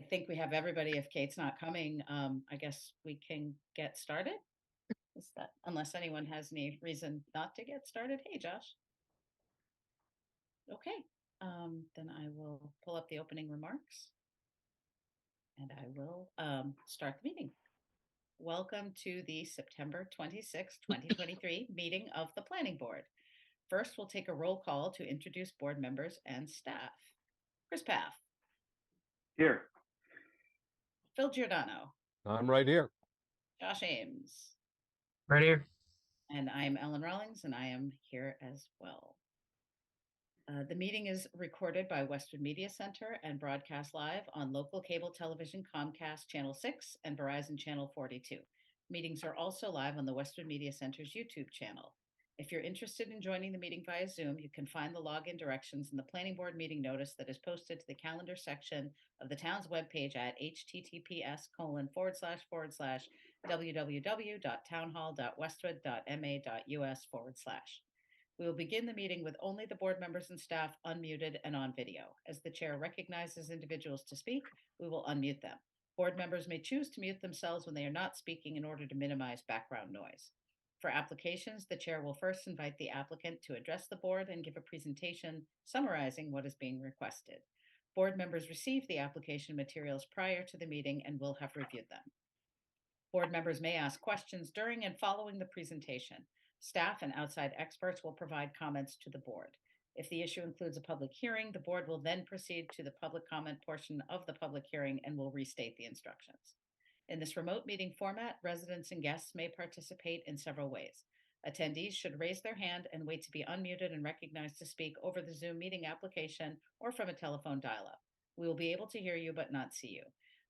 think we have everybody. If Kate's not coming, I guess we can get started. Is that unless anyone has any reason not to get started? Hey, Josh. Okay, then I will pull up the opening remarks and I will start the meeting. Welcome to the September 26, 2023 meeting of the Planning Board. First, we'll take a roll call to introduce board members and staff. Chris Paff. Here. Phil Giordano. I'm right here. Josh Ames. Right here. And I'm Ellen Rawlings, and I am here as well. The meeting is recorded by Westwood Media Center and broadcast live on local cable television Comcast Channel 6 and Verizon Channel 42. Meetings are also live on the Westwood Media Center's YouTube channel. If you're interested in joining the meeting via Zoom, you can find the login directions in the Planning Board meeting notice that is posted to the calendar section of the town's webpage at https://www.townhall.westwood.ma.us/. We will begin the meeting with only the board members and staff unmuted and on video. As the chair recognizes individuals to speak, we will unmute them. Board members may choose to mute themselves when they are not speaking in order to minimize background noise. For applications, the chair will first invite the applicant to address the board and give a presentation summarizing what is being requested. Board members receive the application materials prior to the meeting and will have reviewed them. Board members may ask questions during and following the presentation. Staff and outside experts will provide comments to the board. If the issue includes a public hearing, the board will then proceed to the public comment portion of the public hearing and will restate the instructions. In this remote meeting format, residents and guests may participate in several ways. Attendees should raise their hand and wait to be unmuted and recognized to speak over the Zoom meeting application or from a telephone dial-up. We will be able to hear you but not see you.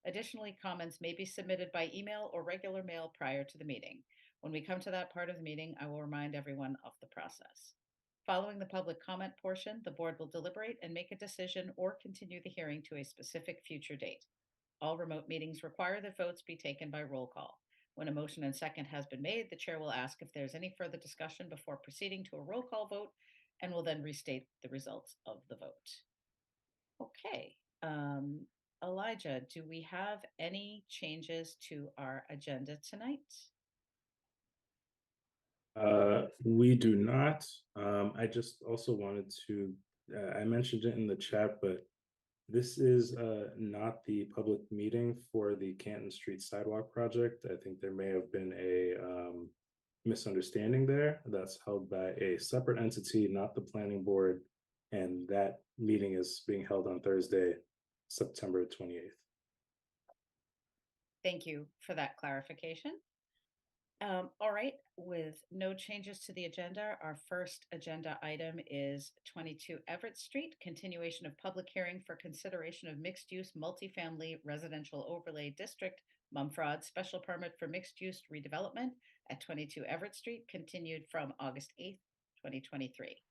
Additionally, comments may be submitted by email or regular mail prior to the meeting. When we come to that part of the meeting, I will remind everyone of the process. Following the public comment portion, the board will deliberate and make a decision or continue the hearing to a specific future date. All remote meetings require that votes be taken by roll call. When a motion and second has been made, the chair will ask if there's any further discussion before proceeding to a roll call vote and will then restate the results of the vote. Okay, Elijah, do we have any changes to our agenda tonight? We do not. I just also wanted to, I mentioned it in the chat, but this is not the public meeting for the Canton Street Sidewalk project. I think there may have been a misunderstanding there. That's held by a separate entity, not the planning board. And that meeting is being held on Thursday, September 28th. Thank you for that clarification. All right, with no changes to the agenda, our first agenda item is 22 Everett Street, continuation of public hearing for consideration of mixed-use multifamily residential overlay district, MUMFROD special permit for mixed-use redevelopment at 22 Everett Street, continued from August 8th, 2023.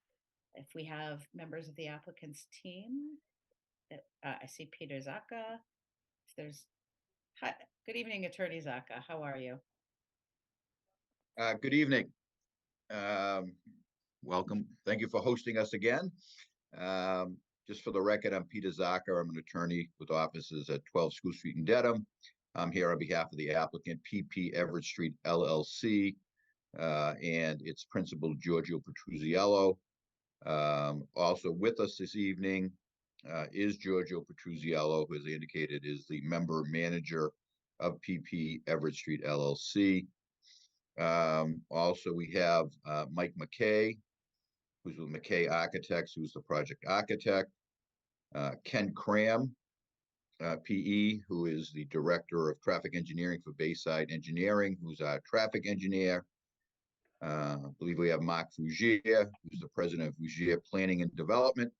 If we have members of the applicant's team, I see Peter Zaka. If there's, hi, good evening, Attorney Zaka. How are you? Good evening. Welcome. Thank you for hosting us again. Just for the record, I'm Peter Zaka. I'm an attorney with offices at 12 School Street in Dedham. I'm here on behalf of the applicant PP Everett Street LLC and its principal Giorgio Petruzziello. Also with us this evening is Giorgio Petruzziello, who, as I indicated, is the member manager of PP Everett Street LLC. Also, we have Mike McKay, who's with McKay Architects, who's the project architect. Ken Cram, PE, who is the director of traffic engineering for Bayside Engineering, who's our traffic engineer. I believe we have Mark Fougier, who's the president of Fougier Planning and Development,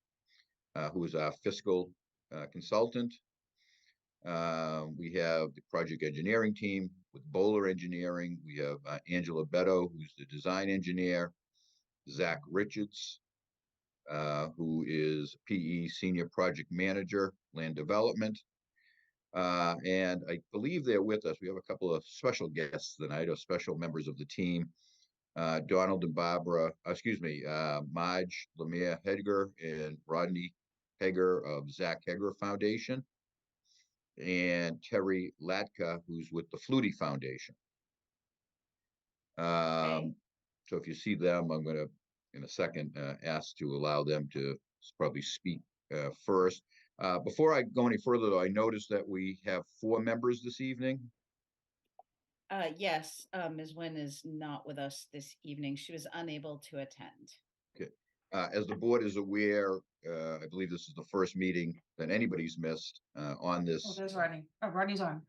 who is our fiscal consultant. We have the project engineering team with Bowler Engineering. We have Angela Beto, who's the design engineer. Zach Richards, who is PE Senior Project Manager, Land Development. And I believe they're with us. We have a couple of special guests tonight, or special members of the team. Donald and Barbara, Marge Lemire Heger and Rodney Heger of Zach Heger Foundation. and Terry Latka, who's with the Flutie Foundation. So if you see them, I'm going to, in a second, ask to allow them to probably speak first. Before I go any further, though, I noticed that we have 4 members this evening. Yes, Ms. Nguyen is not with us this evening. She was unable to attend. Okay. As the board is aware, I believe this is the first meeting that anybody's missed on this. Oh, there's Rodney. Oh, Rodney's on.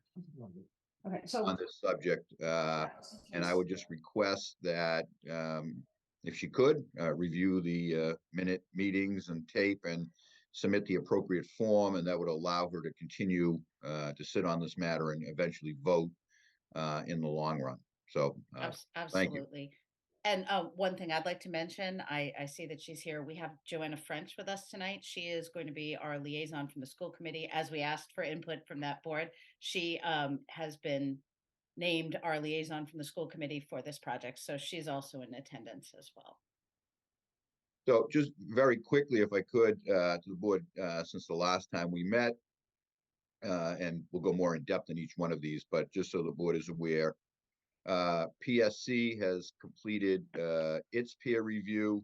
Okay, so On this subject, and I would just request that if she could review the minute meetings and tape and submit the appropriate form, and that would allow her to continue to sit on this matter and eventually vote in the long run. So thank you. Absolutely. And one thing I'd like to mention, I see that she's here. We have Joanna French with us tonight. She is going to be our liaison from the school committee. As we asked for input from that board, she has been named our liaison from the school committee for this project. So she's also in attendance as well. So just very quickly, if I could, to the board, since the last time we met, and we'll go more in depth in each one of these, but just so the board is aware, PSC has completed its peer review.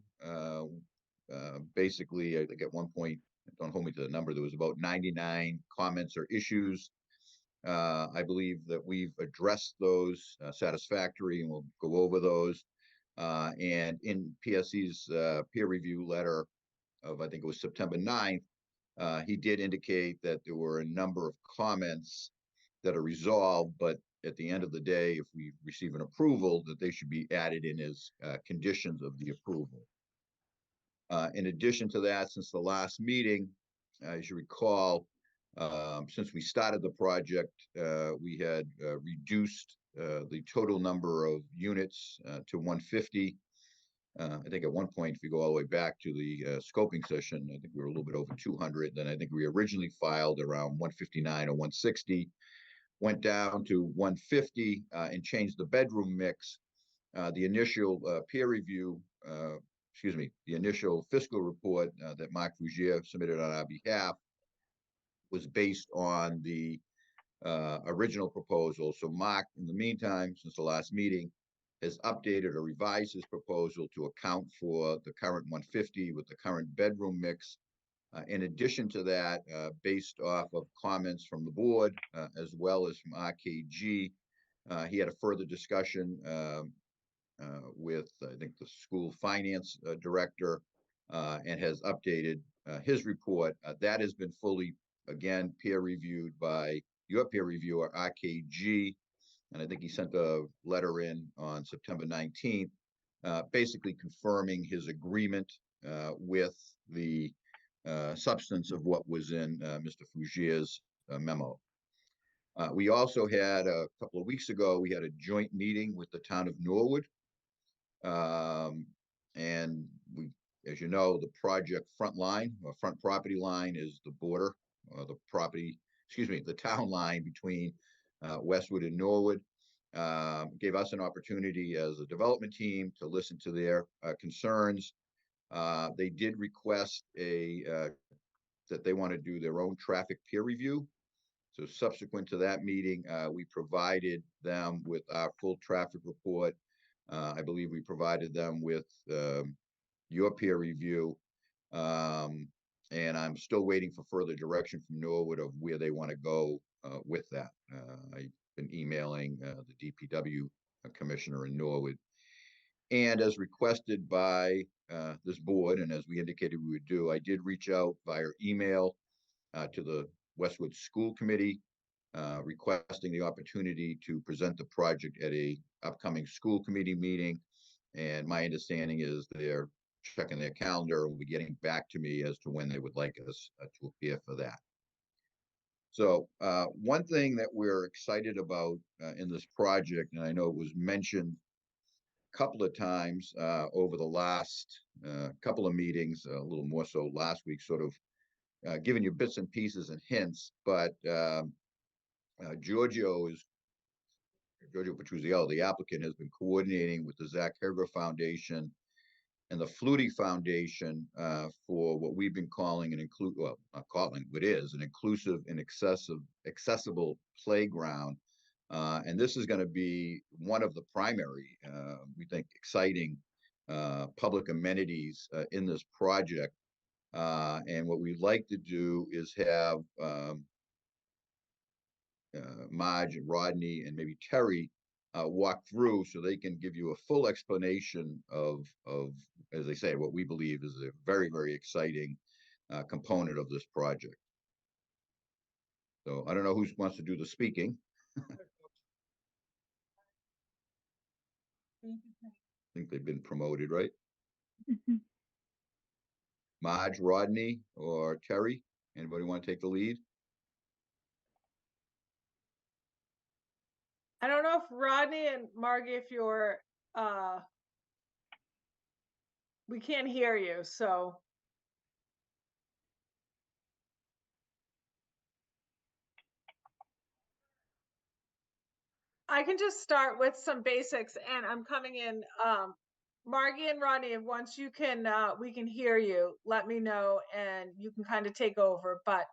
Basically, I think at one point, don't hold me to the number, there was about 99 comments or issues. I believe that we've addressed those satisfactory, and we'll go over those. And in PSC's peer review letter of, I think it was September 9th, he did indicate that there were a number of comments that are resolved, but at the end of the day, if we receive an approval, that they should be added in as conditions of the approval. In addition to that, since the last meeting, as you recall, since we started the project, we had reduced the total number of units to 150. I think at one point, if you go all the way back to the scoping session, I think we were a little bit over 200. Then I think we originally filed around 159 or 160, went down to 150 and changed the bedroom mix. The initial peer review, the initial fiscal report that Mark Fougier submitted on our behalf was based on the original proposal. So Mark, in the meantime, since the last meeting, has updated or revised his proposal to account for the current 150 with the current bedroom mix. In addition to that, based off of comments from the board, as well as from RKG, he had a further discussion with, I think, the school finance director, and has updated his report. That has been fully, again, peer reviewed by your peer reviewer, RKG, and I think he sent a letter in on September 19th, basically confirming his agreement with the substance of what was in Mr. Fougier's memo. We also had, a couple of weeks ago, we had a joint meeting with the town of Norwood. And we, as you know, the project front line, or front property line, is the border, or the property, the town line between Westwood and Norwood. Gave us an opportunity as a development team to listen to their concerns. They did request that they want to do their own traffic peer review. So subsequent to that meeting, we provided them with our full traffic report. I believe we provided them with your peer review. And I'm still waiting for further direction from Norwood of where they want to go with that. I've been emailing the DPW commissioner in Norwood. And as requested by this board, and as we indicated we would do, I did reach out via email to the Westwood School Committee, requesting the opportunity to present the project at a upcoming school committee meeting. And my understanding is they're checking their calendar and will be getting back to me as to when they would like us to appear for that. So one thing that we're excited about in this project, and I know it was mentioned a couple of times over the last couple of meetings, a little more so last week, sort of giving you bits and pieces and hints, but Giorgio Petruzziello, the applicant, has been coordinating with the Zach Herger Foundation and the Flutie Foundation for what we've been calling not calling, it is an inclusive and accessible playground. And this is going to be one of the primary, we think, exciting public amenities in this project. And what we'd like to do is have Marge, Rodney, and maybe Terry walk through so they can give you a full explanation of, as they say, what we believe is a very, very exciting component of this project. So I don't know who wants to do the speaking. I think they've been promoted, right? Marge, Rodney, or Terry? Anybody want to take the lead? I don't know if Rodney and Margie, if you're, we can't hear you, so. I can just start with some basics, and I'm coming in, Margie and Rodney, once you can, we can hear you, let me know, and you can kind of take over, but,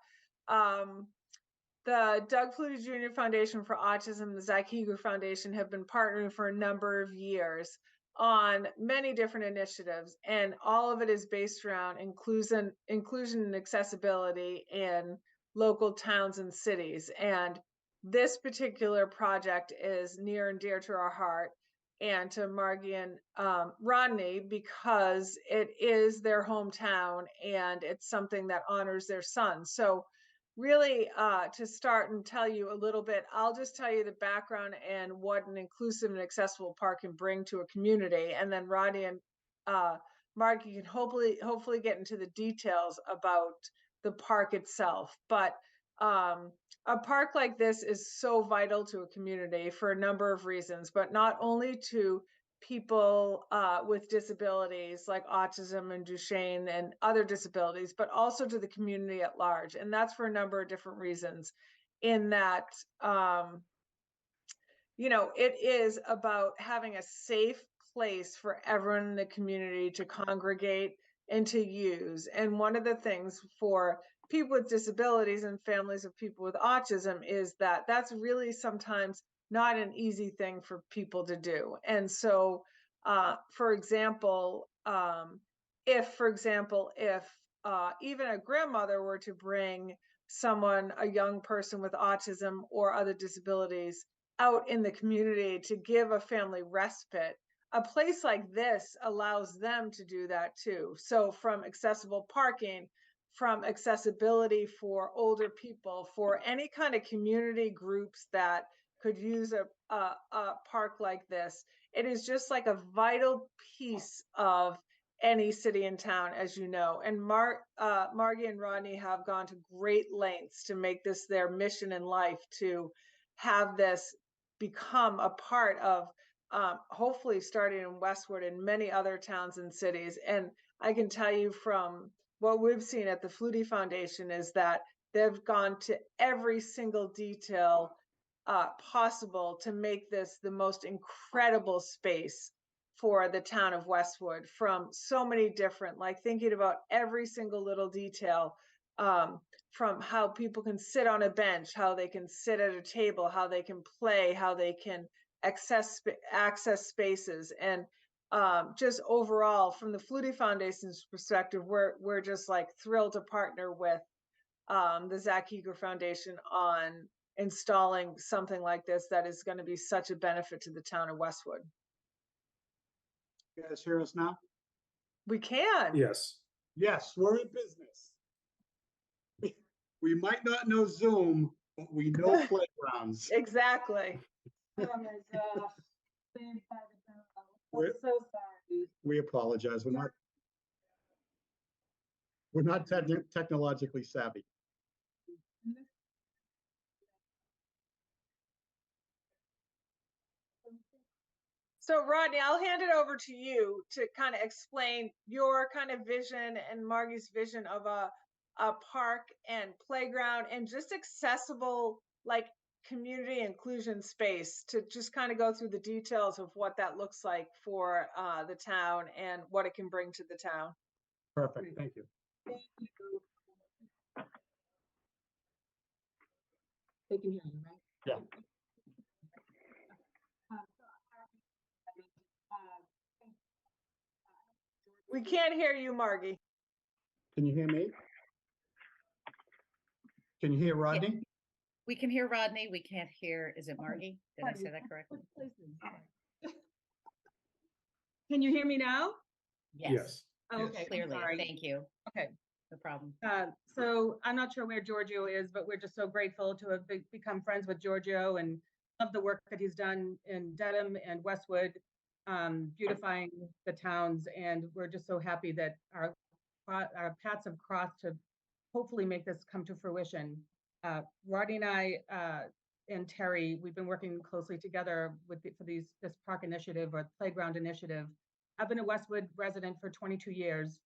the Doug Flutie Jr. Foundation for Autism, the Zach Heger Foundation have been partnering for a number of years on many different initiatives, and all of it is based around inclusion and accessibility in local towns and cities. And this particular project is near and dear to our heart and to Margie and Rodney, because it is their hometown and it's something that honors their son. So really, to start and tell you a little bit, I'll just tell you the background and what an inclusive and accessible park can bring to a community. And then Rodney and Mark, you can hopefully get into the details about the park itself. But a park like this is so vital to a community for a number of reasons, but not only to people with disabilities like autism and Duchenne and other disabilities, but also to the community at large. And that's for a number of different reasons, in that, you know, it is about having a safe place for everyone in the community to congregate and to use. And one of the things for people with disabilities and families of people with autism is that that's really sometimes not an easy thing for people to do. And so, for example, if even a grandmother were to bring someone, a young person with autism or other disabilities, out in the community to give a family respite, a place like this allows them to do that too. So from accessible parking, from accessibility for older people, for any kind of community groups that could use a park like this, it is just like a vital piece of any city and town, as you know. And Margie and Rodney have gone to great lengths to make this their mission in life, to have this become a part of, hopefully starting in Westwood and many other towns and cities. And I can tell you from what we've seen at the Flutie Foundation is that they've gone to every single detail possible to make this the most incredible space for the town of Westwood, from so many different, like thinking about every single little detail, from how people can sit on a bench, how they can sit at a table, how they can play, how they can access spaces. And just overall, from the Flutie Foundation's perspective, we're just like thrilled to partner with the Zach Heger Foundation on installing something like this that is going to be such a benefit to the town of Westwood. You guys hear us now? We can. Yes. Yes, we're in business. We might not know Zoom, but we know playgrounds. Exactly. We're- so sorry. We apologize. We're not technologically savvy. So Rodney, I'll hand it over to you to kind of explain your kind of vision and Margie's vision of a park and playground and just accessible, like community inclusion space to just kind of go through the details of what that looks like for the town and what it can bring to the town. Perfect, thank you. They can hear you, right? Yeah. We can't hear you, Margie. Can you hear me? Can you hear Rodney? We can hear Rodney. We can't hear, is it Margie? Did I say that correctly? Can you hear me now? Yes. Oh, Yes. okay, I'm Clearly. sorry. Thank you. Okay. No problem. So I'm not sure where Giorgio is, but we're just so grateful to have become friends with Giorgio and love the work that he's done in Dedham and Westwood, beautifying the towns. And we're just so happy that our paths have crossed to hopefully make this come to fruition. Rodney and I and Terry, we've been working closely together with for this park initiative or playground initiative. I've been a Westwood resident for 22 years.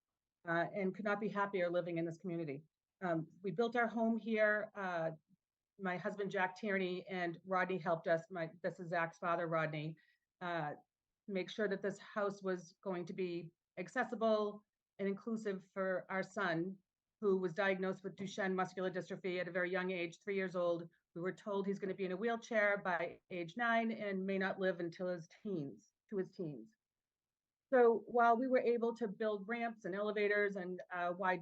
And could not be happier living in this community. We built our home here. My husband, Jack Tierney, and Rodney helped us. This is Zach's father, Rodney, make sure that this house was going to be accessible and inclusive for our son, who was diagnosed with Duchenne muscular dystrophy at a very young age, 3 years old. We were told he's going to be in a wheelchair by age 9 and may not live until his teens. So while we were able to build ramps and elevators and wide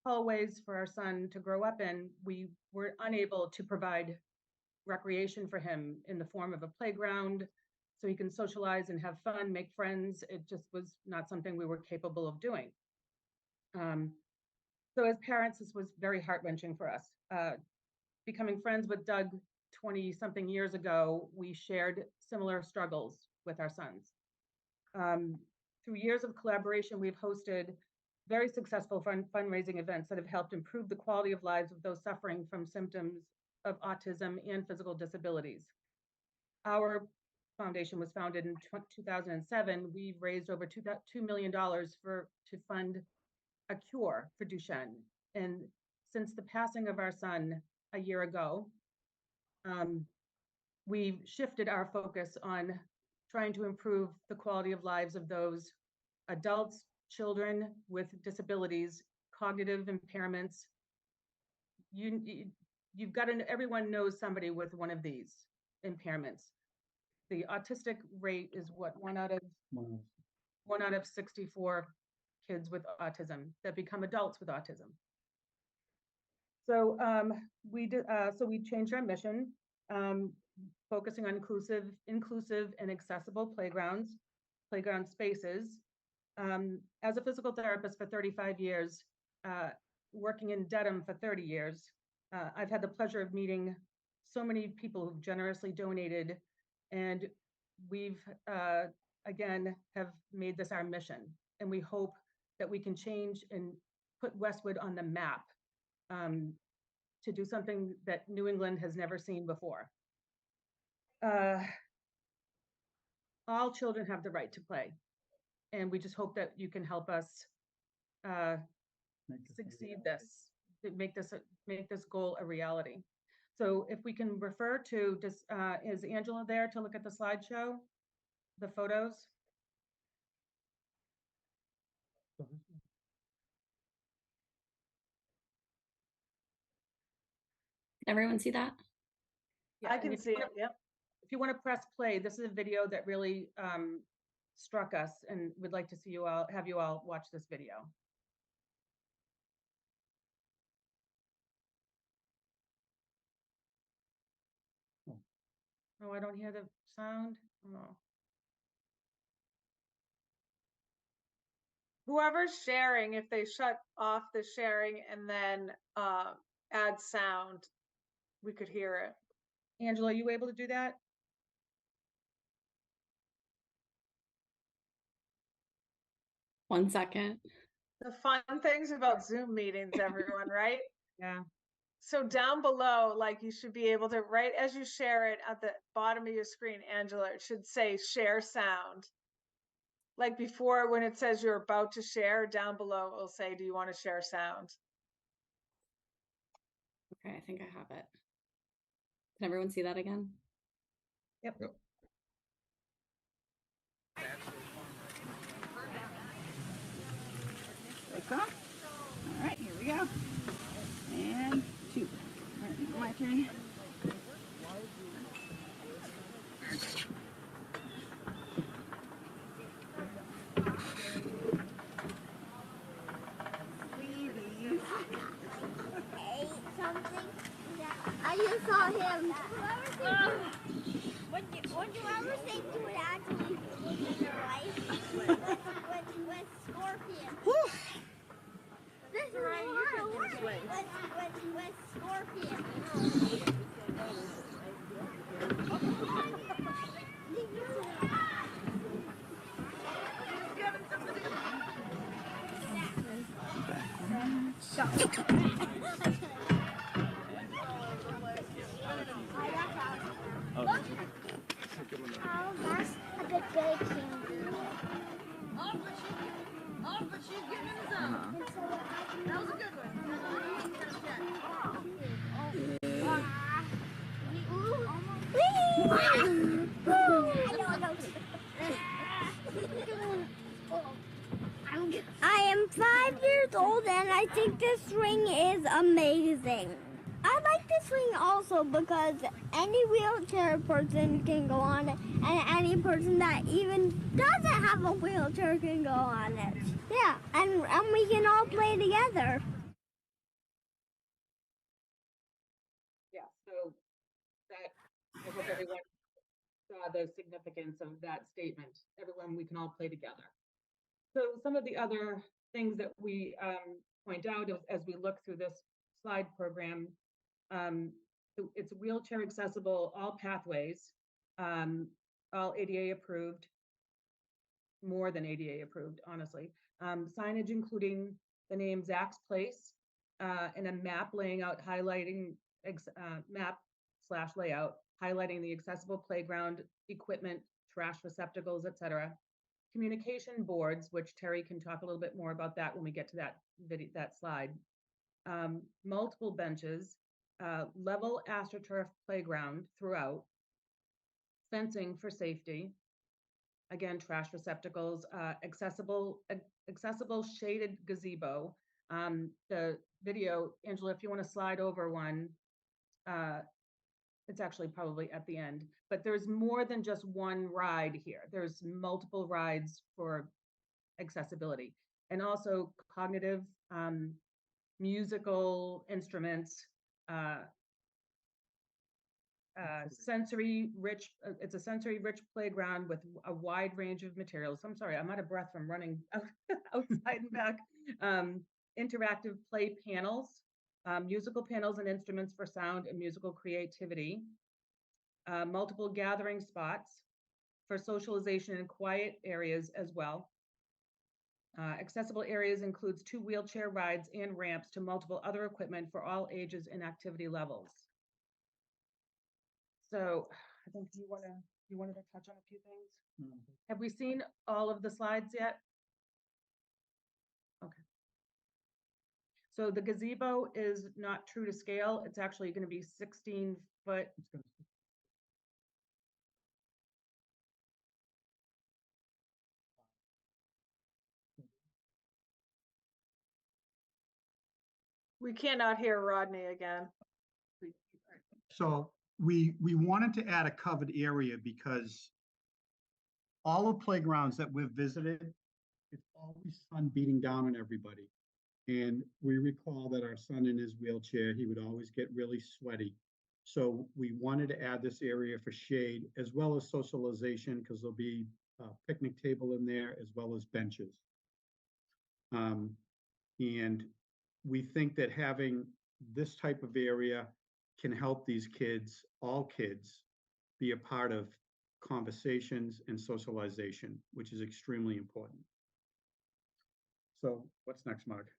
hallways for our son to grow up in, we were unable to provide recreation for him in the form of a playground so he can socialize and have fun, make friends. It just was not something we were capable of doing. So as parents, this was very heart-wrenching for us. Becoming friends with Doug 20-something years ago, we shared similar struggles with our sons. Through years of collaboration, we've hosted very successful fundraising events that have helped improve the quality of lives of those suffering from symptoms of autism and physical disabilities. Our foundation was founded in 2007. We've raised over $2 million to fund a cure for Duchenne. And since the passing of our son a year ago, we've shifted our focus on trying to improve the quality of lives of those adults, children with disabilities, cognitive impairments. You've got to, everyone knows somebody with one of these impairments. The autistic rate is what, one out of 64 kids with autism that become adults with autism. So we changed our mission, focusing on inclusive and accessible playground spaces. As a physical therapist for 35 years, working in Dedham for 30 years, I've had the pleasure of meeting so many people who've generously donated, and we've, again, have made this our mission. And we hope that we can change and put Westwood on the map to do something that New England has never seen before. All children have the right to play, and we just hope that you can help us succeed this, make this goal a reality. So if we can refer to, is Angela there to look at the slideshow, the photos? Everyone see that? I can see it, yep. If you want to press play, this is a video that really struck us, and we'd like to see you all, have you all watch this video. Oh, I don't hear the sound. Oh. Whoever's sharing, if they shut off the sharing and then add sound, we could hear it. Angela, are you able to do that? One second. The fun things about Zoom meetings, everyone, right? Yeah. So down below, like you should be able to, right as you share it at the bottom of your screen, Angela, it should say share sound. Like before, when it says you're about to share, down below it will say, do you want to share sound? Okay, I think I have it. Can everyone see that again? Yep. Yep. All right, here we go. And shoot. All right, my turn. I just saw him. Would you ever think you would actually live your life with Scorpion? This is hard with Scorpion. Oh, that's a big candy. But she's getting in the zone. That was a good I am 5 years old and I think this ring is amazing. I like this ring also because any wheelchair person can go on it, and any person that even doesn't have a wheelchair can go on it. Yeah, and we can all play together. Yeah, so that, I hope everyone saw the significance of that statement. Everyone, we can all play together. So some of the other things that we point out as we look through this slide program, it's wheelchair accessible, all pathways, all ADA approved, more than ADA approved, honestly. Signage including the name Zach's Place and a map laying out, highlighting map/layout, highlighting the accessible playground, equipment, trash receptacles, etc. Communication boards, which Terry can talk a little bit more about that when we get to that slide. Multiple benches, level astroturf playground throughout, fencing for safety, again, trash receptacles, accessible shaded gazebo. The video, Angela, if you want to slide over one, it's actually probably at the end, but there's more than just one ride here. There's multiple rides for accessibility, and also cognitive, musical instruments, sensory rich, it's a sensory rich playground with a wide range of materials. I'm sorry, I'm out of breath from running outside and back. Interactive play panels, musical panels and instruments for sound and musical creativity, multiple gathering spots for socialization in quiet areas as well. Accessible areas includes 2 wheelchair rides and ramps to multiple other equipment for all ages and activity levels. So I think you wanted to touch on a few things. Have we seen all of the slides yet? Okay. So the gazebo is not true to scale. It's actually going to be 16 foot. We cannot hear Rodney again. So we wanted to add a covered area because all the playgrounds that we've visited, it's always sun beating down on everybody. And we recall that our son in his wheelchair, he would always get really sweaty. So we wanted to add this area for shade as well as socialization, because there'll be a picnic table in there as well as benches. And we think that having this type of area can help these kids, all kids, be a part of conversations and socialization, which is extremely important. So what's next, Mark?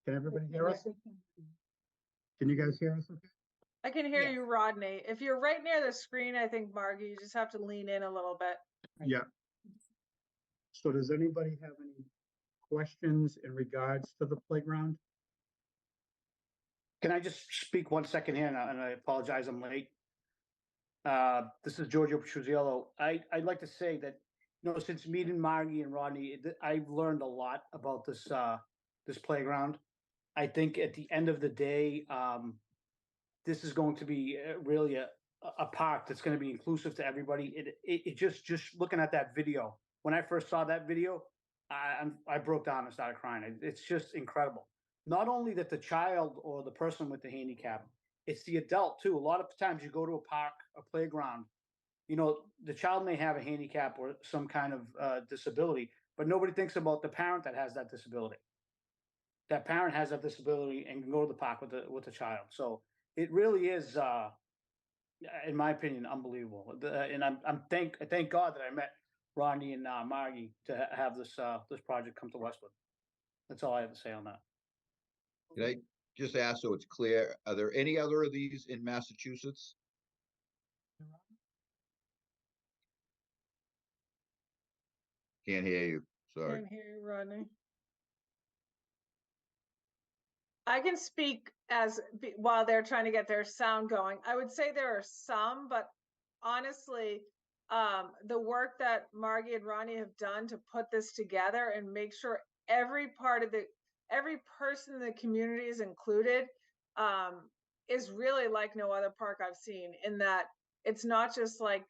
Can everybody hear us? Can you guys hear us okay? I can hear Yes. you, Rodney. If you're right near the screen, I think, Margie, you just have to lean in a little bit. Yeah. So does anybody have any questions in regards to the playground? Can I just speak 1 second here, and I apologize, I'm late. This is Giorgio Petruzziello. I'd like to say that, since meeting Margie and Rodney, I've learned a lot about this this playground. I think at the end of the day, this is going to be really a park that's going to be inclusive to everybody. It just looking at that video. When I first saw that video, I broke down and started crying. It's just incredible. Not only that the child or the person with the handicap, it's the adult too. A lot of times you go to a park, a playground, the child may have a handicap or some kind of disability, but nobody thinks about the parent that has that disability. That parent has that disability and can go to the park with the child. So it really is, in my opinion, unbelievable. And I thank God that I met Rodney and Margie to have this project come to Westwood. That's all I have to say on that. Can I just ask so it's clear, are there any other of these in Massachusetts? Can't hear you, sorry. Can't hear you, Rodney. I can speak while they're trying to get their sound going. I would say there are some, but honestly, the work that Margie and Ronnie have done to put this together and make sure every person in the community is included, is really like no other park I've seen, in that it's not just like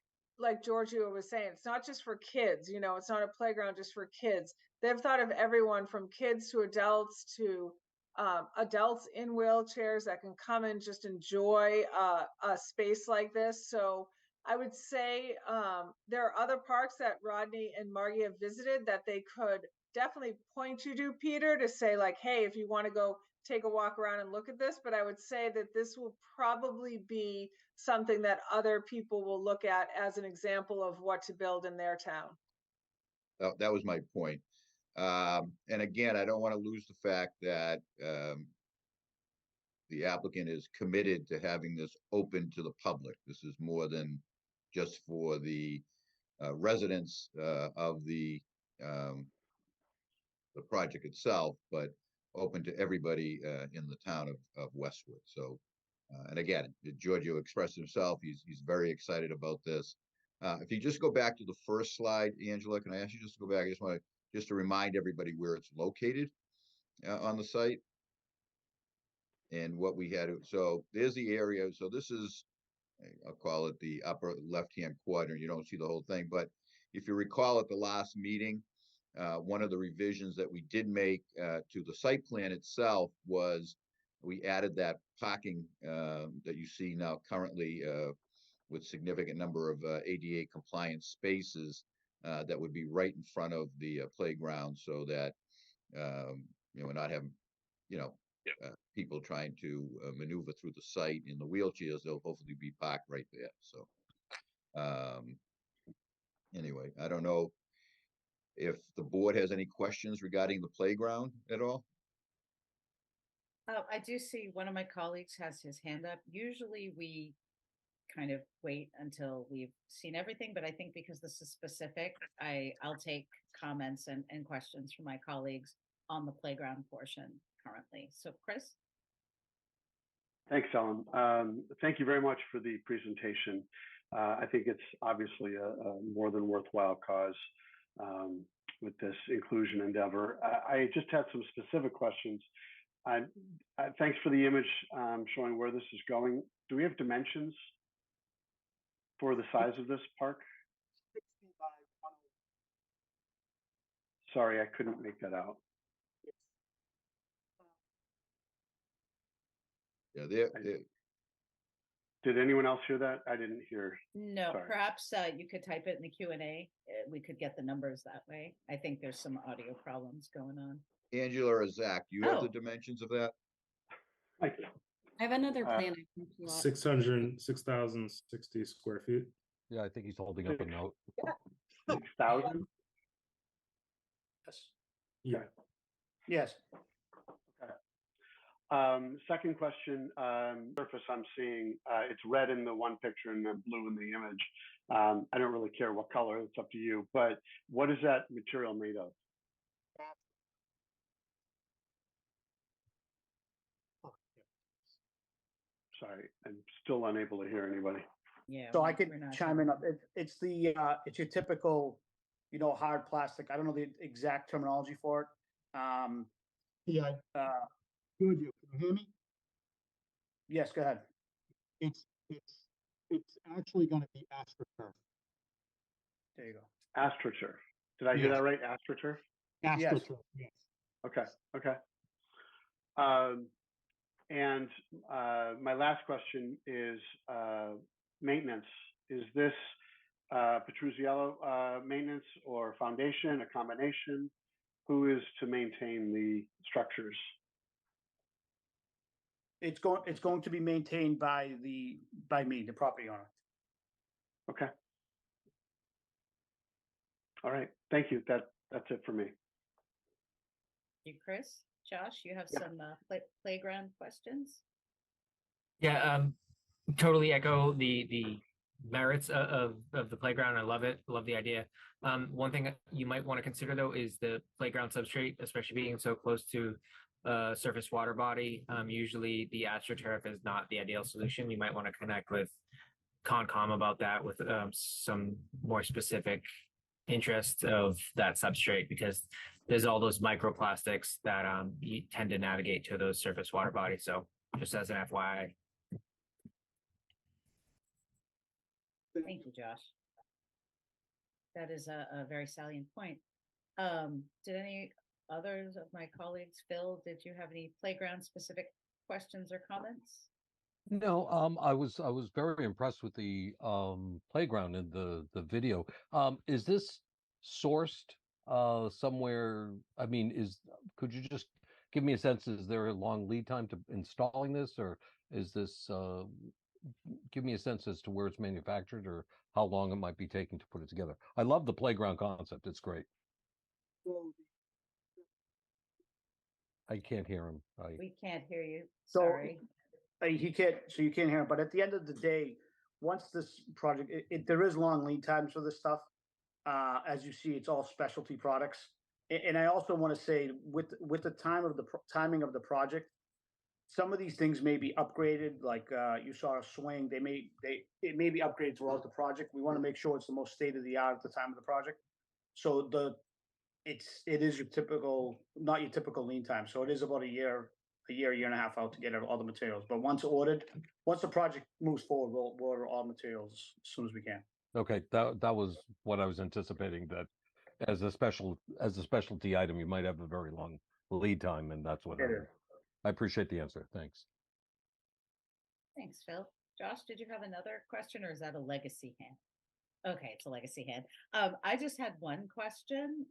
Giorgio was saying, it's not just for kids, it's not a playground just for kids. They've thought of everyone from kids to adults in wheelchairs that can come and just enjoy a space like this. So I would say there are other parks that Rodney and Margie have visited that they could definitely point you to, Peter, to say like, hey, if you want to go take a walk around and look at this. But I would say that this will probably be something that other people will look at as an example of what to build in their town. That was my point. And again, I don't want to lose the fact that the applicant is committed to having this open to the public. This is more than just for the residents of the project itself, but open to everybody in the town of Westwood. So, and again, Giorgio expressed himself. He's very excited about this. If you just go back to the first slide, Angela, can I ask you just to go back? I just want to remind everybody where it's located on the site and what we had. So there's the area. So this is, I'll call it the upper left-hand quadrant. You don't see the whole thing, but if you recall at the last meeting, one of the revisions that we did make to the site plan itself was we added that parking that you see now currently with significant number of ADA compliant spaces that would be right in front of the playground, so that we're not having people trying to maneuver through the site in the wheelchairs. They'll hopefully be parked right there. So anyway, I don't know if the board has any questions regarding the playground at all. I do see one of my colleagues has his hand up. Usually we kind of wait until we've seen everything, but I think because this is specific, I'll take comments and questions from my colleagues on the playground portion currently. So Chris? Thanks, Ellen. Thank you very much for the presentation. I think it's obviously a more than worthwhile cause with this inclusion endeavor. I just had some specific questions. Thanks for the image showing where this is going. Do we have dimensions for the size of this park? 60 by 100. Sorry, I couldn't make that out. Yeah, Did anyone else hear that? I didn't hear. No, Sorry. Perhaps you could type it in the Q&A. We could get the numbers that way. I think there's some audio problems going on. Angela or Zach, do you have the dimensions of that? I have another plan. I can pull up. 6,060 square feet. Yeah, I think he's holding up a note. 6,000? Yes. Yeah. Yes. Okay. Second question, surface I'm seeing, it's red in the one picture and then blue in the image. I don't really care what color, it's up to you, but what is that material made of? Sorry, I'm still unable to hear anybody. Yeah. So I we're could not chime in. It's your typical, hard plastic. I don't know the exact terminology for it. Yeah, Giorgio, can you hear me? Yes, go ahead. It's actually going to be AstroTurf. There you go. AstroTurf. Did I hear Yes. that right? AstroTurf? AstroTurf, yes. Okay, okay. And my last question is maintenance. Is this Petruzziello maintenance or foundation, a combination? Who is to maintain the structures? It's going to be maintained by me, the property owner. Okay. All right. Thank you. That's it for me. You, Chris, Josh, you have Yeah. some playground questions? Yeah, totally echo the merits of the playground. I love it. Love the idea. One thing you might want to consider though is the playground substrate, especially being so close to surface water body. Usually the AstroTurf is not the ideal solution. You might want to connect with Concom about that with some more specific interest of that substrate, because there's all those microplastics that you tend to navigate to those surface water bodies. So just as an FYI. Thank you, Josh. That is a very salient point. Did any others of my colleagues, Phil, did you have any playground specific questions or comments? No, I was very impressed with the playground in the video. Is this sourced somewhere? I mean, could you just give me a sense? Is there a long lead time to installing this, or is this? Give me a sense as to where it's manufactured or how long it might be taking to put it together. I love the playground concept; it's great. I can't hear him. We can't hear you. So- Sorry. You can't hear him, but at the end of the day, once this project, there is long lead times for this stuff. As you see, it's all specialty products. And I also want to say, with the timing of the project, some of these things may be upgraded. Like you saw a swing, it may be upgraded throughout the project. We want to make sure it's the most state of the art at the time of the project. So it is your typical, not your typical lead time. So it is about a year and a half out to get all the materials. But once the project moves forward, we'll order all materials as soon as we can. Okay, that was what I was anticipating, that as a specialty item, you might have a very long lead time, and that's what I appreciate the answer. Thanks. Thanks, Phil. Josh, did you have another question, or is that a legacy hand? Okay, it's a legacy hand. I just had one question.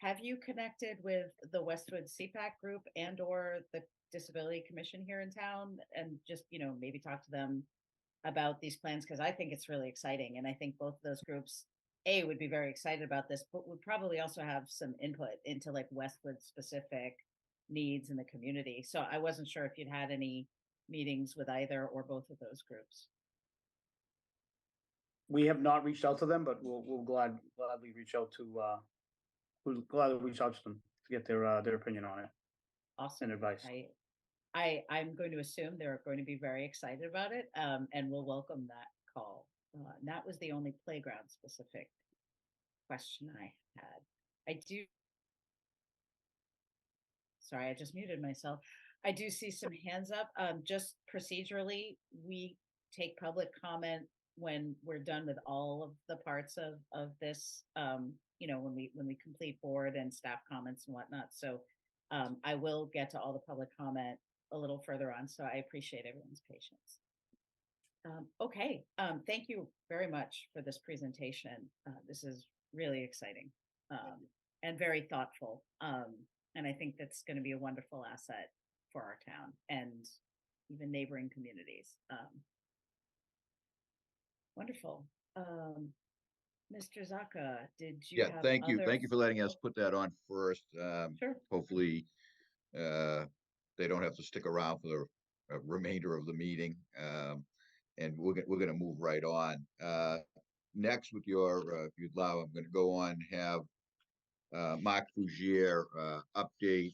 Have you connected with the Westwood CPAC group and or the Disability Commission here in town, and just, maybe talk to them about these plans? Because I think it's really exciting. And I think both of those groups, would be very excited about this, but would probably also have some input into like Westwood specific needs in the community. So I wasn't sure if you'd had any meetings with either or both of those groups. We have not reached out to them, but we'll gladly reach out to them to get their opinion on it. Awesome. And advice. I'm going to assume they're going to be very excited about it, and we'll welcome that call. And that was the only playground specific question I had. Sorry, I just muted myself. I do see some hands up. Just procedurally, we take public comment when we're done with all of the parts of this, when we complete board and staff comments and whatnot. So I will get to all the public comment a little further on. So I appreciate everyone's patience. Okay, thank you very much for this presentation. This is really exciting and very thoughtful. And I think that's going to be a wonderful asset for our town and even neighboring communities. Wonderful. Mr. Zaka, did you have thank you. other- Thank you for letting us put that on first. Sure. Hopefully, they don't have to stick around for the remainder of the meeting. And we're gonna move right on. Next, with your, if you'd allow, I'm gonna go on and have Mark Fougier update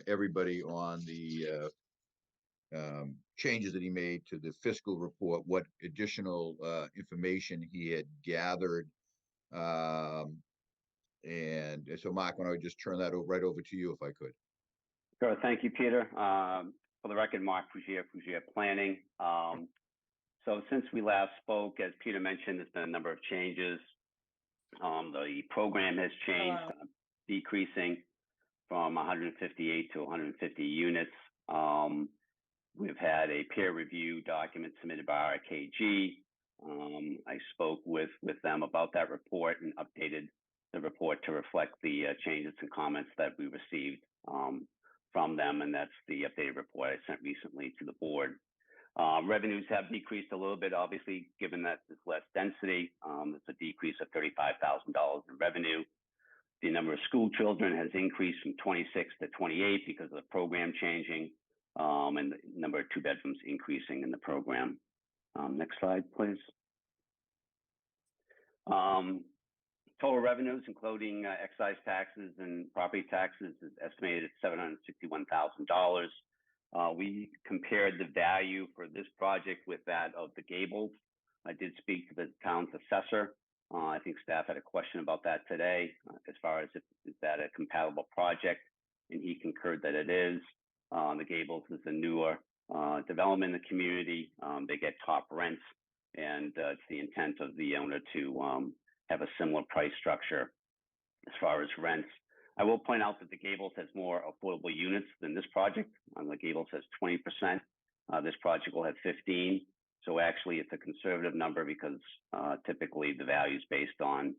everybody on the changes that he made to the fiscal report, what additional information he had gathered. And so, Mark, why don't I just turn that right over to you if I could? Sure. Thank you, Peter. For the record, Mark Fougier, Fougier Planning. So since we last spoke, as Peter mentioned, there's been a number of changes. The program has changed, decreasing from 158 to 150 units. We've had a peer review document submitted by RKG. I spoke with them about that report and updated the report to reflect the changes and comments that we received from them, and that's the updated report I sent recently to the board. Revenues have decreased a little bit, obviously, given that there's less density. It's a decrease of $35,000 in revenue. The number of school children has increased from 26 to 28 because of the program changing, and the number of 2 bedrooms increasing in the program. Next slide, please. Total revenues, including excise taxes and property taxes, is estimated at $761,000. We compared the value for this project with that of the Gables. I did speak to the town's assessor. I think staff had a question about that today, as far as is that a compatible project, and he concurred that it is. The Gables is a newer development in the community. They get top rents, and it's the intent of the owner to have a similar price structure as far as rents. I will point out that the Gables has more affordable units than this project. The Gables has 20%. This project will have 15. So actually it's a conservative number because typically the value is based on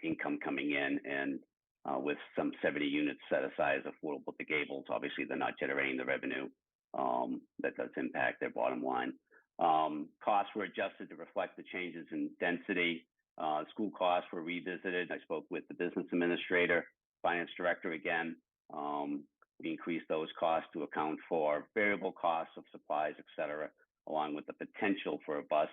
income coming in, and with some 70 units set aside as affordable at the Gables, obviously they're not generating the revenue that does impact their bottom line. Costs were adjusted to reflect the changes in density. School costs were revisited. I spoke with the business administrator, finance director again. We increased those costs to account for variable costs of supplies, et cetera, along with the potential for a bus.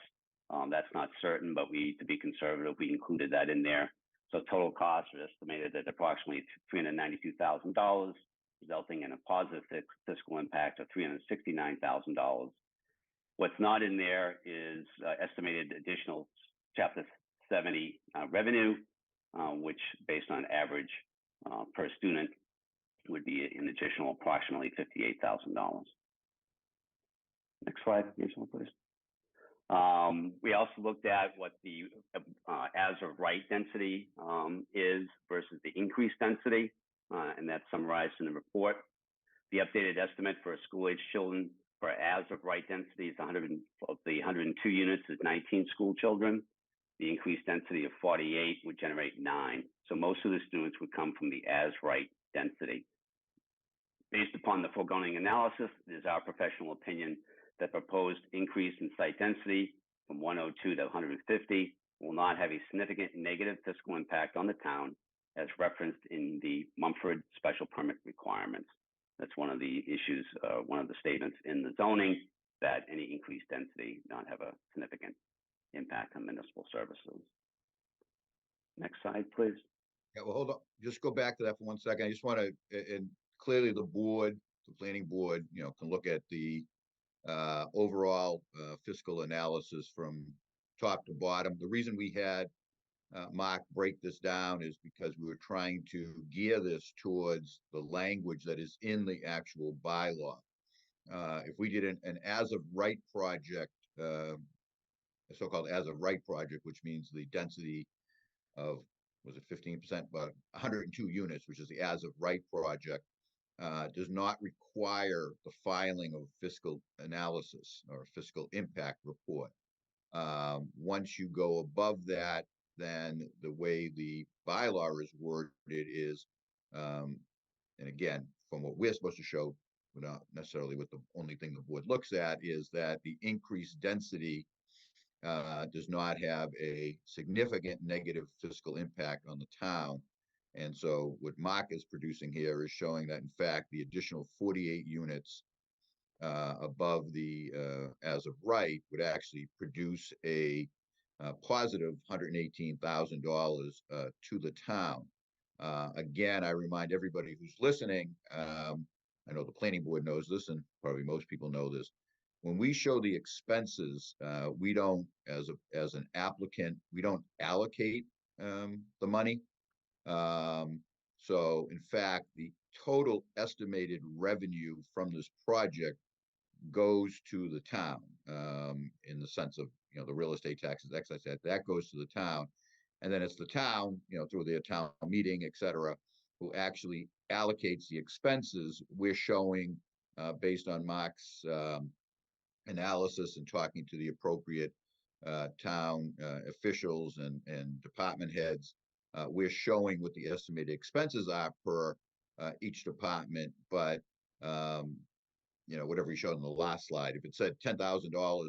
That's not certain, but to be conservative, we included that in there. So total costs are estimated at approximately $392,000, resulting in a positive fiscal impact of $369,000. What's not in there is estimated additional Chapter 70 revenue, which based on average per student would be an additional approximately $58,000. Next slide, please. We also looked at what the as of right density is versus the increased density, and that's summarized in the report. The updated estimate for school-age children for as of right density is 102 units is 19 school children. The increased density of 48 would generate 9. So most of the students would come from the as right density. Based upon the foregoing analysis, it is our professional opinion that proposed increase in site density from 102 to 150 will not have a significant negative fiscal impact on the town, as referenced in the MUMFROD special permit requirements. That's one of the issues, one of the statements in the zoning, that any increased density not have a significant impact on municipal services. Next slide, please. Yeah, well, hold on. Just go back to that for 1 second. I just want to, and clearly the board, the planning board, can look at the overall fiscal analysis from top to bottom. The reason we had Mark break this down is because we were trying to gear this towards the language that is in the actual bylaw. If we did an as of right project, a so-called as of right project, which means the density of, was it 15%, but 102 units, which is the as of right project, does not require the filing of fiscal analysis or fiscal impact report. Once you go above that, then the way the bylaw is worded is, and again, from what we're supposed to show, not necessarily what the only thing the board looks at, is that the increased density does not have a significant negative fiscal impact on the town. And so what Mark is producing here is showing that in fact, the additional 48 units above the as of right would actually produce a positive $118,000 to the town. Again, I remind everybody who's listening, I know the planning board knows this, and probably most people know this. When we show the expenses, we don't, as an applicant, we don't allocate the money. So in fact, the total estimated revenue from this project goes to the town, in the sense of, the real estate taxes, excise tax, that goes to the town. And then it's the town, through their town meeting, et cetera, who actually allocates the expenses. We're showing, based on Mark's analysis and talking to the appropriate town officials and department heads, we're showing what the estimated expenses are per each department. But whatever we showed in the last slide, if it said $10,000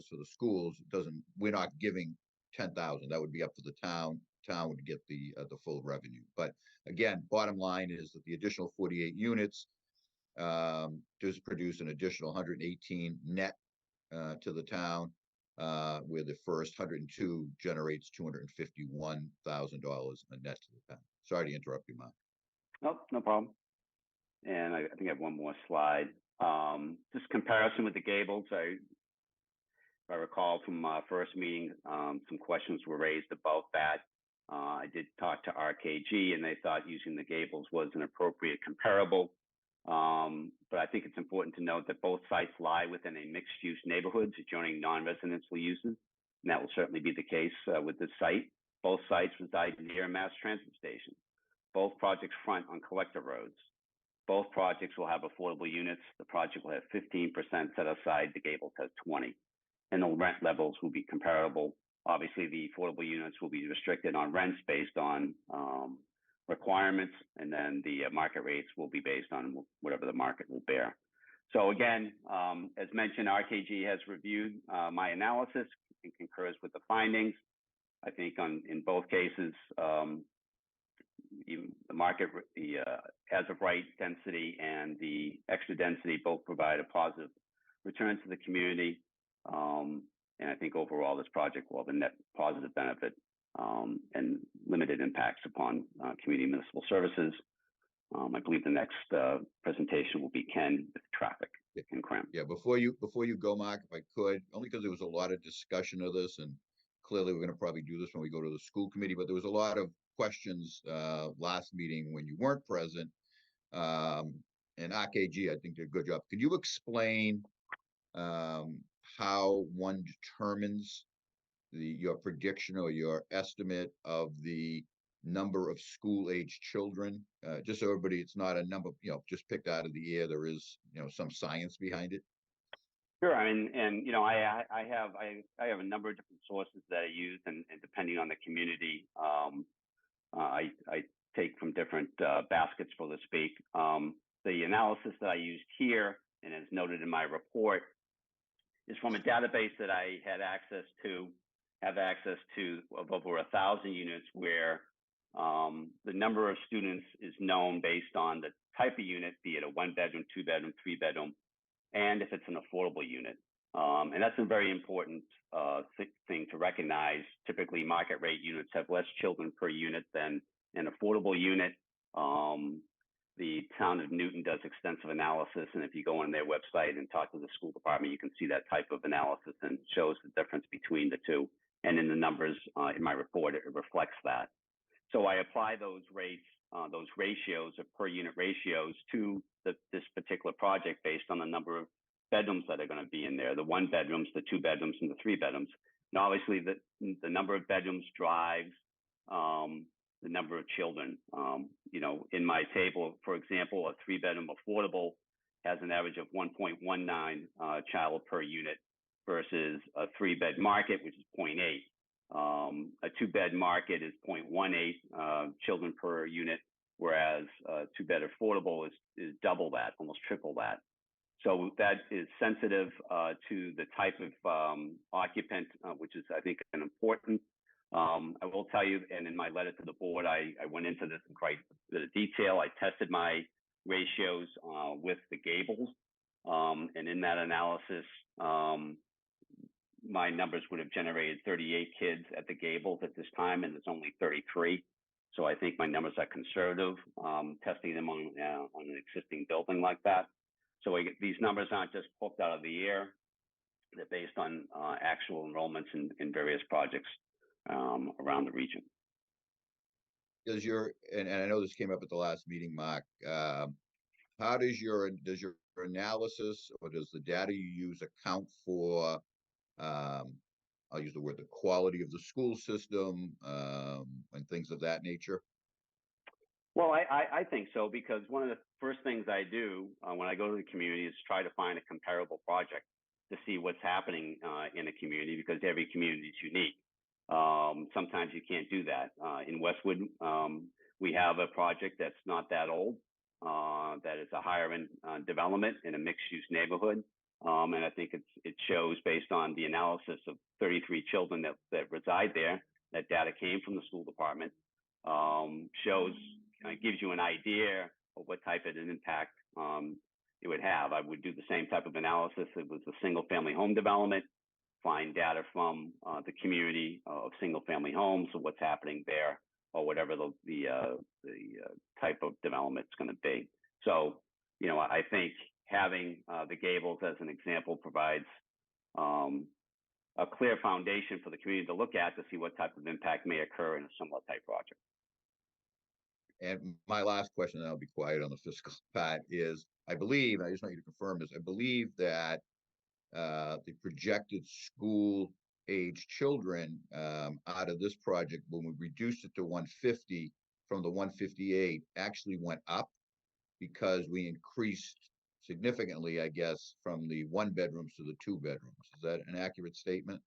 for the schools, it doesn't. We're not giving 10,000. That would be up to the town. Town would get the full revenue. But again, bottom line is that the additional 48 units does produce an additional 118 net to the town, where the first 102 generates $251,000 a net to the town. Sorry to interrupt you, Mark. Nope, no problem. And I think I have one more slide. Just comparison with the Gables. If I recall from our first meeting, some questions were raised about that. I did talk to RKG, and they thought using the Gables was an appropriate comparable. But I think it's important to note that both sites lie within a mixed-use neighborhood adjoining non-residential uses, and that will certainly be the case with this site. Both sites reside near a mass transit station. Both projects front on collector roads. Both projects will have affordable units. The project will have 15% set aside. The Gables has 20%. And the rent levels will be comparable. Obviously, the affordable units will be restricted on rents based on requirements, and then the market rates will be based on whatever the market will bear. So again, as mentioned, RKG has reviewed my analysis and concurs with the findings. I think in both cases, the market, the as of right density and the extra density both provide a positive return to the community. And I think overall this project will have a net positive benefit and limited impacts upon community municipal services. I believe the next presentation will be Ken with traffic and Cram. Yeah, before you go, Mark, if I could, only because there was a lot of discussion of this, and clearly we're going to probably do this when we go to the school committee, but there was a lot of questions last meeting when you weren't present. And RKG, I think, did a good job. Could you explain how one determines your prediction or your estimate of the number of school-age children? Just so everybody, it's not a number, just picked out of the air. There is, some science behind it. Sure. I mean, and I have a number of different sources that I use, and depending on the community, I take from different baskets, so to speak. The analysis that I used here, and as noted in my report, is from a database that I have access to of over 1,000 units, where the number of students is known based on the type of unit, be it a 1-bedroom, 2-bedroom, 3-bedroom, and if it's an affordable unit. And that's a very important thing to recognize. Typically, market rate units have less children per unit than an affordable unit. The town of Newton does extensive analysis, and if you go on their website and talk to the school department, you can see that type of analysis and shows the difference between the two. And in the numbers in my report, it reflects that. So I apply those rates, those ratios of per unit ratios to this particular project based on the number of bedrooms that are going to be in there, the 1-bedrooms, the 2-bedrooms, and the 3-bedrooms. Now, obviously, the number of bedrooms drives the number of children. In my table, for example, a 3-bedroom affordable has an average of 1.19 child per unit versus a 3-bed market, which is 0.8. A 2-bed market is 0.18 children per unit, whereas a 2-bed affordable is double that, almost triple that. So that is sensitive to the type of occupant, which is, I think, an important I will tell you, and in my letter to the board, I went into this in quite a bit of detail. I tested my ratios with the gables, and in that analysis, my numbers would have generated 38 kids at the gables at this time, and there's only 33. So I think my numbers are conservative, testing them on an existing building like that. So these numbers aren't just plucked out of the air. They're based on actual enrollments in various projects around the region. Does and I know this came up at the last meeting, Mark, how does your analysis, or does the data you use account for, I'll use the word, the quality of the school system, and things of that nature? Well, I think so, because one of the first things I do when I go to the community is try to find a comparable project to see what's happening in a community, because every community is unique. Sometimes you can't do that. In Westwood, we have a project that's not that old, that is a higher end development in a mixed use neighborhood. And I think it shows, based on the analysis of 33 children that reside there, that data came from the school department, gives you an idea of what type of an impact it would have. I would do the same type of analysis. It was a single family home development, find data from the community of single family homes, or what's happening there, or whatever the type of development it's going to be. So, I think having the gables as an example provides a clear foundation for the community to look at to see what type of impact may occur in a similar type project. And my last question, and I'll be quiet on the fiscal part, is I believe, and I just want you to confirm this, I believe that the projected school age children out of this project, when we reduced it to 150 from the 158, actually went up, because we increased significantly, I guess, from the 1 bedrooms to the 2 bedrooms. Is that an accurate statement?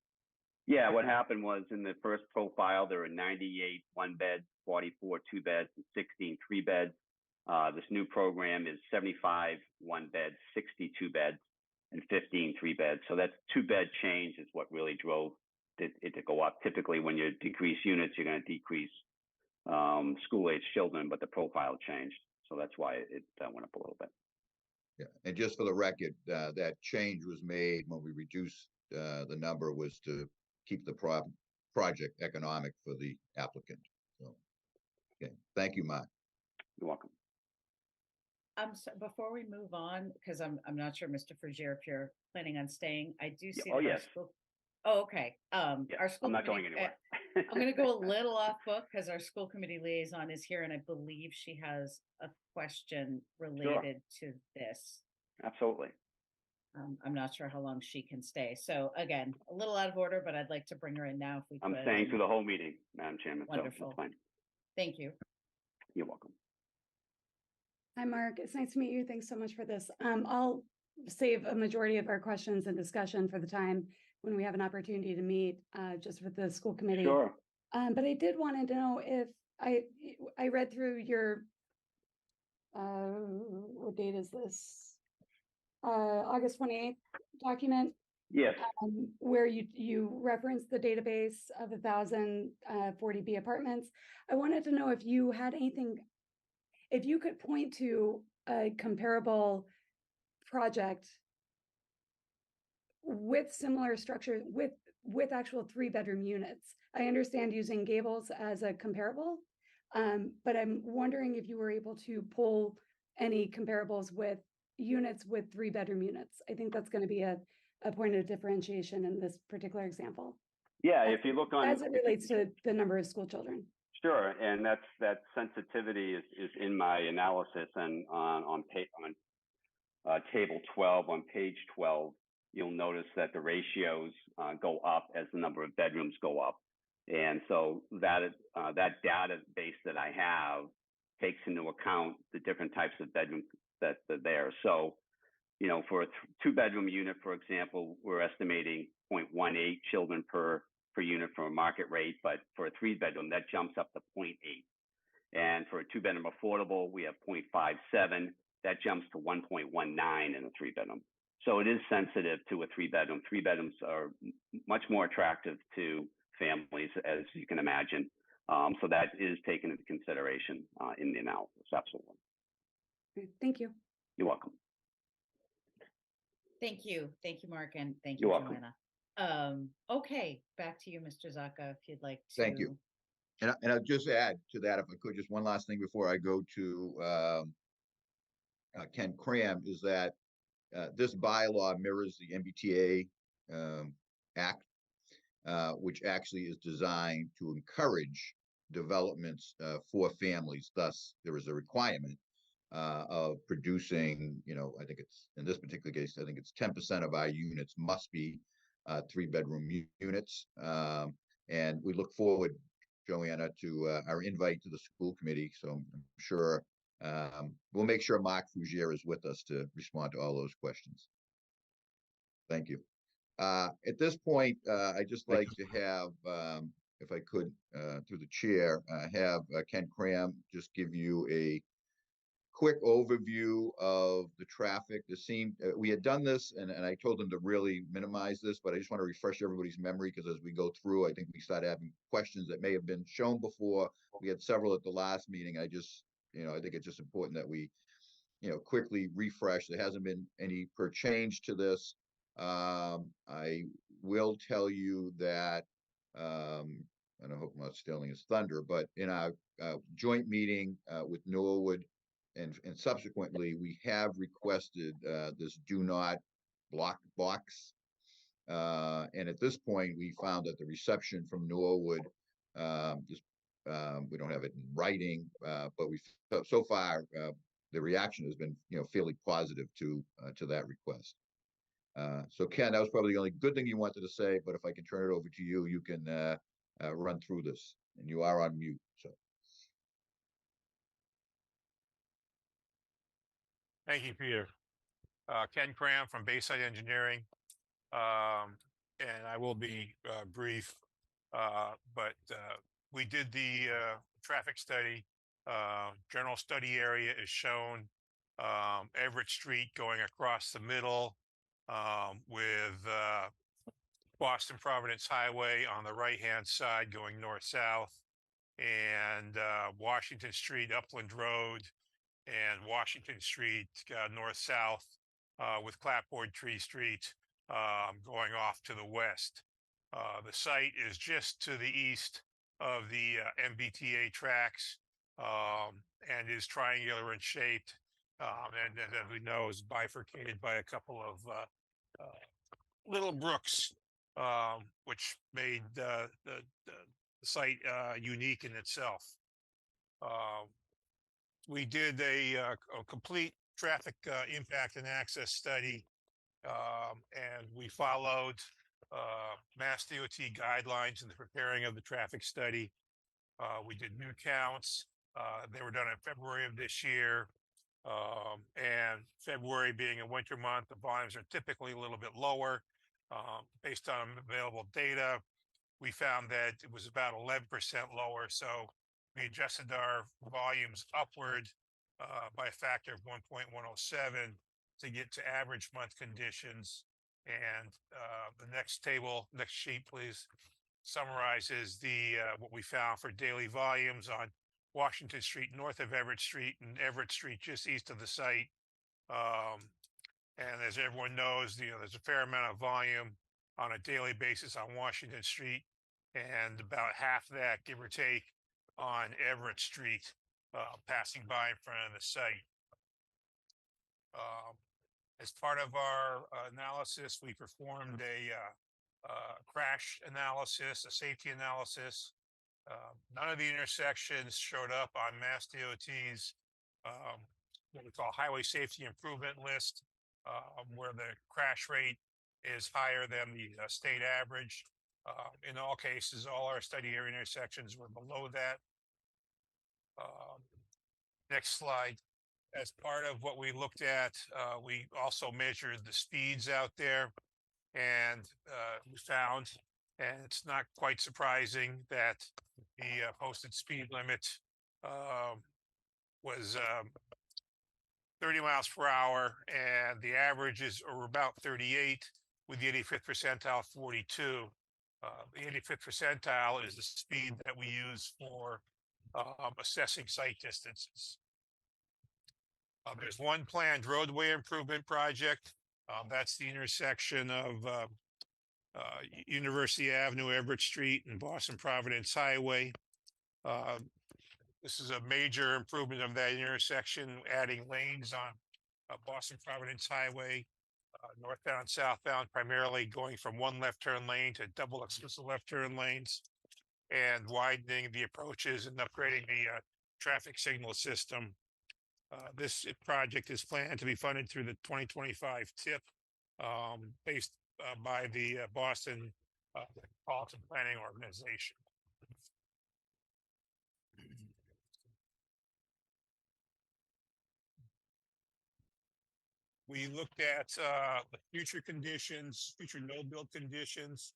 Yeah, what happened was, in the first profile, there were 98 1-beds, 44 2-beds, and 16 3-beds. This new program is 75 1-beds, 62 beds, and 15 3-beds. So that's 2-bed change is what really drove it to go up. Typically, when you decrease units, you're going to decrease school-age children, but the profile changed. So that's why it went up a little bit. Yeah, and just for the record, that change was made when we reduced the number, was to keep the project economic for the applicant. So, okay, thank you, Mark. You're welcome. So before we move on, because I'm not sure, Mr. Frazier, if you're planning on staying, I do see. Oh, yes. Oh, okay. Our school. I'm not going anywhere. I'm going to go a little off book, because our school committee liaison is here, and I believe she has a question related to this. Absolutely. I'm not sure how long she can stay. So again, a little out of order, but I'd like to bring her in now if we could. I'm staying through the whole meeting, Madam Chairman. Wonderful. So thank you. You're welcome. Hi, Mark. It's nice to meet you. Thanks so much for this. I'll save a majority of our questions and discussion for the time when we have an opportunity to meet, just with the school committee. Sure. But I did want to know if I read through your, what date is this? August 28th document. Yes. Where you referenced the database of 1,040B apartments. I wanted to know if you had anything, if you could point to a comparable project with similar structure, with actual 3-bedroom units. I understand using gables as a comparable, but I'm wondering if you were able to pull any comparables with units with 3-bedroom units. I think that's going to be a point of differentiation in this particular example. Yeah, if you look on, as it relates to the number of school children. Sure, and that sensitivity is in my analysis, and on table 12, on page 12, you'll notice that the ratios go up as the number of bedrooms go up, and so that database that I have takes into account the different types of bedrooms that are there. So, for a 2-bedroom unit, for example, we're estimating 0.18 children per unit from a market rate, but for a 3-bedroom, that jumps up to 0.8. And for a 2-bedroom affordable, we have 0.57. That jumps to 1.19 in a 3-bedroom. So it is sensitive to a 3-bedroom. 3 bedrooms are much more attractive to families, as you can imagine. So that is taken into consideration in the analysis. Absolutely. Thank you. You're welcome. Thank you. Thank you, Mark, and thank You're you, welcome. Joanna. Okay, back to you, Mr. Zaka, if you'd like to. Thank you. And I'll just add to that, if I could, just one last thing before I go to Ken Cram, is that this bylaw mirrors the MBTA Act, which actually is designed to encourage developments for families. Thus, there is a requirement of producing, I think it's, in this particular case, I think it's 10% of our units must be 3-bedroom units. And we look forward, Joanna, to our invite to the school committee. So I'm sure we'll make sure Mark Fougier is with us to respond to all those questions. Thank you. At this point, I'd just like to have, if I could, through the chair, have Ken Cram just give you a quick overview of the traffic. We had done this, and I told them to really minimize this, but I just want to refresh everybody's memory, because as we go through, I think we started having questions that may have been shown before. We had several at the last meeting. I just, I think it's just important that we, quickly refresh. There hasn't been any per change to this. I will tell you that, and I hope I'm not stealing his thunder, but in our joint meeting with Norwood, and subsequently, we have requested this do not block box. And at this point, we found that the reception from Norwood, we don't have it in writing, but so far, the reaction has been, fairly positive to that request. So Ken, that was probably the only good thing you wanted to say, but if I can turn it over to you, you can run through this, and you are on mute, so. Thank you, Peter. Ken Cram from Bayside Engineering. And I will be brief, but we did the traffic study. General study area is shown. Everett Street going across the middle with Boston Providence Highway on the right-hand side going north-south, and Washington Street, Upland Road, and Washington Street north-south with Clapboard Tree Street going off to the west. The site is just to the east of the MBTA tracks and is triangular in shape, and as we know, is bifurcated by a couple of little brooks, which made the site unique in itself. We did a complete traffic impact and access study, and we followed Mass DOT guidelines in the preparing of the traffic study. We did new counts. They were done in February of this year. And February being a winter month, the volumes are typically a little bit lower. Based on available data, we found that it was about 11% lower. So we adjusted our volumes upward by a factor of 1.107 to get to average month conditions. And the next table, next sheet, please, summarizes what we found for daily volumes on Washington Street north of Everett Street and Everett Street just east of the site. And as everyone knows, there's a fair amount of volume on a daily basis on Washington Street, and about half that, give or take, on Everett Street, passing by in front of the site. As part of our analysis, we performed a crash analysis, a safety analysis. None of the intersections showed up on Mass DOT's what we call highway safety improvement list, where the crash rate is higher than the state average. In all cases, all our study area intersections were below that. Next slide. As part of what we looked at, we also measured the speeds out there, and we found, and it's not quite surprising, that the posted speed limit was 30 miles per hour, and the averages are about 38, with the 85th percentile 42. The 85th percentile is the speed that we use for assessing site distances. There's one planned roadway improvement project. That's the intersection of University Avenue, Everett Street, and Boston Providence Highway. This is a major improvement of that intersection, adding lanes on Boston Providence Highway, northbound, southbound, primarily going from one left turn lane to double exclusive left turn lanes, and widening the approaches and upgrading the traffic signal system. This project is planned to be funded through the 2025 TIP, based by the Boston Metropolitan Planning Organization. We looked at the future conditions, future no-build conditions.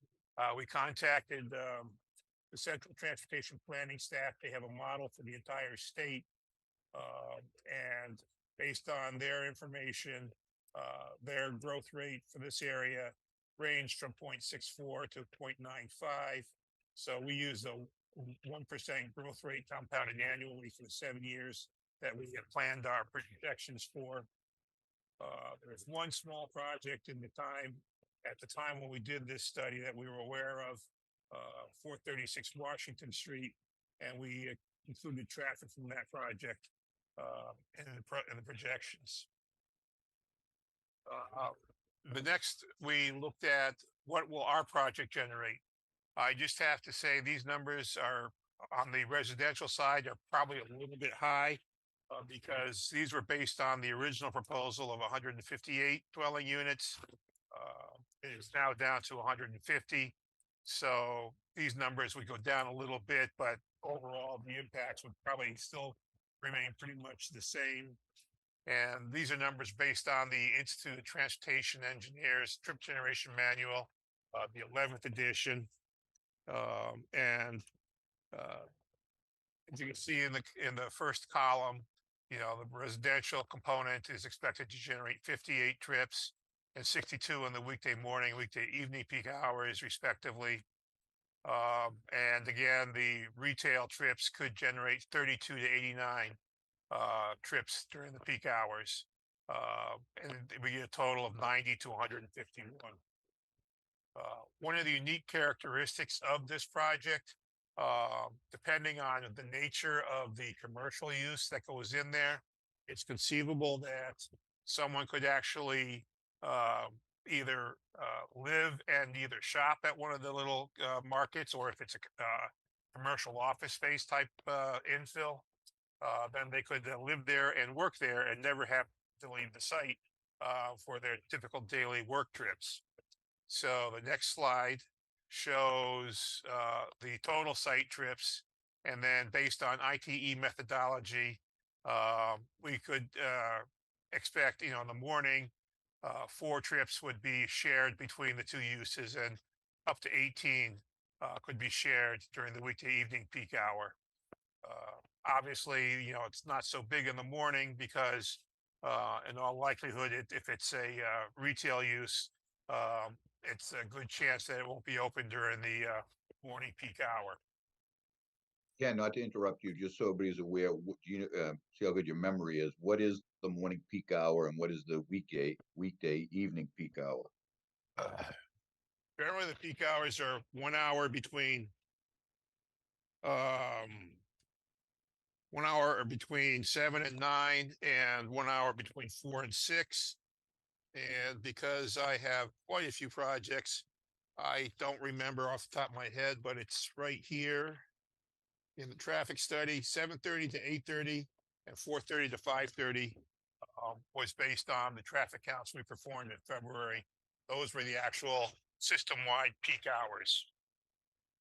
We contacted the Central Transportation Planning staff. They have a model for the entire state. And based on their information, their growth rate for this area ranged from 0.64 to 0.95. So we used a 1% growth rate compounded annually for the 7 years that we have planned our projections for. There's one small project at the time when we did this study that we were aware of, 436 Washington Street, and we included traffic from that project in the projections. The next, we looked at what will our project generate. I just have to say these numbers are on the residential side are probably a little bit high because these were based on the original proposal of 158 dwelling units. It is now down to 150. So these numbers would go down a little bit, but overall the impacts would probably still remain pretty much the same. And these are numbers based on the Institute of Transportation Engineers Trip Generation Manual, the 11th edition. As you can see in the first column, the residential component is expected to generate 58 trips and 62 in the weekday morning, weekday evening peak hours, respectively. And again, the retail trips could generate 32 to 89 trips during the peak hours. And we get a total of 90 to 151. One of the unique characteristics of this project, depending on the nature of the commercial use that goes in there, it's conceivable that someone could actually either live and either shop at one of the little markets, or if it's a commercial office space type infill, then they could live there and work there and never have to leave the site for their typical daily work trips. So the next slide shows the total site trips, and then based on ITE methodology, we could expect, in the morning, 4 trips would be shared between the 2 uses, and up to 18 could be shared during the weekday evening peak hour. Obviously, it's not so big in the morning because, in all likelihood, if it's a retail use, it's a good chance that it won't be open during the morning peak hour. Yeah, not to interrupt you, just so everybody's aware, see how good your memory is. What is the morning peak hour and what is the weekday evening peak hour? Generally, the peak hours are 1 hour between 7 and 9, and 1 hour between 4 and 6. And because I have quite a few projects, I don't remember off the top of my head, but it's right here in the traffic study. 7:30 to 8:30 and 4:30 to 5:30 was based on the traffic counts we performed in February. Those were the actual system-wide peak hours.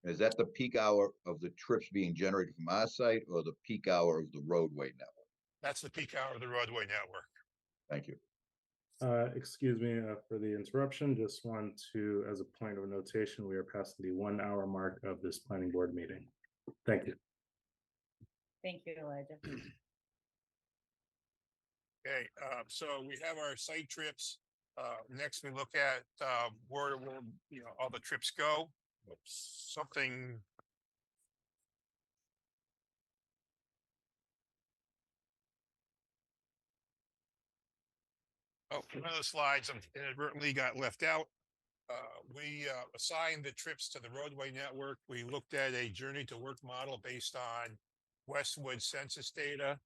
Is that the peak hour of the trips being generated from our site or the peak hour of the roadway network? That's the peak hour of the roadway network. Thank you. Excuse me for the interruption. Just want to, as a point of notation, we are past the 1 hour mark of this planning board meeting. Thank you. Thank you, Elijah. Okay, so we have our site trips. Next, we look at where will all the trips go. something. Oh, one of the slides inadvertently got left out. We assigned the trips to the roadway network. We looked at a journey to work model based on Westwood census data.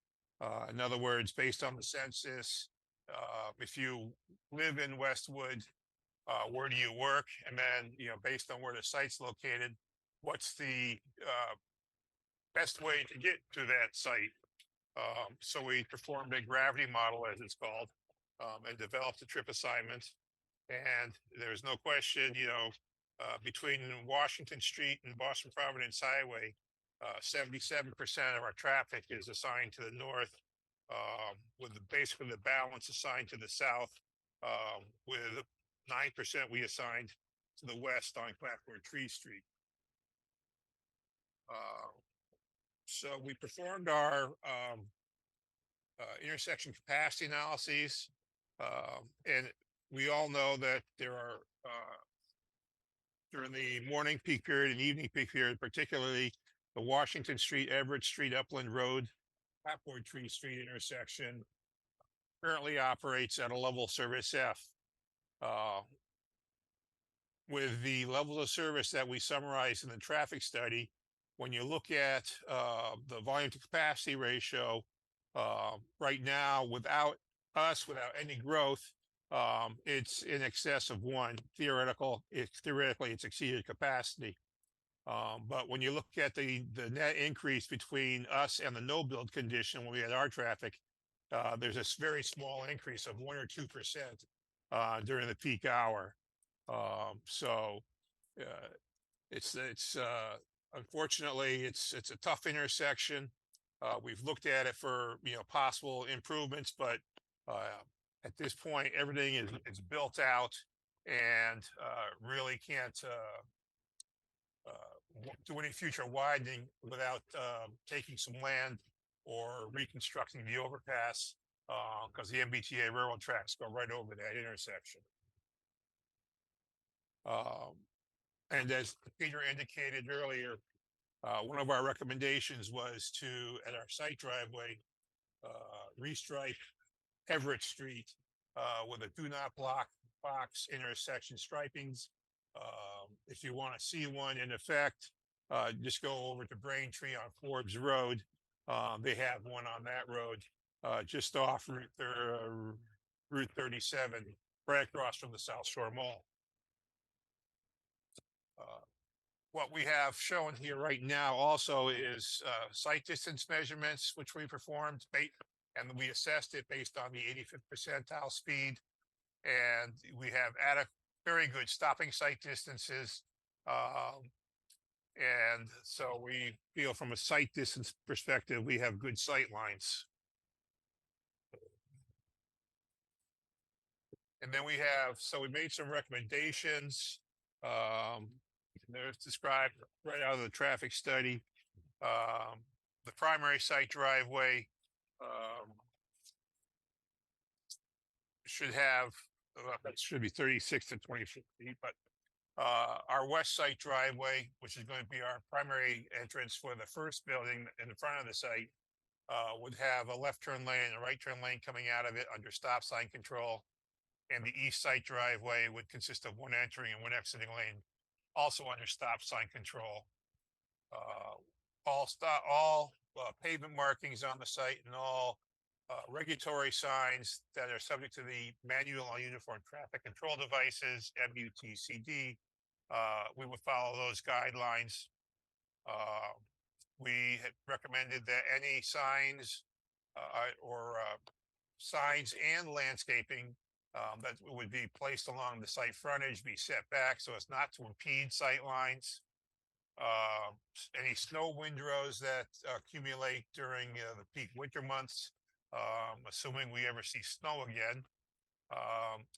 In other words, based on the census, if you live in Westwood, where do you work? And then, based on where the site's located, what's the best way to get to that site? So we performed a gravity model, as it's called, and developed a trip assignment. And there's no question, between Washington Street and Boston Providence Highway, 77% of our traffic is assigned to the north, with basically the balance assigned to the south, with 9% we assigned to the west on Clapboard Tree Street. So we performed our intersection capacity analyses, and we all know that there are, during the morning peak period and evening peak period, particularly the Washington Street, Everett Street, Upland Road, Clapboard Tree Street intersection currently operates at a level of service F. With the level of service that we summarized in the traffic study, when you look at the volume to capacity ratio, right now, without any growth, it's in excess of 1. Theoretically, it's exceeded capacity. But when you look at the net increase between us and the no build condition when we had our traffic, there's a very small increase of 1 or 2% during the peak hour. So it's unfortunately it's a tough intersection. We've looked at it for possible improvements, but at this point everything is built out and really can't do any future widening without taking some land or reconstructing the overpass, because the MBTA railroad tracks go right over that intersection. And as Peter indicated earlier, one of our recommendations was to, at our site driveway, restripe Everett Street with a do not block box intersection stripings. If you want to see one in effect, just go over to Braintree on Forbes Road. They have one on that road, just off Route 37, right across from the South Shore Mall. What we have shown here right now also is site distance measurements, which we performed, and we assessed it based on the 85th percentile speed. And we have very good stopping site distances. And so we feel from a site distance perspective, we have good sight lines. And then we made some recommendations. There's described right out of the traffic study. The primary site driveway should be 36 to 24 feet, but our west site driveway, which is going to be our primary entrance for the first building in the front of the site, would have a left turn lane and a right turn lane coming out of it under stop sign control. And the east site driveway would consist of one entering and one exiting lane, also under stop sign control. All pavement markings on the site and all regulatory signs that are subject to the Manual on Uniform Traffic Control Devices, MUTCD. We would follow those guidelines. We had recommended that any signs signs and landscaping that would be placed along the site frontage be set back so as not to impede sight lines. Any snow windrows that accumulate during the peak winter months, assuming we ever see snow again,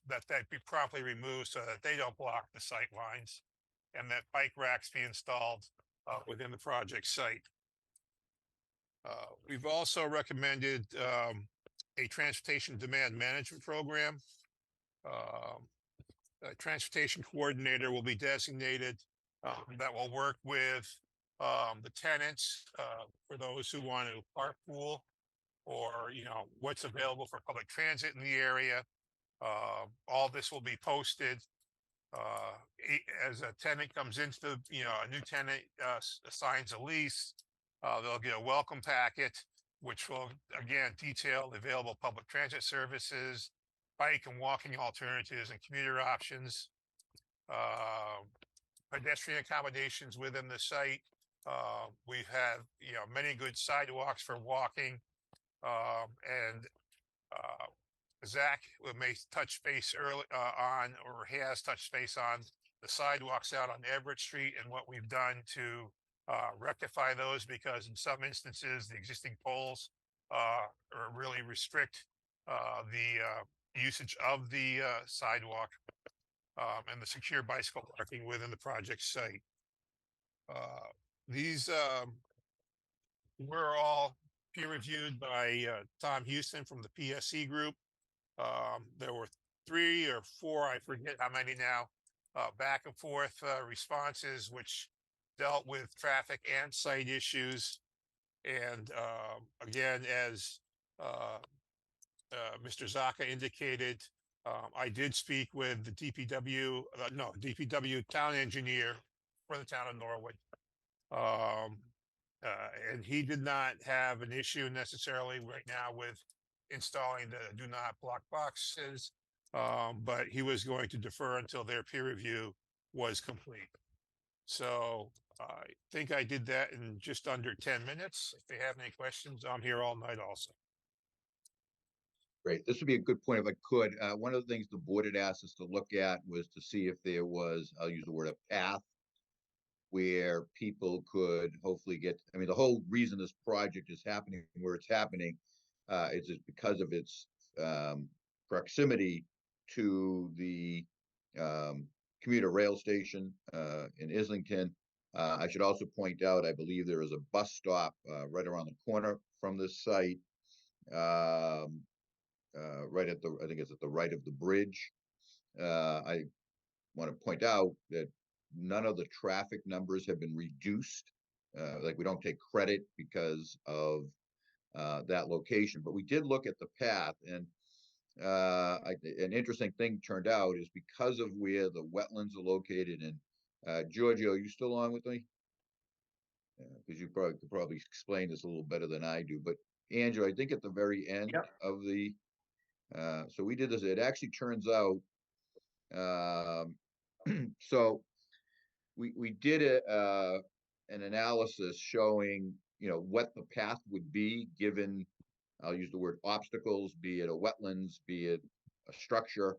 that be promptly removed so that they don't block the sight lines, and that bike racks be installed within the project site. We've also recommended a transportation demand management program. A transportation coordinator will be designated that will work with the tenants for those who want to carpool, or what's available for public transit in the area. All this will be posted as a tenant comes into the, a new tenant signs a lease. They'll get a welcome packet, which will again detail the available public transit services, bike and walking alternatives, and commuter options. Pedestrian accommodations within the site. We have many good sidewalks for walking, and Zach may touch base early on, or has touched base on the sidewalks out on Everett Street and what we've done to rectify those, because in some instances the existing poles really restrict the usage of the sidewalk and the secure bicycle parking within the project site. These were all peer reviewed by Tom Houston from the PSC group. There were 3 or 4, I forget how many now, back and forth responses, which dealt with traffic and site issues. And again, as Mr. Zaka indicated, I did speak with the DPW town engineer for the town of Norwood. And he did not have an issue necessarily right now with installing the do not block boxes, but he was going to defer until their peer review was complete. So I think I did that in just under 10 minutes. If they have any questions, I'm here all night also. Great. This would be a good point if I could. One of the things the board had asked us to look at was to see if there was, I'll use the word, a path where people could hopefully get, I mean, the whole reason this project is happening where it's happening is just because of its proximity to the commuter rail station in Islington. I should also point out, I believe there is a bus stop right around the corner from this site, right at the, I think it's at the right of the bridge. I want to point out that none of the traffic numbers have been reduced. Like, we don't take credit because of that location, but we did look at the path, and an interesting thing turned out is because of where the wetlands are located. And Giorgio, are you still on with me? Because you could probably explain this a little better than I do. But Andrew, I think at the very end of the, so we did this. It actually turns out, so we did an analysis showing, what the path would be given, I'll use the word obstacles, be it a wetlands, be it a structure,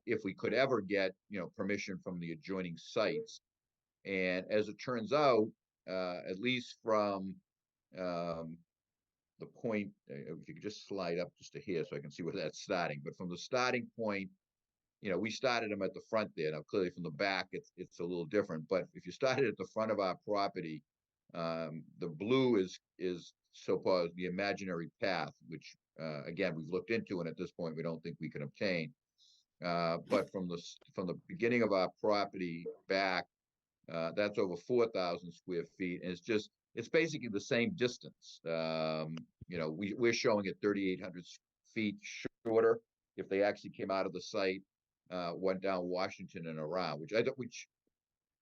if we could ever get, permission from the adjoining sites. And as it turns out, at least from the point, if you could just slide up just to here so I can see where that's starting, but from the starting point, we started them at the front there. Now, clearly from the back, it's a little different, but if you started at the front of our property, the blue is so-called the imaginary path, which again, we've looked into, and at this point, we don't think we can obtain. But from the beginning of our property back, that's over 4,000 square feet, and it's basically the same distance. We're showing it 3,800 feet shorter if they actually came out of the site, went down Washington and around, which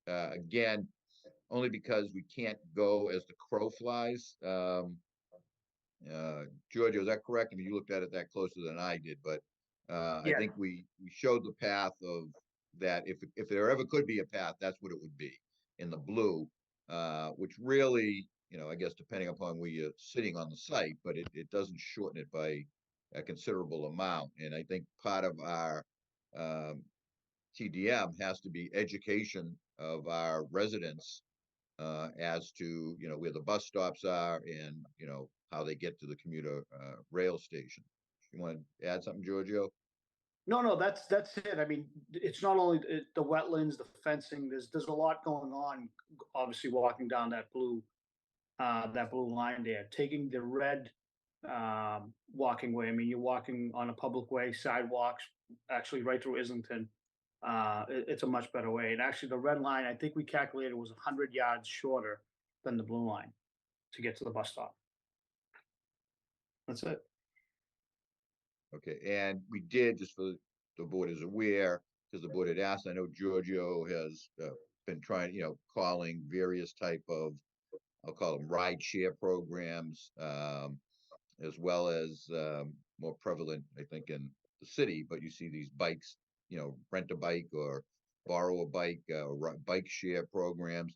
again, only because we can't go as the crow flies. Giorgio, is that correct? I mean, you looked at it that closer than I did, but I think we showed the path of that. If there ever could be a path, that's what it would be in the blue, which really, I guess depending upon where you're sitting on the site, but it doesn't shorten it by a considerable amount. And I think part of our TDM has to be education of our residents as to, where the bus stops are and, how they get to the commuter rail station. You want to add something, Giorgio? No, that's it. I mean, it's not only the wetlands, the fencing. There's a lot going on. Obviously, walking down that blue line there, taking the red walking way. I mean, you're walking on a public way, sidewalks, actually right through Islington. it's a much better way. And actually, the red line, I think we calculated, was 100 yards shorter than the blue line to get to the bus stop. That's it. Okay, and we did, just for the board is aware, because the board had asked, I know Giorgio has been trying, calling various type of, I'll call them ride share programs, as well as more prevalent, I think, in the city, but you see these bikes, rent a bike or borrow a bike, bike share programs.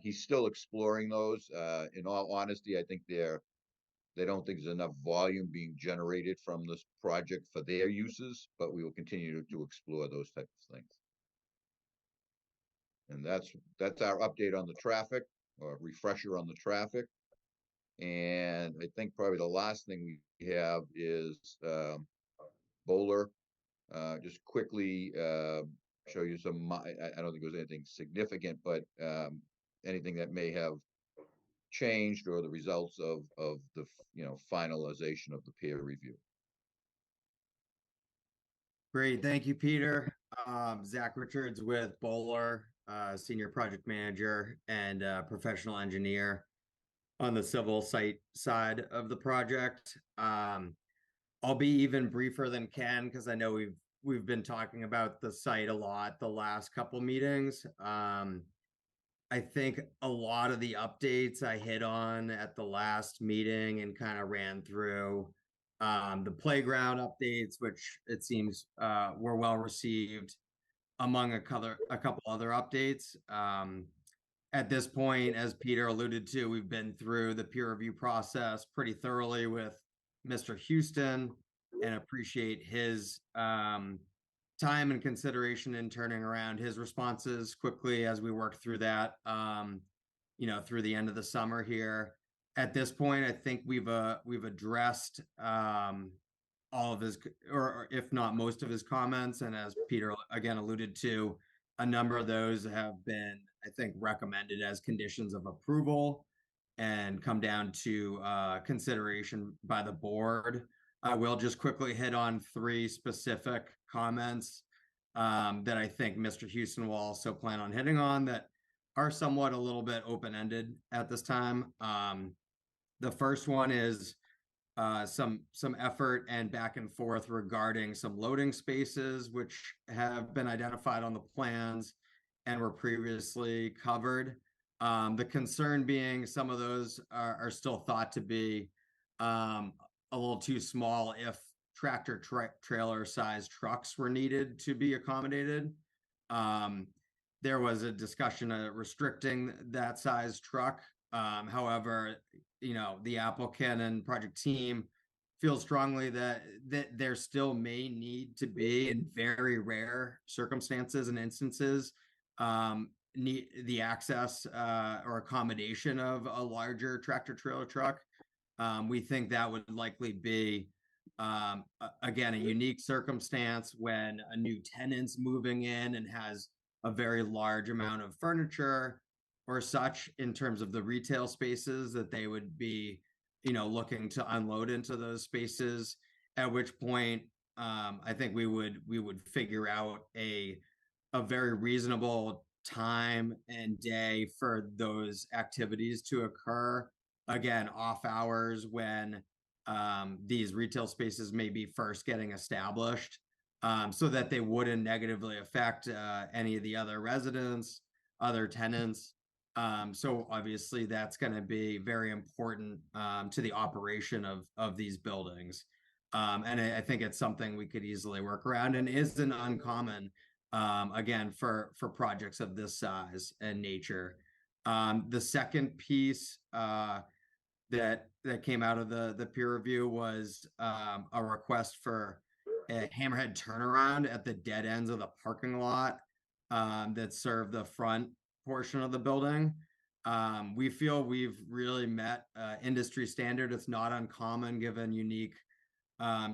He's still exploring those. In all honesty, I think they don't think there's enough volume being generated from this project for their uses, but we will continue to explore those types of things. And that's our update on the traffic, or refresher on the traffic. And I think probably the last thing we have is Bowler. Just quickly show you some, I don't think it was anything significant, but anything that may have changed or the results of the finalization of the peer review. Great, thank you, Peter. Zach Richards with Bowler, Senior Project Manager and Professional Engineer on the civil site side of the project. I'll be even briefer than Ken because I know we've been talking about the site a lot the last couple meetings. I think a lot of the updates I hit on at the last meeting and kind of ran through. The playground updates, which it seems were well received, among a couple other updates. At this point, as Peter alluded to, we've been through the peer review process pretty thoroughly with Mr. Houston, and appreciate his time and consideration in turning around his responses quickly as we work through that, through the end of the summer here. At this point, I think we've addressed all of his, or if not most of his comments, and as Peter again alluded to, a number of those have been, I think, recommended as conditions of approval and come down to consideration by the board. I will just quickly hit on 3 specific comments that I think Mr. Houston will also plan on hitting on that are somewhat a little bit open-ended at this time. The first one is some effort and back and forth regarding some loading spaces, which have been identified on the plans and were previously covered. The concern being some of those are still thought to be a little too small if tractor trailer size trucks were needed to be accommodated. There was a discussion of restricting that size truck. However, the applicant and project team feel strongly that there still may need to be, in very rare circumstances and instances, need the access or accommodation of a larger tractor trailer truck. We think that would likely be, again, a unique circumstance when a new tenant's moving in and has a very large amount of furniture or such in terms of the retail spaces that they would be, looking to unload into those spaces, at which point I think we would figure out a very reasonable time and day for those activities to occur, again, off hours when these retail spaces may be first getting established, so that they wouldn't negatively affect any of the other residents, other tenants. So obviously that's going to be very important to the operation of these buildings. And I think it's something we could easily work around and isn't uncommon, again, for projects of this size and nature. The second piece that came out of the peer review was a request for a hammerhead turnaround at the dead ends of the parking lot that serve the front portion of the building. We feel we've really met industry standard. It's not uncommon given unique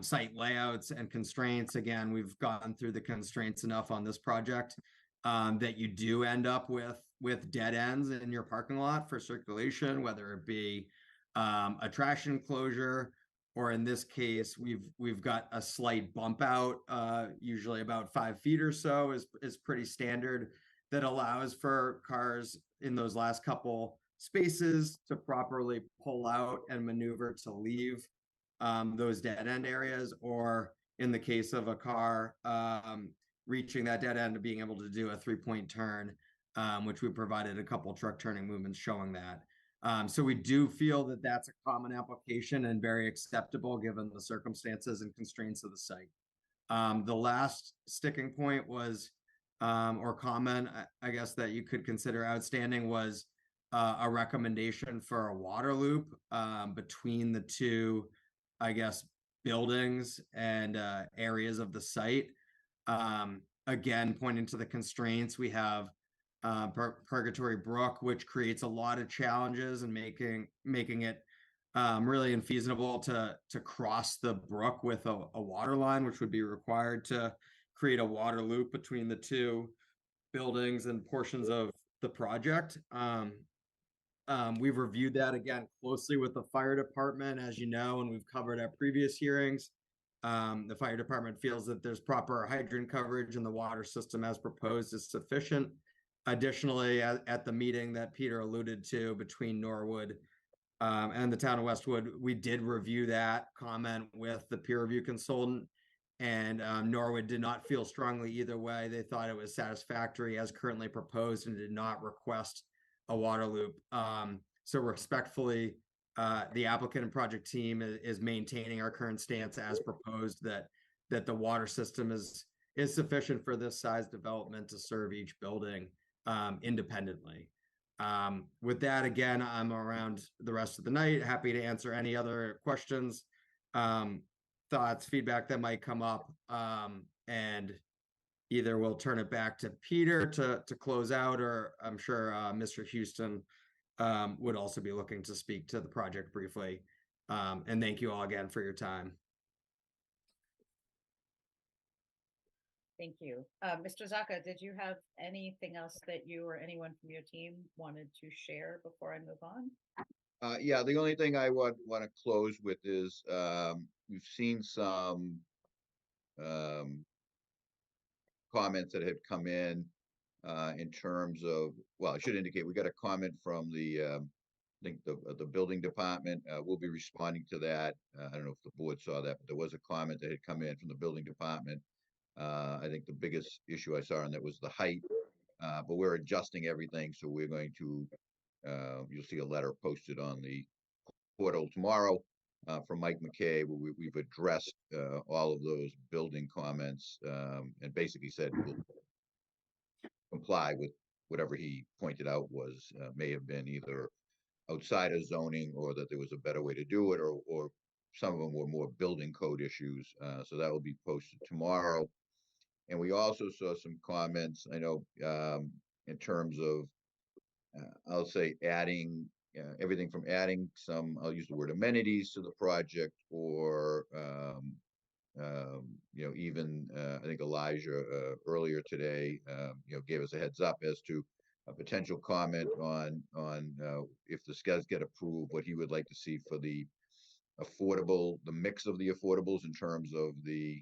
site layouts and constraints. Again, we've gone through the constraints enough on this project that you do end up with dead ends in your parking lot for circulation, whether it be a trash enclosure or in this case, we've got a slight bump out, usually about 5 feet or so is pretty standard, that allows for cars in those last couple spaces to properly pull out and maneuver to leave those dead end areas, or in the case of a car reaching that dead end, being able to do a 3-point turn, which we provided a couple truck turning movements showing that. So we do feel that that's a common application and very acceptable given the circumstances and constraints of the site. The last sticking point was, or comment, I guess, that you could consider outstanding was a recommendation for a water loop between the two, I guess, buildings and areas of the site. Again, pointing to the constraints, we have Purgatory Brook, which creates a lot of challenges and making it really infeasible to cross the brook with a water line, which would be required to create a water loop between the two buildings and portions of the project. We've reviewed that again closely with the fire department, as you know, and we've covered at previous hearings. The fire department feels that there's proper hydrant coverage and the water system as proposed is sufficient. Additionally, at the meeting that Peter alluded to between Norwood and the town of Westwood, we did review that comment with the peer review consultant, and Norwood did not feel strongly either way. They thought it was satisfactory as currently proposed and did not request a water loop. So respectfully, the applicant and project team is maintaining our current stance as proposed, that the water system is sufficient for this size development to serve each building independently. With that, again, I'm around the rest of the night, happy to answer any other questions, thoughts, feedback that might come up, and either we'll turn it back to Peter to close out, or I'm sure Mr. Houston would also be looking to speak to the project briefly. And thank you all again for your time. Thank you. Mr. Zaka, did you have anything else that you or anyone from your team wanted to share before I move on? Yeah, the only thing I want to close with is we've seen some comments that had come in terms of, well, I should indicate we got a comment from the I think the building department. We'll be responding to that. I don't know if the board saw that, but there was a comment that had come in from the building department. I think the biggest issue I saw on that was the height, but we're adjusting everything. So we're going to, you'll see a letter posted on the portal tomorrow from Mike McKay, where we've addressed all of those building comments and basically said we'll comply with whatever he pointed out was may have been either outside of zoning, or that there was a better way to do it, or some of them were more building code issues. So that will be posted tomorrow. And we also saw some comments, I know, in terms of, I'll say, adding everything from adding some, I'll use the word amenities to the project, or, even I think Elijah earlier today, gave us a heads up as to a potential comment on if the SCES get approved, what he would like to see for the mix of the affordables in terms of the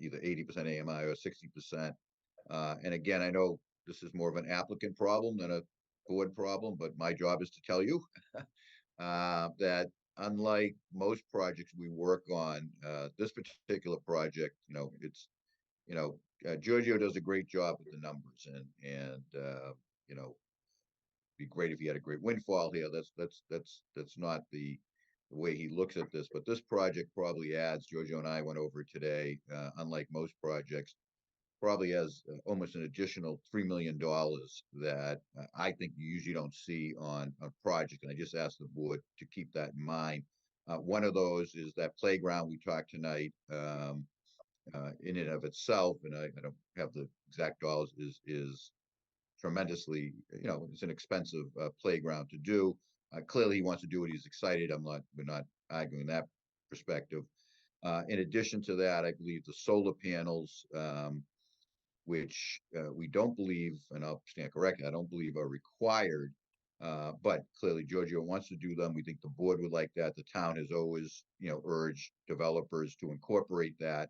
either 80% AMI or 60%. And again, I know this is more of an applicant problem than a board problem, but my job is to tell you that unlike most projects we work on, this particular project, it's, Giorgio does a great job with the numbers, and be great if he had a great windfall here. That's not the way he looks at this, but this project probably adds, Giorgio and I went over it today, unlike most projects, probably has almost an additional $3 million that I think you usually don't see on a project. And I just asked the board to keep that in mind. One of those is that playground we talked tonight, in and of itself, and I don't have the exact dollars, is tremendously, it's an expensive playground to do. Clearly he wants to do it. He's excited. We're not arguing that perspective. In addition to that, I believe the solar panels, which we don't believe, and I'll stand corrected, I don't believe are required But clearly Giorgio wants to do them. We think the board would like that. The town has always, urged developers to incorporate that.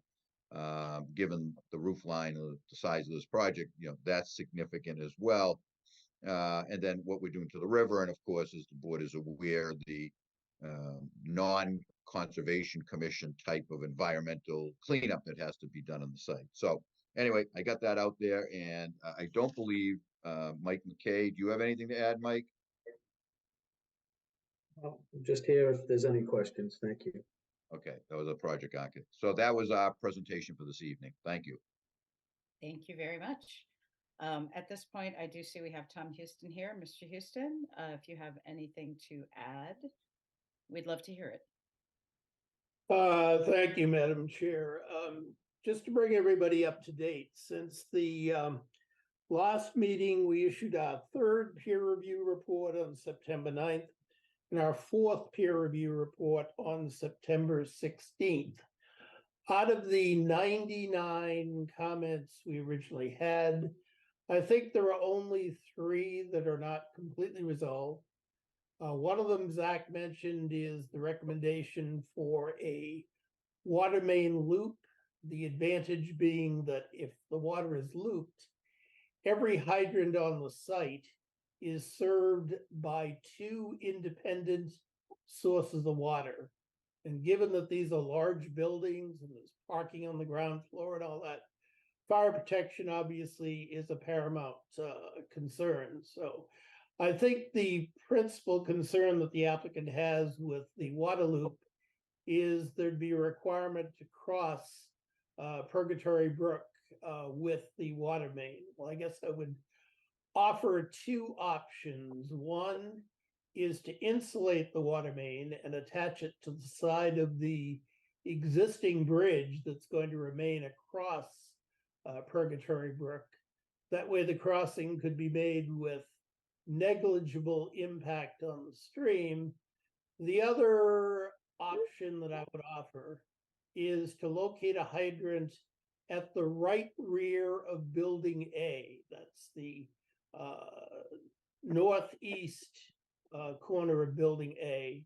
Given the roof line, the size of this project, that's significant as well. And then what we're doing to the river, and of course, as the board is aware, the non-conservation commission type of environmental cleanup that has to be done on the site. So anyway, I got that out there, and I don't believe Mike McKay. Do you have anything to add, Mike? I'm just here if there's any questions. Thank you. Okay, that was a project architect. So that was our presentation for this evening. Thank you. Thank you very much. At this point, I do see we have Tom Houston here. Mr. Houston, if you have anything to add, we'd love to hear it. Thank you, Madam Chair. Just to bring everybody up to date, since the last meeting, we issued our third peer review report on September 9th and our fourth peer review report on September 16th. Out of the 99 comments we originally had, I think there are only 3 that are not completely resolved. One of them Zach mentioned is the recommendation for a water main loop. The advantage being that if the water is looped, every hydrant on the site is served by 2 independent sources of water. And given that these are large buildings and there's parking on the ground floor and all that, fire protection obviously is a paramount concern. So I think the principal concern that the applicant has with the water loop is there'd be a requirement to cross Purgatory Brook with the water main. Well, I guess I would offer 2 options. One is to insulate the water main and attach it to the side of the existing bridge that's going to remain across Purgatory Brook. That way the crossing could be made with negligible impact on the stream. The other option that I would offer is to locate a hydrant at the right rear of Building A. That's the northeast corner of Building A.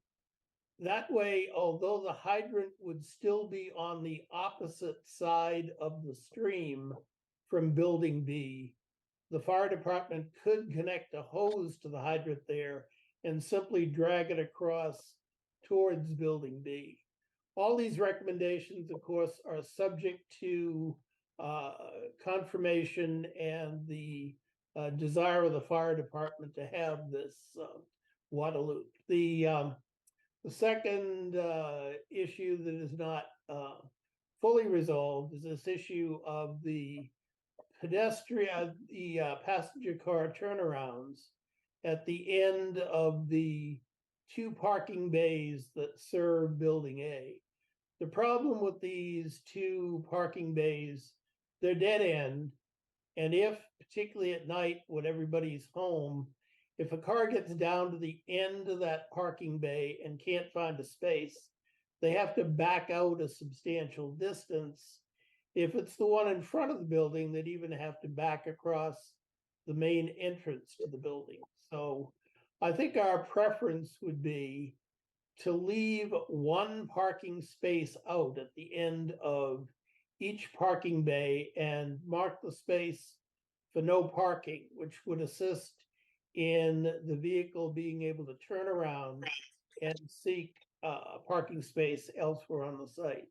That way, although the hydrant would still be on the opposite side of the stream from Building B, the fire department could connect a hose to the hydrant there and simply drag it across towards Building B. All these recommendations, of course, are subject to confirmation and the desire of the fire department to have this water loop. The second issue that is not fully resolved is this issue of the passenger car turnarounds at the end of the 2 parking bays that serve Building A. The problem with these 2 parking bays, they're dead end. And if, particularly at night when everybody's home, if a car gets down to the end of that parking bay and can't find a space, they have to back out a substantial distance. If it's the one in front of the building, they'd even have to back across the main entrance to the building. So I think our preference would be to leave 1 parking space out at the end of each parking bay and mark the space for no parking, which would assist in the vehicle being able to turn around and seek a parking space elsewhere on the site.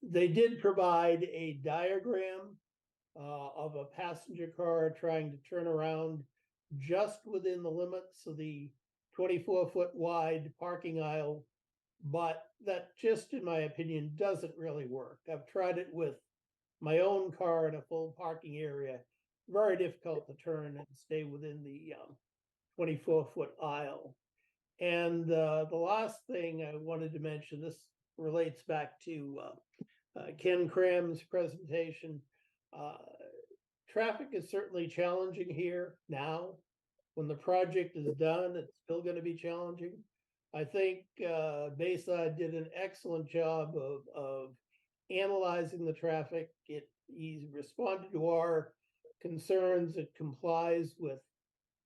They did provide a diagram of a passenger car trying to turn around just within the limits of the 24-foot wide parking aisle, but that just, in my opinion, doesn't really work. I've tried it with my own car in a full parking area. Very difficult to turn and stay within the 24-foot aisle. And the last thing I wanted to mention, this relates back to Ken Cram's presentation. Traffic is certainly challenging here now. When the project is done, it's still going to be challenging. I think Bayside did an excellent job of analyzing the traffic. He's responded to our concerns. It complies with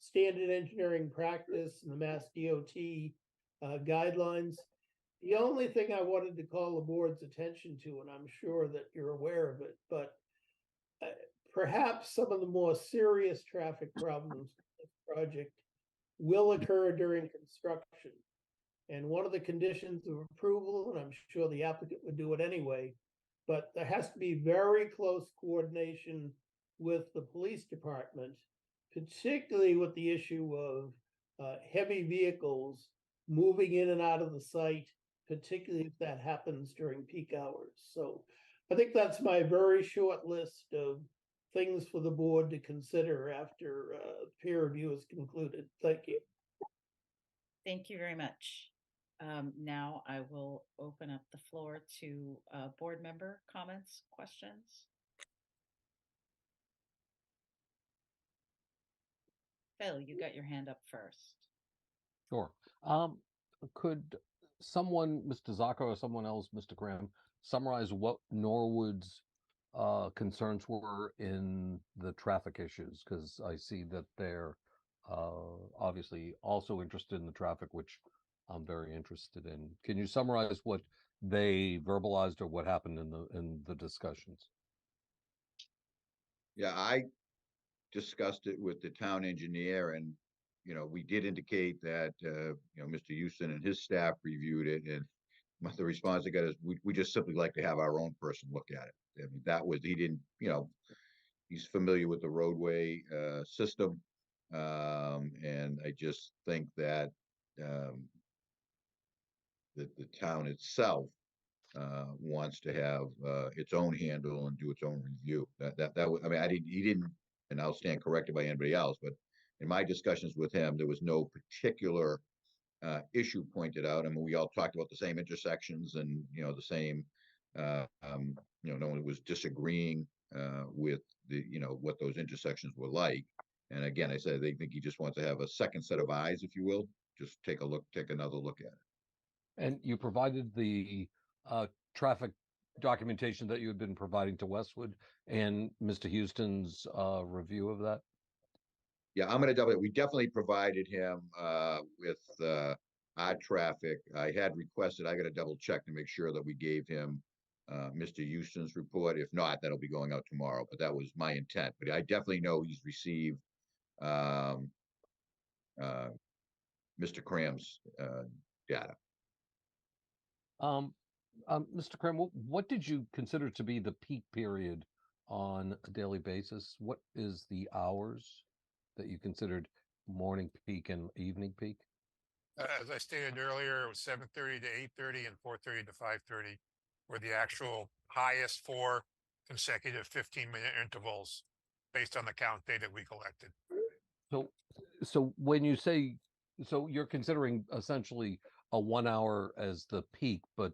standard engineering practice and the Mass DOT guidelines. The only thing I wanted to call the board's attention to, and I'm sure that you're aware of it, but perhaps some of the more serious traffic problems in this project will occur during construction. And one of the conditions of approval, and I'm sure the applicant would do it anyway, but there has to be very close coordination with the police department, particularly with the issue of heavy vehicles moving in and out of the site, particularly if that happens during peak hours. So I think that's my very short list of things for the board to consider after peer review is concluded. Thank you. Thank you very much. Now I will open up the floor to board member comments, questions. Phil, you got your hand up first. Sure. Could someone, Mr. Zacco or someone else, Mr. Graham, summarize what Norwood's concerns were in the traffic issues? Because I see that they're obviously also interested in the traffic, which I'm very interested in. Can you summarize what they verbalized or what happened in the discussions? Yeah, I discussed it with the town engineer, and we did indicate that Mr. Houston and his staff reviewed it, and the response I got is we just simply like to have our own person look at it. I mean, that was, he didn't, he's familiar with the roadway system, and I just think that the town itself wants to have its own handle and do its own review. I mean, he didn't, and I'll stand corrected by anybody else, but in my discussions with him, there was no particular issue pointed out. I mean, we all talked about the same intersections and, the same, no one was disagreeing with what those intersections were like. And again, I said, they think he just wants to have a second set of eyes, if you will, just take another look at it. And you provided the traffic documentation that you had been providing to Westwood and Mr. Houston's review of that? Yeah, I'm going to double it. We definitely provided him with our traffic. I had requested, I got to double check to make sure that we gave him Mr. Houston's report. If not, that'll be going out tomorrow, but that was my intent. But I definitely know he's received Mr. Cram's data. Mr. Cram, what did you consider to be the peak period on a daily basis? What is the hours that you considered morning peak and evening peak? As I stated earlier, it was 7:30 to 8:30 and 4:30 to 5:30 were the actual highest 4 consecutive 15-minute intervals based on the count data we collected. So when you say, so you're considering essentially a 1 hour as the peak, but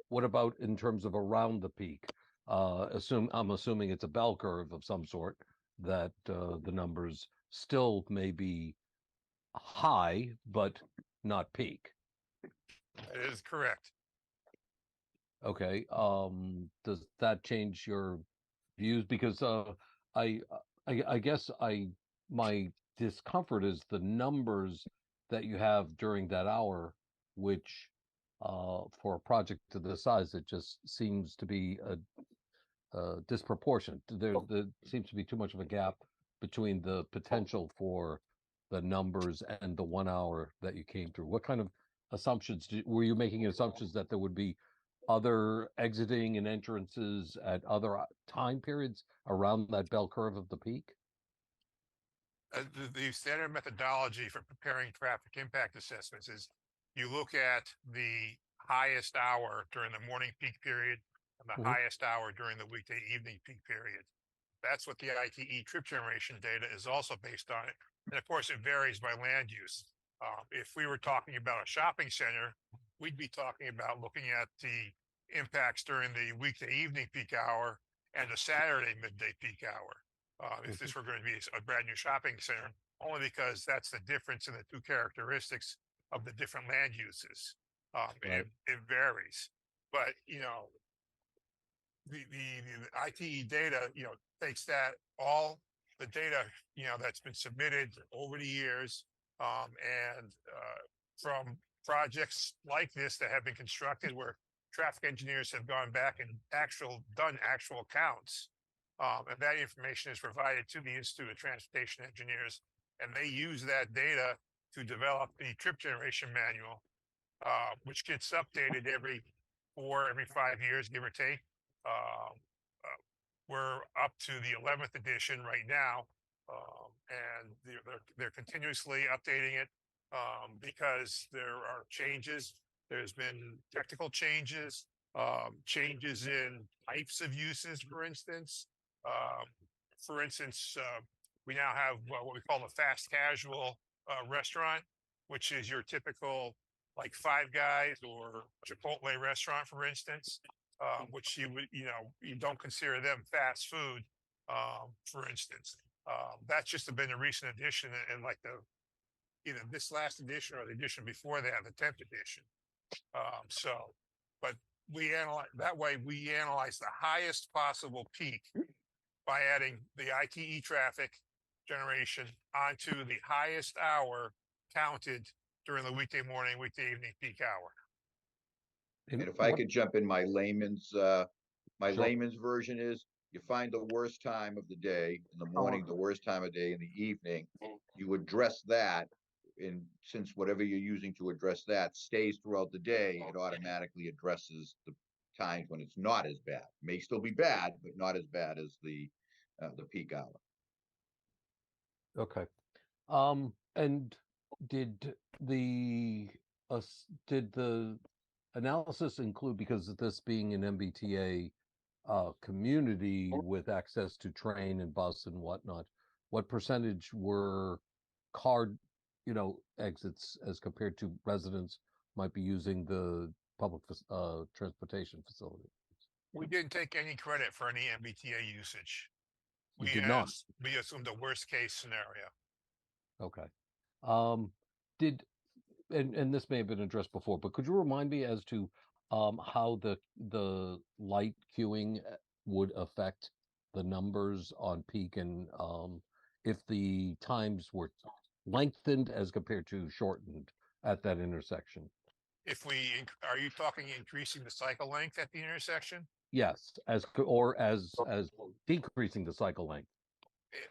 what about in terms of around the peak? I'm assuming it's a bell curve of some sort, that the numbers still may be high, but not peak. That is correct. Okay. Does that change your views? Because I guess my discomfort is the numbers that you have during that hour, which for a project to this size, it just seems to be disproportionate. There seems to be too much of a gap between the potential for the numbers and the 1 hour that you came through. What kind of assumptions were you making? Assumptions that there would be other exiting and entrances at other time periods around that bell curve of the peak? The standard methodology for preparing traffic impact assessments is you look at the highest hour during the morning peak period and the highest hour during the weekday evening peak period. That's what the ITE trip generation data is also based on. And of course, it varies by land use. If we were talking about a shopping center, we'd be talking about looking at the impacts during the weekday evening peak hour and the Saturday midday peak hour. If this were going to be a brand new shopping center, only because that's the difference in the two characteristics of the different land uses. Right. It varies, but the ITE data, takes that all the data, that's been submitted over the years, and from projects like this that have been constructed where traffic engineers have gone back and done actual counts. And that information is provided to the Institute of Transportation Engineers, and they use that data to develop the trip generation manual, which gets updated every 5 years, give or take. We're up to the 11th edition right now, and they're continuously updating it because there are changes. There's been technical changes, changes in types of uses, for instance. We now have what we call a fast casual restaurant, which is your typical like Five Guys or Chipotle restaurant, for instance, which you don't consider them fast food, for instance. That's just been a recent addition, and like either this last edition or the edition before that, the 10th edition. But we analyze the highest possible peak by adding the ITE traffic generation onto the highest hour counted during the weekday morning, weekday evening peak hour. And if I could jump in, my layman's version is you find the worst time of the day in the morning, the worst time of day in the evening, you address that. And since whatever you're using to address that stays throughout the day, it automatically addresses the times when it's not as bad. It may still be bad, but not as bad as the peak hour. Okay. And did the analysis include, because of this being an MBTA community with access to train and bus and whatnot, what percentage were car, exits as compared to residents might be using the public transportation facility? We didn't take any credit for any MBTA usage. We did not. We assumed the worst case scenario. Okay. And this may have been addressed before, but could you remind me as to how the light queuing would affect the numbers on peak, and if the times were lengthened as compared to shortened at that intersection? Are you talking increasing the cycle length at the intersection? Yes, as decreasing the cycle length.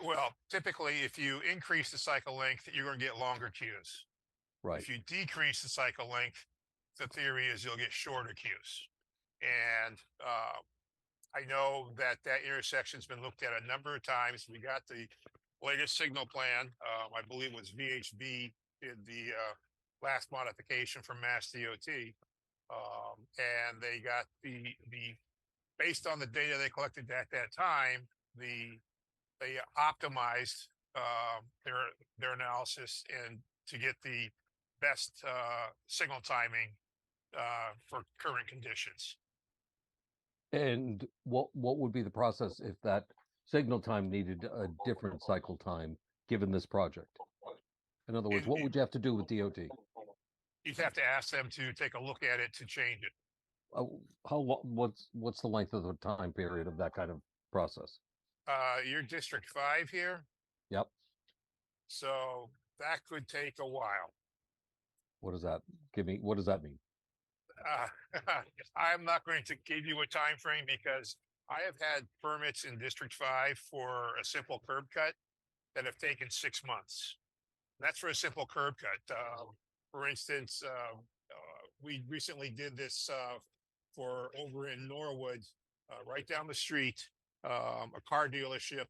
Well, typically, if you increase the cycle length, you're going to get longer queues. Right. If you decrease the cycle length, the theory is you'll get shorter queues. And I know that intersection's been looked at a number of times. We got the latest signal plan. I believe it was VHB did the last modification from Mass DOT. And they got based on the data they collected at that time, they optimized their analysis and to get the best signal timing for current conditions. And what would be the process if that signal time needed a different cycle time given this project? In other words, what would you have to do with DOT? You'd have to ask them to take a look at it to change it. What's the length of the time period of that kind of process? You're District 5 here. Yep. So that could take a while. What does that what does that mean? I'm not going to give you a time frame because I have had permits in District 5 for a simple curb cut that have taken 6 months. That's for a simple curb cut. For instance, we recently did this for over in Norwood, right down the street. A car dealership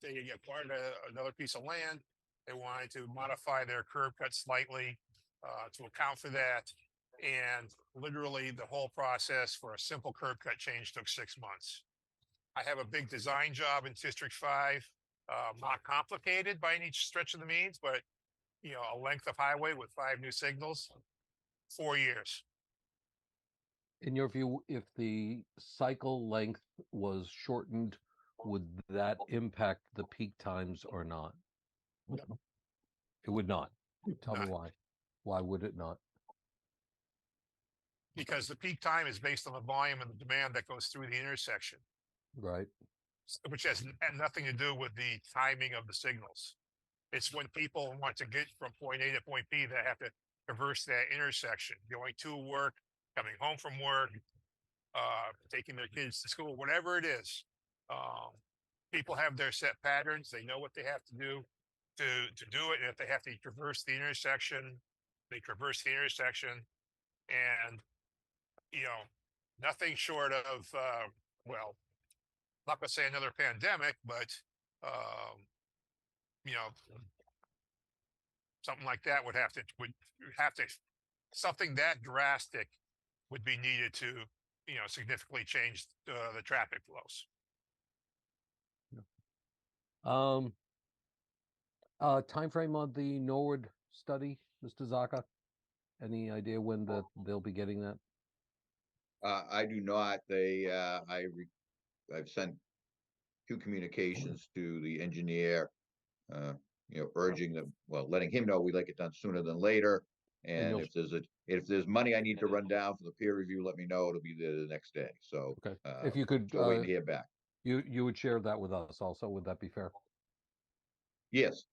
they acquired another piece of land. They wanted to modify their curb cut slightly to account for that. And literally the whole process for a simple curb cut change took 6 months. I have a big design job in District 5, not complicated by any stretch of the means, but a length of highway with 5 new signals, 4 years. In your view, if the cycle length was shortened, would that impact the peak times or not? No. It would not. Tell me why. Why would it not? Because the peak time is based on the volume and the demand that goes through the intersection. Right. which has nothing to do with the timing of the signals. It's when people want to get from point A to point B that have to traverse that intersection, going to work, coming home from work, taking their kids to school, whatever it is. People have their set patterns. They know what they have to do to do it. And if they have to traverse the intersection, they traverse the intersection. And, you know, nothing short of, well, not going to say another pandemic, but, you know, something like that would have to, something that drastic would be needed to, you know, significantly change the traffic flows. Time frame on the Norwood study, Mr. Zaka? Any idea when they'll be getting that? I do not. I've sent 2 communications to the engineer, you know, urging them, well, letting him know we'd like it done sooner than later. And if there's money I need to run down for the peer review, let me know. It'll be there the next day. So okay, if you could, still waiting to hear back. You would share that with us also. Would that be fair? Yes.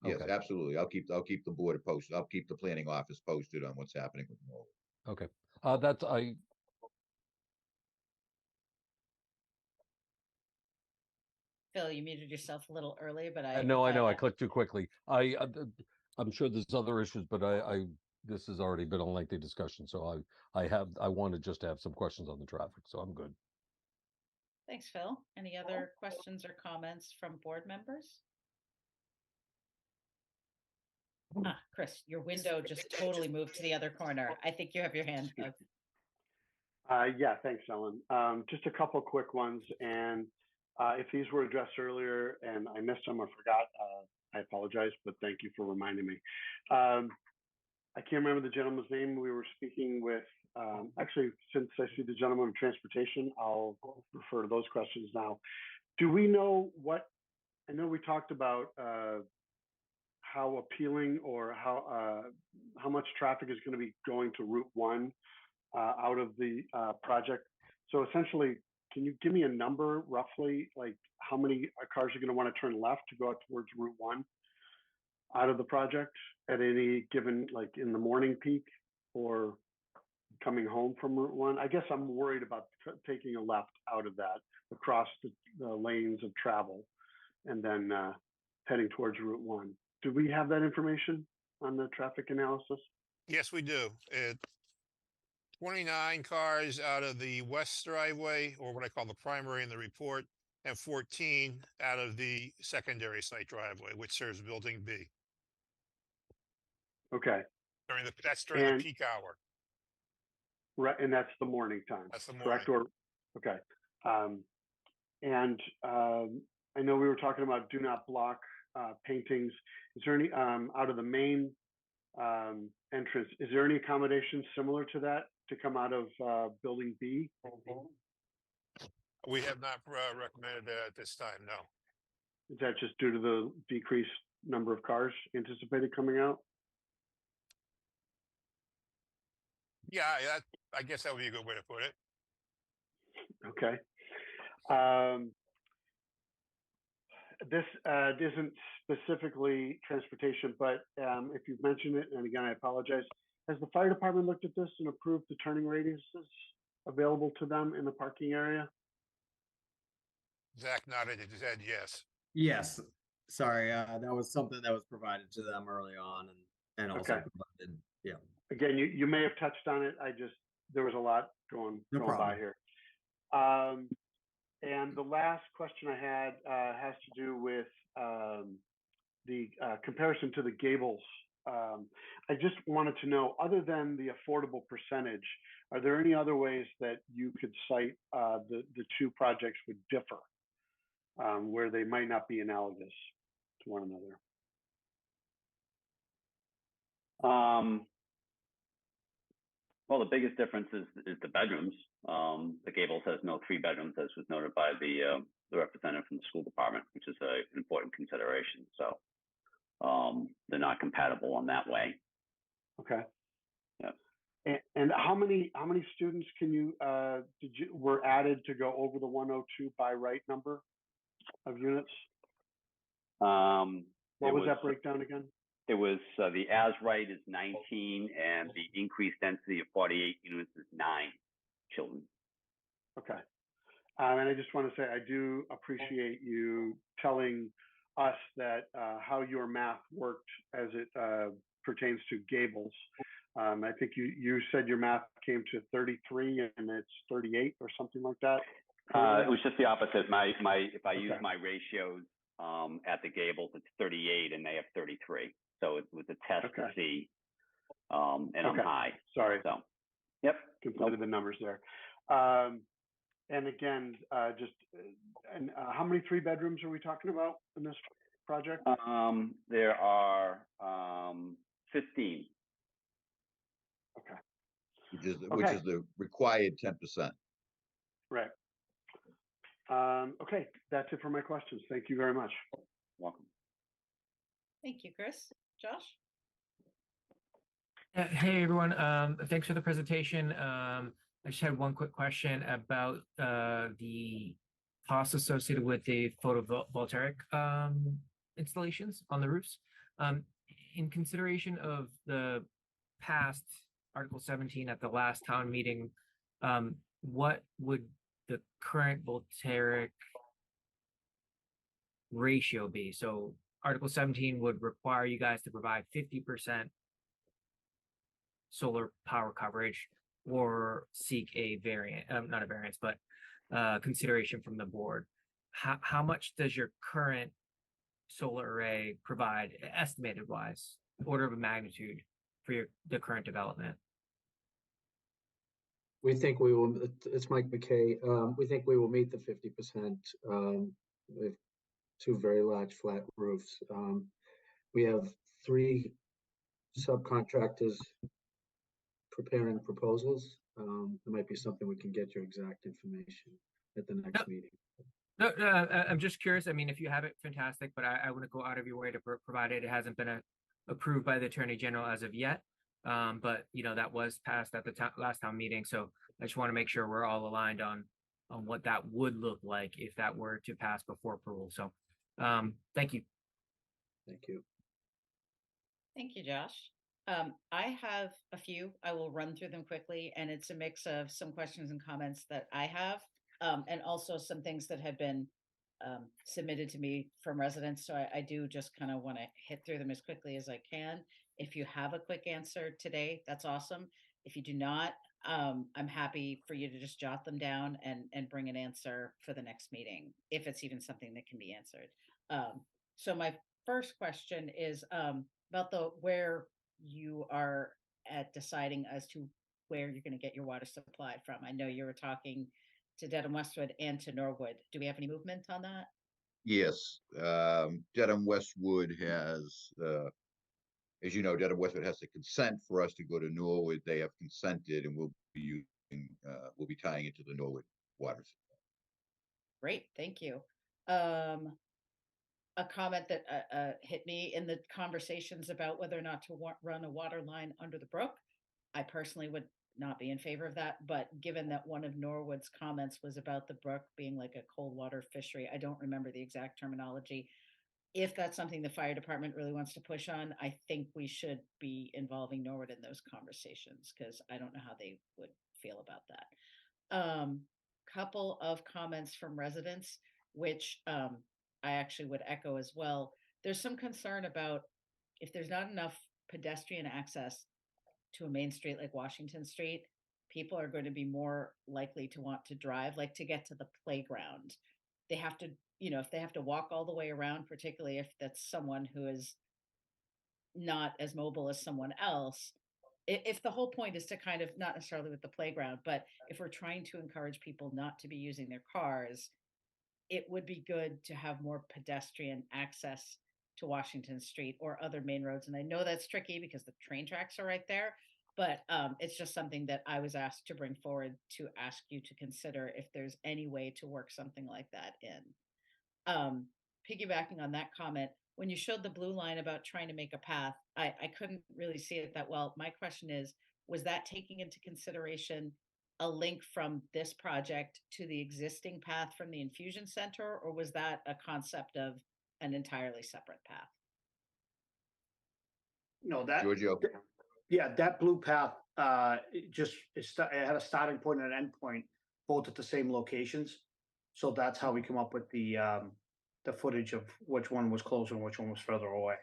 Yes, Okay. absolutely. I'll keep the board posted. I'll keep the planning office posted on what's happening with Norwood. Okay. That's Phil, you muted yourself a little early, but I know. I clicked too quickly. I'm sure there's other issues, but this has already been a lengthy discussion, so I want to just have some questions on the traffic, so I'm good. Thanks, Phil. Any other questions or comments from board members? Chris, your window just totally moved to the other corner. I think you have your hand up. Yeah, thanks, Ellen. Just a couple quick ones, and if these were addressed earlier and I missed them or forgot, I apologize, but thank you for reminding me. I can't remember the gentleman's name we were speaking with. Actually, since I see the gentleman of transportation, I'll refer to those questions now. Do we know what, I know we talked about how appealing or how much traffic is going to be going to Route 1 out of the project. So essentially, can you give me a number roughly, like how many cars are going to want to turn left to go out towards Route 1 out of the project at any given, like in the morning peak or coming home from Route 1? I guess I'm worried about taking a left out of that across the lanes of travel and then heading towards Route 1. Do we have that information on the traffic analysis? Yes, we do. 29 cars out of the west driveway, or what I call the primary in the report, and 14 out of the secondary site driveway, which serves building B. Okay. That's during the peak hour. Right, and that's the morning time. That's the morning. Correct? Or okay. And I know we were talking about do not block paintings. Is there any out of the main entrance? Is there any accommodation similar to that to come out of building B? We have not recommended that at this time. No. Is that just due to the decreased number of cars anticipated coming out? Yeah, I guess that would be a good way to put it. Okay. This isn't specifically transportation, but if you've mentioned it, and again, I apologize, has the fire department looked at this and approved the turning radiuses available to them in the parking area? Zach nodded his head yes. Yes. Sorry, that was something that was provided to them early on and also provided, yeah. Again, you may have touched on it. There was a lot going by here. And the last question I had has to do with the comparison to the Gables. I just wanted to know, other than the affordable percentage, are there any other ways that you could cite the 2 projects would differ where they might not be analogous to one another? Well, the biggest difference is the bedrooms. The Gables has no 3 bedrooms, as was noted by the representative from the school department, which is an important consideration. So they're not compatible in that way. Okay. Yeah. And how many students can were added to go over the 102 by right number? of units? What What was that breakdown again? It was the as right is 19 and the increased density of 48 units is 9 children. Okay. And I just want to say, I do appreciate you telling us that how your math worked as it pertains to Gables. I think you said your math came to 33 and it's 38 or something like that. It was just the opposite. If I use my ratios at the Gables, it's 38 and they have 33. So it was a test to see, and I'm high. Sorry. So, yep. Completed the numbers there. And again, how many 3-bedrooms are we talking about in this project? There are 15. Okay. Which is the required 10%. Right. Okay, that's it for my questions. Thank you very much. Welcome. Thank you, Chris. Josh? Hey, everyone. Thanks for the presentation. I just had one quick question about the costs associated with the photovoltaic installations on the roofs. In consideration of the past Article 17 at the last town meeting, what would the current voltaic ratio be? So Article 17 would require you guys to provide 50% solar power coverage or seek a variant, not a variance, but consideration from the board. How much does your current solar array provide, estimated wise, order of magnitude for the current development? We think we will, it's Mike McKay. We think we will meet the 50%. We have 2 very large flat roofs. We have 3 subcontractors preparing proposals. There might be something we can get you exact information at the next meeting. No, I'm just curious. I mean, if you have it, fantastic, but I wouldn't go out of your way to provide it. It hasn't been approved by the Attorney General as of yet. But that was passed at the last town meeting. So I just want to make sure we're all aligned on what that would look like if that were to pass before approval. So thank you. Thank you. Thank you, Josh. I have a few. I will run through them quickly, and it's a mix of some questions and comments that I have, and also some things that have been submitted to me from residents. So I do just kind of want to hit through them as quickly as I can. If you have a quick answer today, that's awesome. If you do not, I'm happy for you to just jot them down and bring an answer for the next meeting, if it's even something that can be answered. So my first question is about where you are at deciding as to where you're going to get your water supply from. I know you were talking to Dedham Westwood and to Norwood. Do we have any movement on that? Yes, Dedham Westwood has, as you know, Dedham Westwood has to consent for us to go to Norwood. They have consented, and we'll be tying into the Norwood water supply. Great, thank you. A comment that hit me in the conversations about whether or not to run a water line under the brook. I personally would not be in favor of that, but given that one of Norwood's comments was about the brook being like a cold water fishery, I don't remember the exact terminology. If that's something the fire department really wants to push on, I think we should be involving Norwood in those conversations, because I don't know how they would feel about that. Couple of comments from residents, which I actually would echo as well. There's some concern about if there's not enough pedestrian access to a main street like Washington Street, people are going to be more likely to want to drive, like to get to the playground. They have to, if they have to walk all the way around, particularly if that's someone who is not as mobile as someone else. If the whole point is to kind of, not necessarily with the playground, but if we're trying to encourage people not to be using their cars, it would be good to have more pedestrian access to Washington Street or other main roads. And I know that's tricky because the train tracks are right there, but it's just something that I was asked to bring forward to ask you to consider if there's any way to work something like that in. Piggybacking on that comment, when you showed the blue line about trying to make a path, I couldn't really see it that well. My question is, was that taking into consideration a link from this project to the existing path from the infusion center, or was that a concept of an entirely separate path? No, that, Giorgio. yeah, that blue path, it had a starting point and an end point, both at the same locations. So that's how we come up with the footage of which one was closer and which one was further away.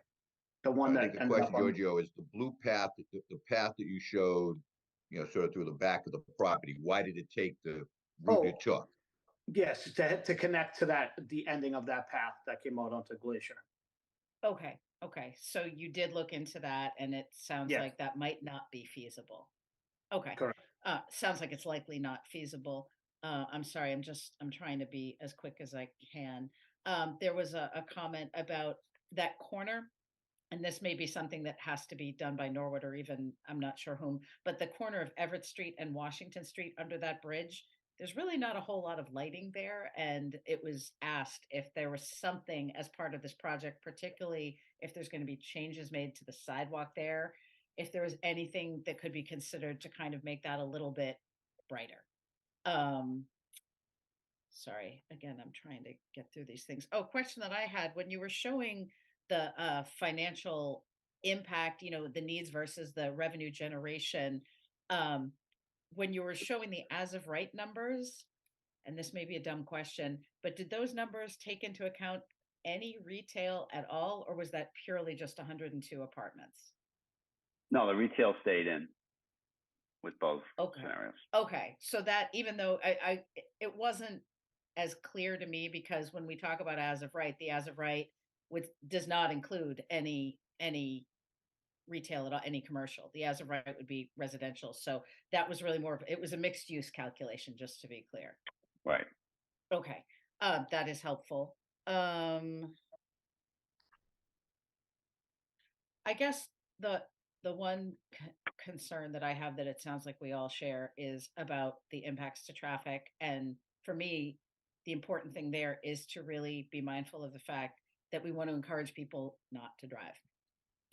The one I that think the ended question, up on, Giorgio, is the blue path, the path that you showed, sort of through the back of the property. Why did it take the route it took? yes, to connect to the ending of that path that came out onto Glacier. Okay, okay. So you did look into that, and it sounds Yes. like that might not be feasible. Okay. Correct. Sounds like it's likely not feasible. I'm sorry, I'm trying to be as quick as I can. There was a comment about that corner, and this may be something that has to be done by Norwood or even, I'm not sure whom, but the corner of Everett Street and Washington Street under that bridge, there's really not a whole lot of lighting there. And it was asked if there was something as part of this project, particularly if there's going to be changes made to the sidewalk there, if there was anything that could be considered to kind of make that a little bit brighter. Sorry, again, I'm trying to get through these things. Oh, question that I had when you were showing the financial impact, the needs versus the revenue generation. When you were showing the as of right numbers, and this may be a dumb question, but did those numbers take into account any retail at all, or was that purely just 102 apartments? No, the retail stayed in with both scenarios. Okay, so that, even though it wasn't as clear to me, because when we talk about as of right, the as of right does not include any retail at all, any commercial. The as of right would be residential. So that was really it was a mixed use calculation, just to be clear. Right. Okay. That is helpful. I guess the one concern that I have that it sounds like we all share is about the impacts to traffic. And for me, the important thing there is to really be mindful of the fact that we want to encourage people not to drive.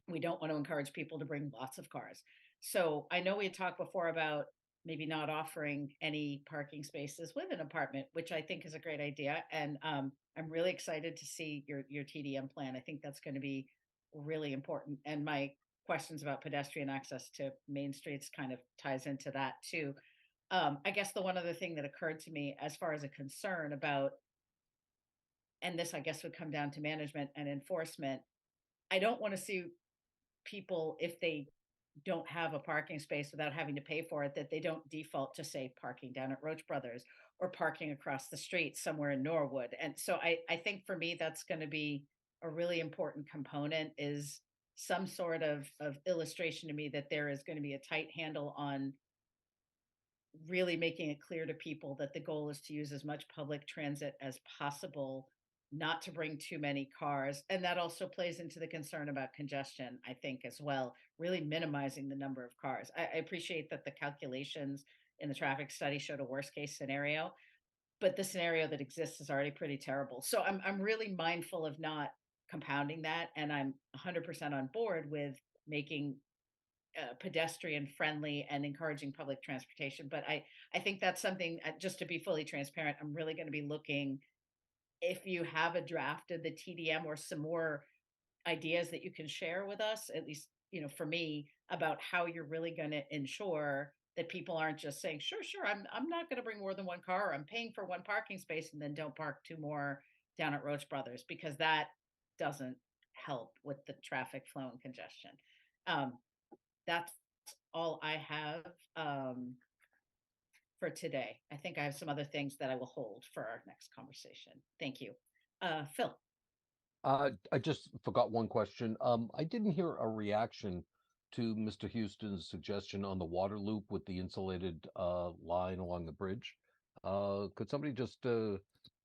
We don't want to encourage people to bring lots of cars. So I know we had talked before about maybe not offering any parking spaces with an apartment, which I think is a great idea. And I'm really excited to see your TDM plan. I think that's going to be really important. And my questions about pedestrian access to main streets kind of ties into that too. I guess the one other thing that occurred to me as far as a concern about, and this I guess would come down to management and enforcement, I don't want to see people, if they don't have a parking space without having to pay for it, that they don't default to, say, parking down at Roach Brothers or parking across the street somewhere in Norwood. And so I think for me, that's going to be a really important component, is some sort of illustration to me that there is going to be a tight handle on really making it clear to people that the goal is to use as much public transit as possible, not to bring too many cars. And that also plays into the concern about congestion, I think, as well, really minimizing the number of cars. I appreciate that the calculations in the traffic study showed a worst case scenario, but the scenario that exists is already pretty terrible. So I'm really mindful of not compounding that. And I'm 100% on board with making pedestrian friendly and encouraging public transportation. But I think that's something, just to be fully transparent, I'm really going to be looking, if you have a draft of the TDM or some more ideas that you can share with us, at least, for me, about how you're really going to ensure that people aren't just saying, sure, I'm not going to bring more than one car, or I'm paying for one parking space and then don't park two more down at Roach Brothers, because that doesn't help with the traffic flow and congestion. That's all I have for today. I think I have some other things that I will hold for our next conversation. Thank you. Phil. I just forgot one question. I didn't hear a reaction to Mr. Houston's suggestion on the water loop with the insulated line along the bridge. Could somebody just,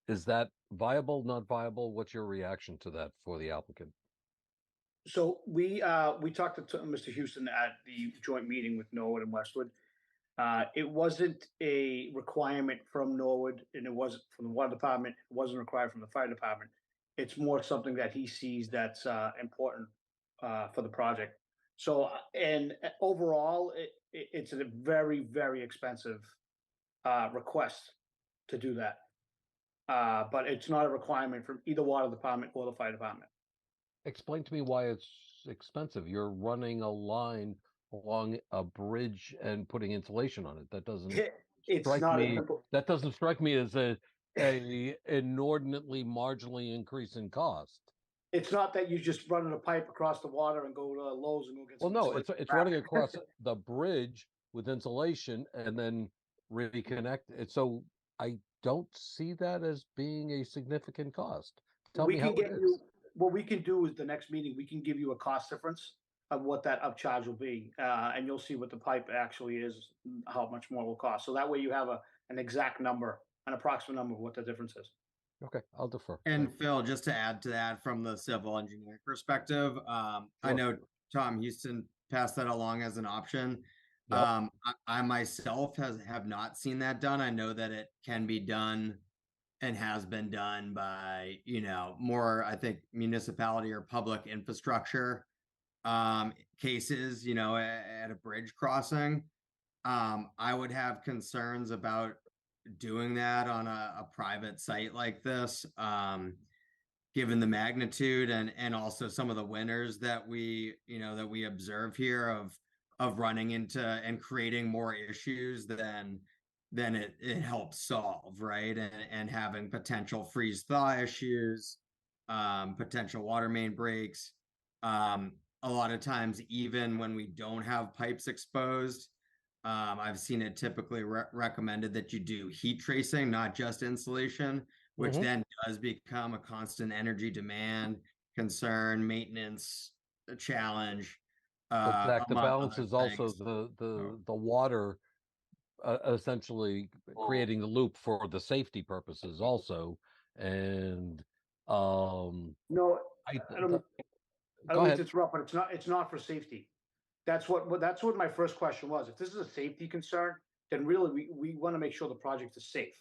is that viable, not viable? What's your reaction to that for the applicant? So we talked to Mr. Houston at the joint meeting with Norwood and Westwood. It wasn't a requirement from Norwood, and it wasn't from the water department. It wasn't required from the fire department. It's more something that he sees that's important for the project. So, and overall, it's a very, very expensive request to do that. But it's not a requirement from either water department or the fire department. Explain to me why it's expensive. You're running a line along a bridge and putting insulation on it. That doesn't It's strike not a me. simple. That doesn't strike me as a inordinately marginally increase in cost. It's not that you just running a pipe across the water and go to Lowe's and go get Well, some. no, insulation it's wrap. running across the bridge with insulation and then reconnect it. So I don't see that as being a significant cost. Tell We me can how it get is. you, what we can do is the next meeting, we can give you a cost difference of what that upcharge will be. And you'll see what the pipe actually is, how much more it will cost. So that way you have an exact number, an approximate number of what the difference is. Okay, I'll defer. And Phil, just to add to that from the civil engineering perspective, I Sure. know Tom Houston passed that along as an option. Yep. I myself have not seen that done. I know that it can be done and has been done by, more, I think, municipality or public infrastructure cases, at a bridge crossing. I would have concerns about doing that on a private site like this, given the magnitude and also some of the winters that we observe here of running into and creating more issues than it helps solve, right? And having potential freeze thaw issues, potential water main breaks. A lot of times, even when we don't have pipes exposed, I've seen it typically recommended that you do heat tracing, not just insulation, which then does become a constant energy demand, concern, maintenance challenge. But Zach, the among balance other is also things. the water essentially creating the loop for the safety purposes also. And No, I don't go mean ahead. to interrupt, but it's not for safety. That's what my first question was. If this is a safety concern, then really we want to make sure the project is safe.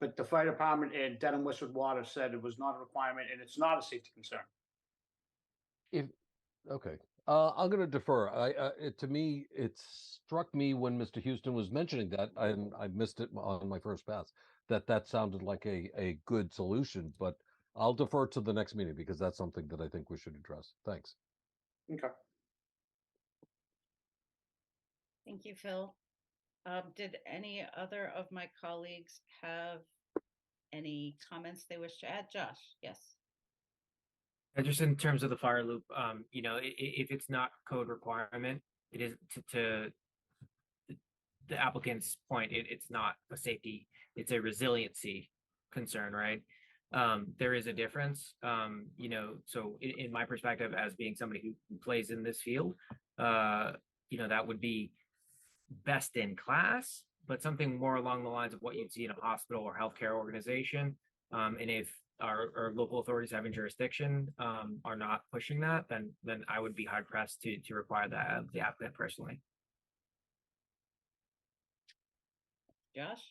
But the fire department and Dedham Westwood Water said it was not a requirement and it's not a safety concern. Okay. I'm going to defer. To me, it struck me when Mr. Houston was mentioning that, and I missed it on my first pass, that sounded like a good solution, but I'll defer to the next meeting because that's something that I think we should address. Thanks. Okay. Thank you, Phil. Did any other of my colleagues have any comments they wish to add? Josh, yes. Just in terms of the fire loop, if it's not code requirement, it is to the applicant's point, it's not a safety, it's a resiliency concern, right? There is a difference, so in my perspective as being somebody who plays in this field, that would be best in class, but something more along the lines of what you'd see in a hospital or healthcare organization. And if our local authorities having jurisdiction are not pushing that, then I would be hard pressed to require that of the applicant personally. Josh?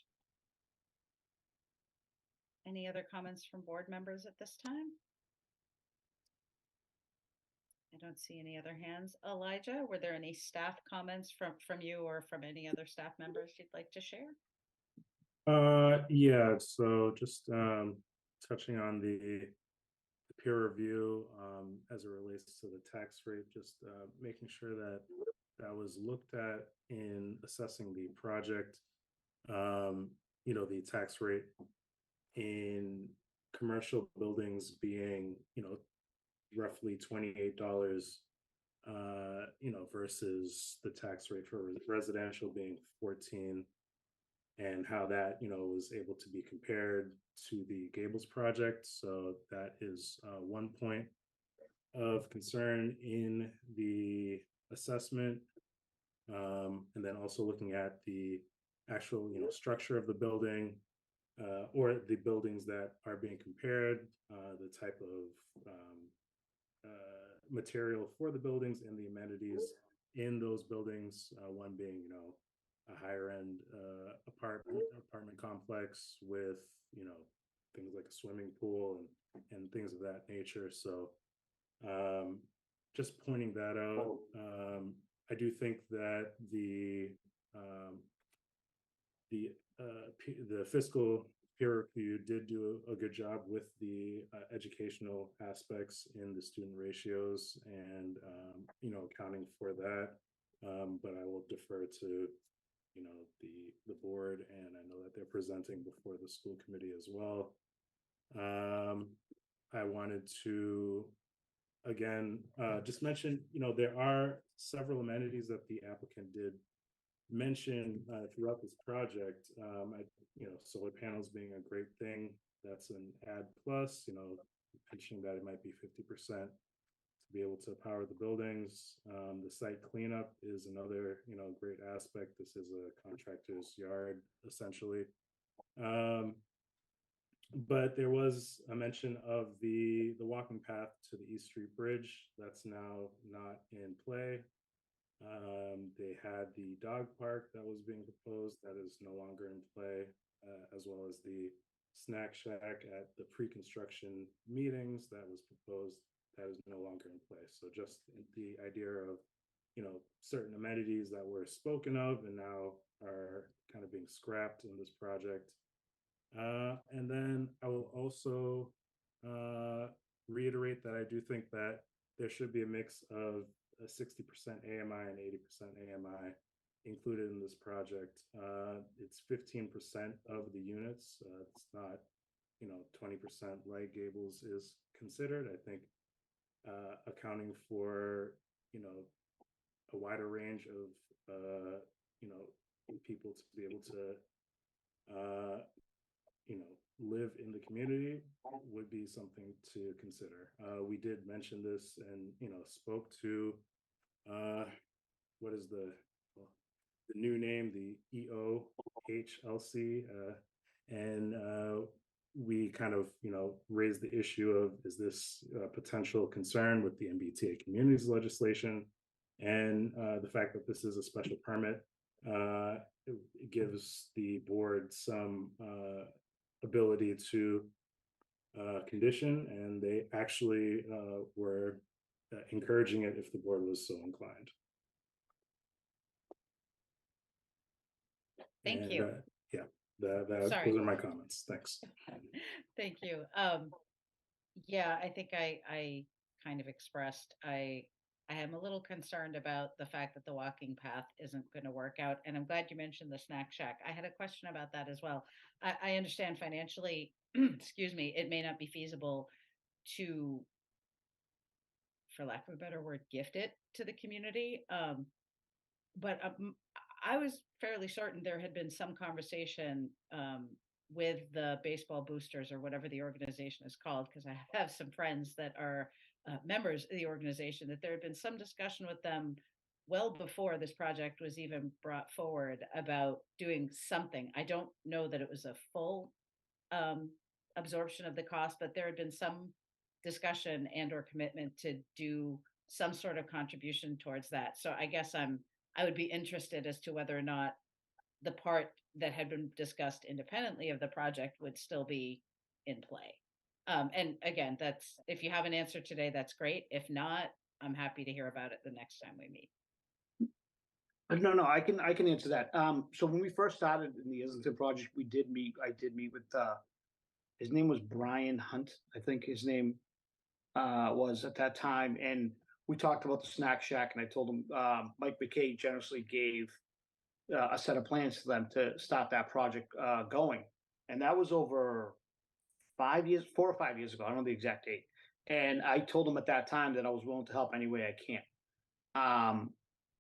Any other comments from board members at this time? I don't see any other hands. Elijah, were there any staff comments from you or from any other staff members you'd like to share? Yeah, so just touching on the peer review as it relates to the tax rate, just making sure that that was looked at in assessing the project. The tax rate in commercial buildings being, roughly $28, versus the tax rate for residential being 14, and how that, was able to be compared to the Gables project. So that is one point of concern in the assessment. And then also looking at the actual, structure of the building, or the buildings that are being compared, the type of material for the buildings and the amenities in those buildings, one being, a higher end apartment complex with, things like a swimming pool and things of that nature. So just pointing that out. I do think that the the fiscal peer review did do a good job with the educational aspects in the student ratios and accounting for that. But I will defer to the board, and I know that they're presenting before the school committee as well. I wanted to again just mention there are several amenities that the applicant did mention throughout this project. Solar panels being a great thing, that's an add plus, mentioning that it might be 50% to be able to power the buildings. The site cleanup is another great aspect. This is a contractor's yard essentially. But there was a mention of the walking path to the East Street Bridge. That's now not in play. They had the dog park that was being proposed that is no longer in play, as well as the snack shack at the pre-construction meetings that was proposed that is no longer in play. So just the idea of certain amenities that were spoken of and now are kind of being scrapped in this project. And then I will also reiterate that I do think that there should be a mix of a 60% AMI and 80% AMI included in this project. It's 15% of the units. It's not, 20% like Gables is considered. I think accounting for, a wider range of, people to be able to, live in the community would be something to consider. We did mention this and, spoke to, what is the new name, the EOHLC, and we kind of, raised the issue of, is this a potential concern with the MBTA communities legislation? And the fact that this is a special permit, it gives the board some ability to condition, and they actually were encouraging it if the board was so inclined. Thank you. Those are my comments. Thanks. Thank you. Yeah, I think I kind of expressed, I am a little concerned about the fact that the walking path isn't going to work out. And I'm glad you mentioned the snack shack. I had a question about that as well. I understand financially, excuse me, it may not be feasible to, for lack of a better word, gift it to the community. But I was fairly certain there had been some conversation with the baseball boosters or whatever the organization is called, because I have some friends that are members of the organization, that there had been some discussion with them well before this project was even brought forward about doing something. I don't know that it was a full absorption of the cost, but there had been some discussion and or commitment to do some sort of contribution towards that. So I guess I would be interested as to whether or not the part that had been discussed independently of the project would still be in play. And again, that's, if you have an answer today, that's great. If not, I'm happy to hear about it the next time we meet. No, I can answer that. So when we first started in the Islington project, I did meet with, his name was Brian Hunt, I think his name was at that time. And we talked about the snack shack, and I told him Mike McKay generously gave a set of plans to them to start that project going. And that was over 4 or 5 years ago. I don't know the exact date. And I told him at that time that I was willing to help any way I can.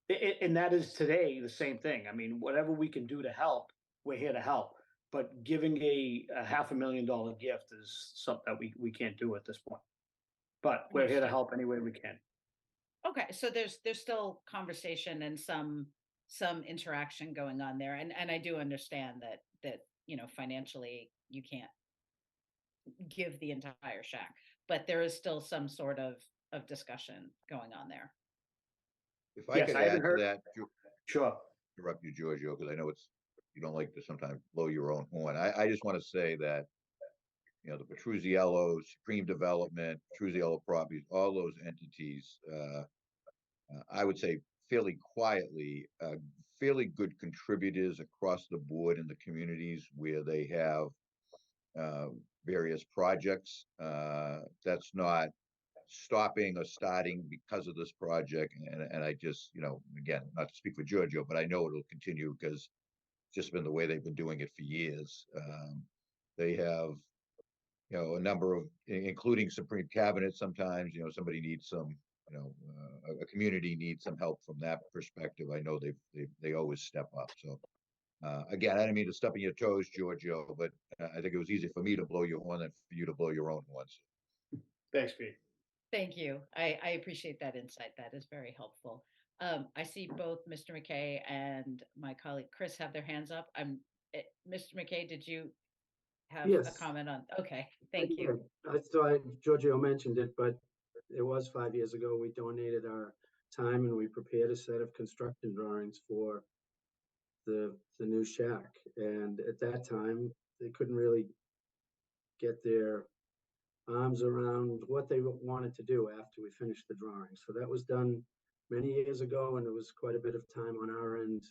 And that is today the same thing. I mean, whatever we can do to help, we're here to help. But giving a $500,000 gift is something that we can't do at this point. But we're here to help any way we can. Okay, so there's still conversation and some interaction going on there, and I do understand that financially you can't give the entire shack, but there is still some sort of discussion going on there. If I could add to that, sure. Interrupt you, Giorgio, because I know you don't like to sometimes blow your own horn. I just want to say that the Petruzziello, Supreme Development, Petruzziello Properties, all those entities, I would say fairly quietly, fairly good contributors across the board in the communities where they have various projects. That's not stopping or starting because of this project. And I just, again, not to speak for Giorgio, but I know it'll continue because it's just been the way they've been doing it for years. They have, a number of, including Supreme Cabinet sometimes, somebody needs some, a community needs some help from that perspective. I know they always step up. So again, I didn't mean to step on your toes, Giorgio, but I think it was easy for me to blow your horn than for you to blow your own horns. Thanks, Pete. Thank you. I appreciate that insight. That is very helpful. I see both Mr. McKay and my colleague Chris have their hands up. Mr. McKay, did you have a Yes. comment on? Okay, thank you. Giorgio mentioned it, but it was 5 years ago. We donated our time and we prepared a set of construction drawings for the new shack. And at that time, they couldn't really get their arms around what they wanted to do after we finished the drawings. So that was done many years ago, and there was quite a bit of time on our end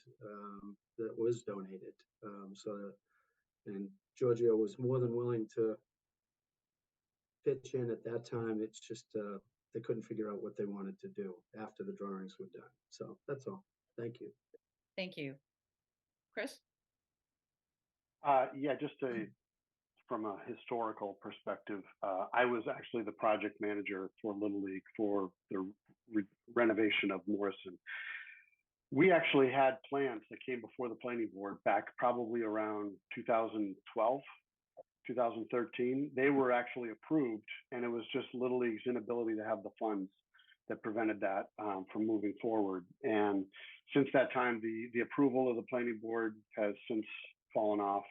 that was donated. And Giorgio was more than willing to pitch in at that time. It's just they couldn't figure out what they wanted to do after the drawings were done. So that's all. Thank you. Thank you. Chris? Yeah, just from a historical perspective, I was actually the project manager for Little League for the renovation of Morrison. We actually had plans that came before the planning board back probably around 2012, 2013. They were actually approved, and it was just Little League's inability to have the funds that prevented that from moving forward. And since that time, the approval of the planning board has since fallen off.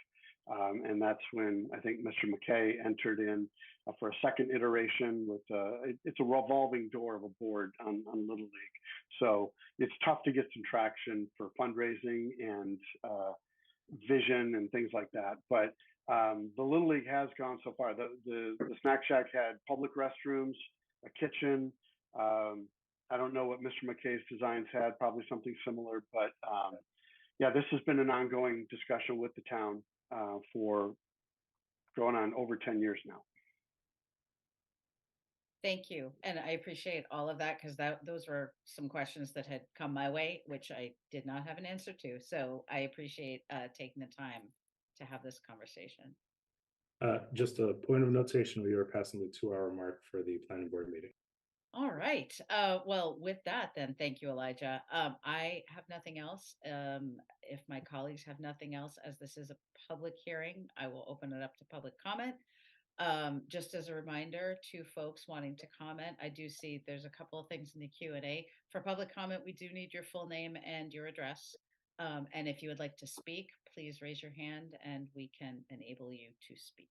And that's when I think Mr. McKay entered in for a second iteration with it's a revolving door of a board on Little League. So it's tough to get some traction for fundraising and vision and things like that. But the Little League has gone so far. The Snack Shack had public restrooms, a kitchen. I don't know what Mr. McKay's designs had, probably something similar. But yeah, this has been an ongoing discussion with the town for going on over 10 years now. Thank you. And I appreciate all of that because those were some questions that had come my way, which I did not have an answer to. So I appreciate taking the time to have this conversation. Just a point of notation, we were passing the 2-hour mark for the planning board meeting. All right. Well, with that, then, thank you, Elijah. I have nothing else. If my colleagues have nothing else, as this is a public hearing, I will open it up to public comment. Just as a reminder to folks wanting to comment, I do see there's a couple of things in the Q&A. For public comment, we do need your full name and your address. And if you would like to speak, please raise your hand and we can enable you to speak.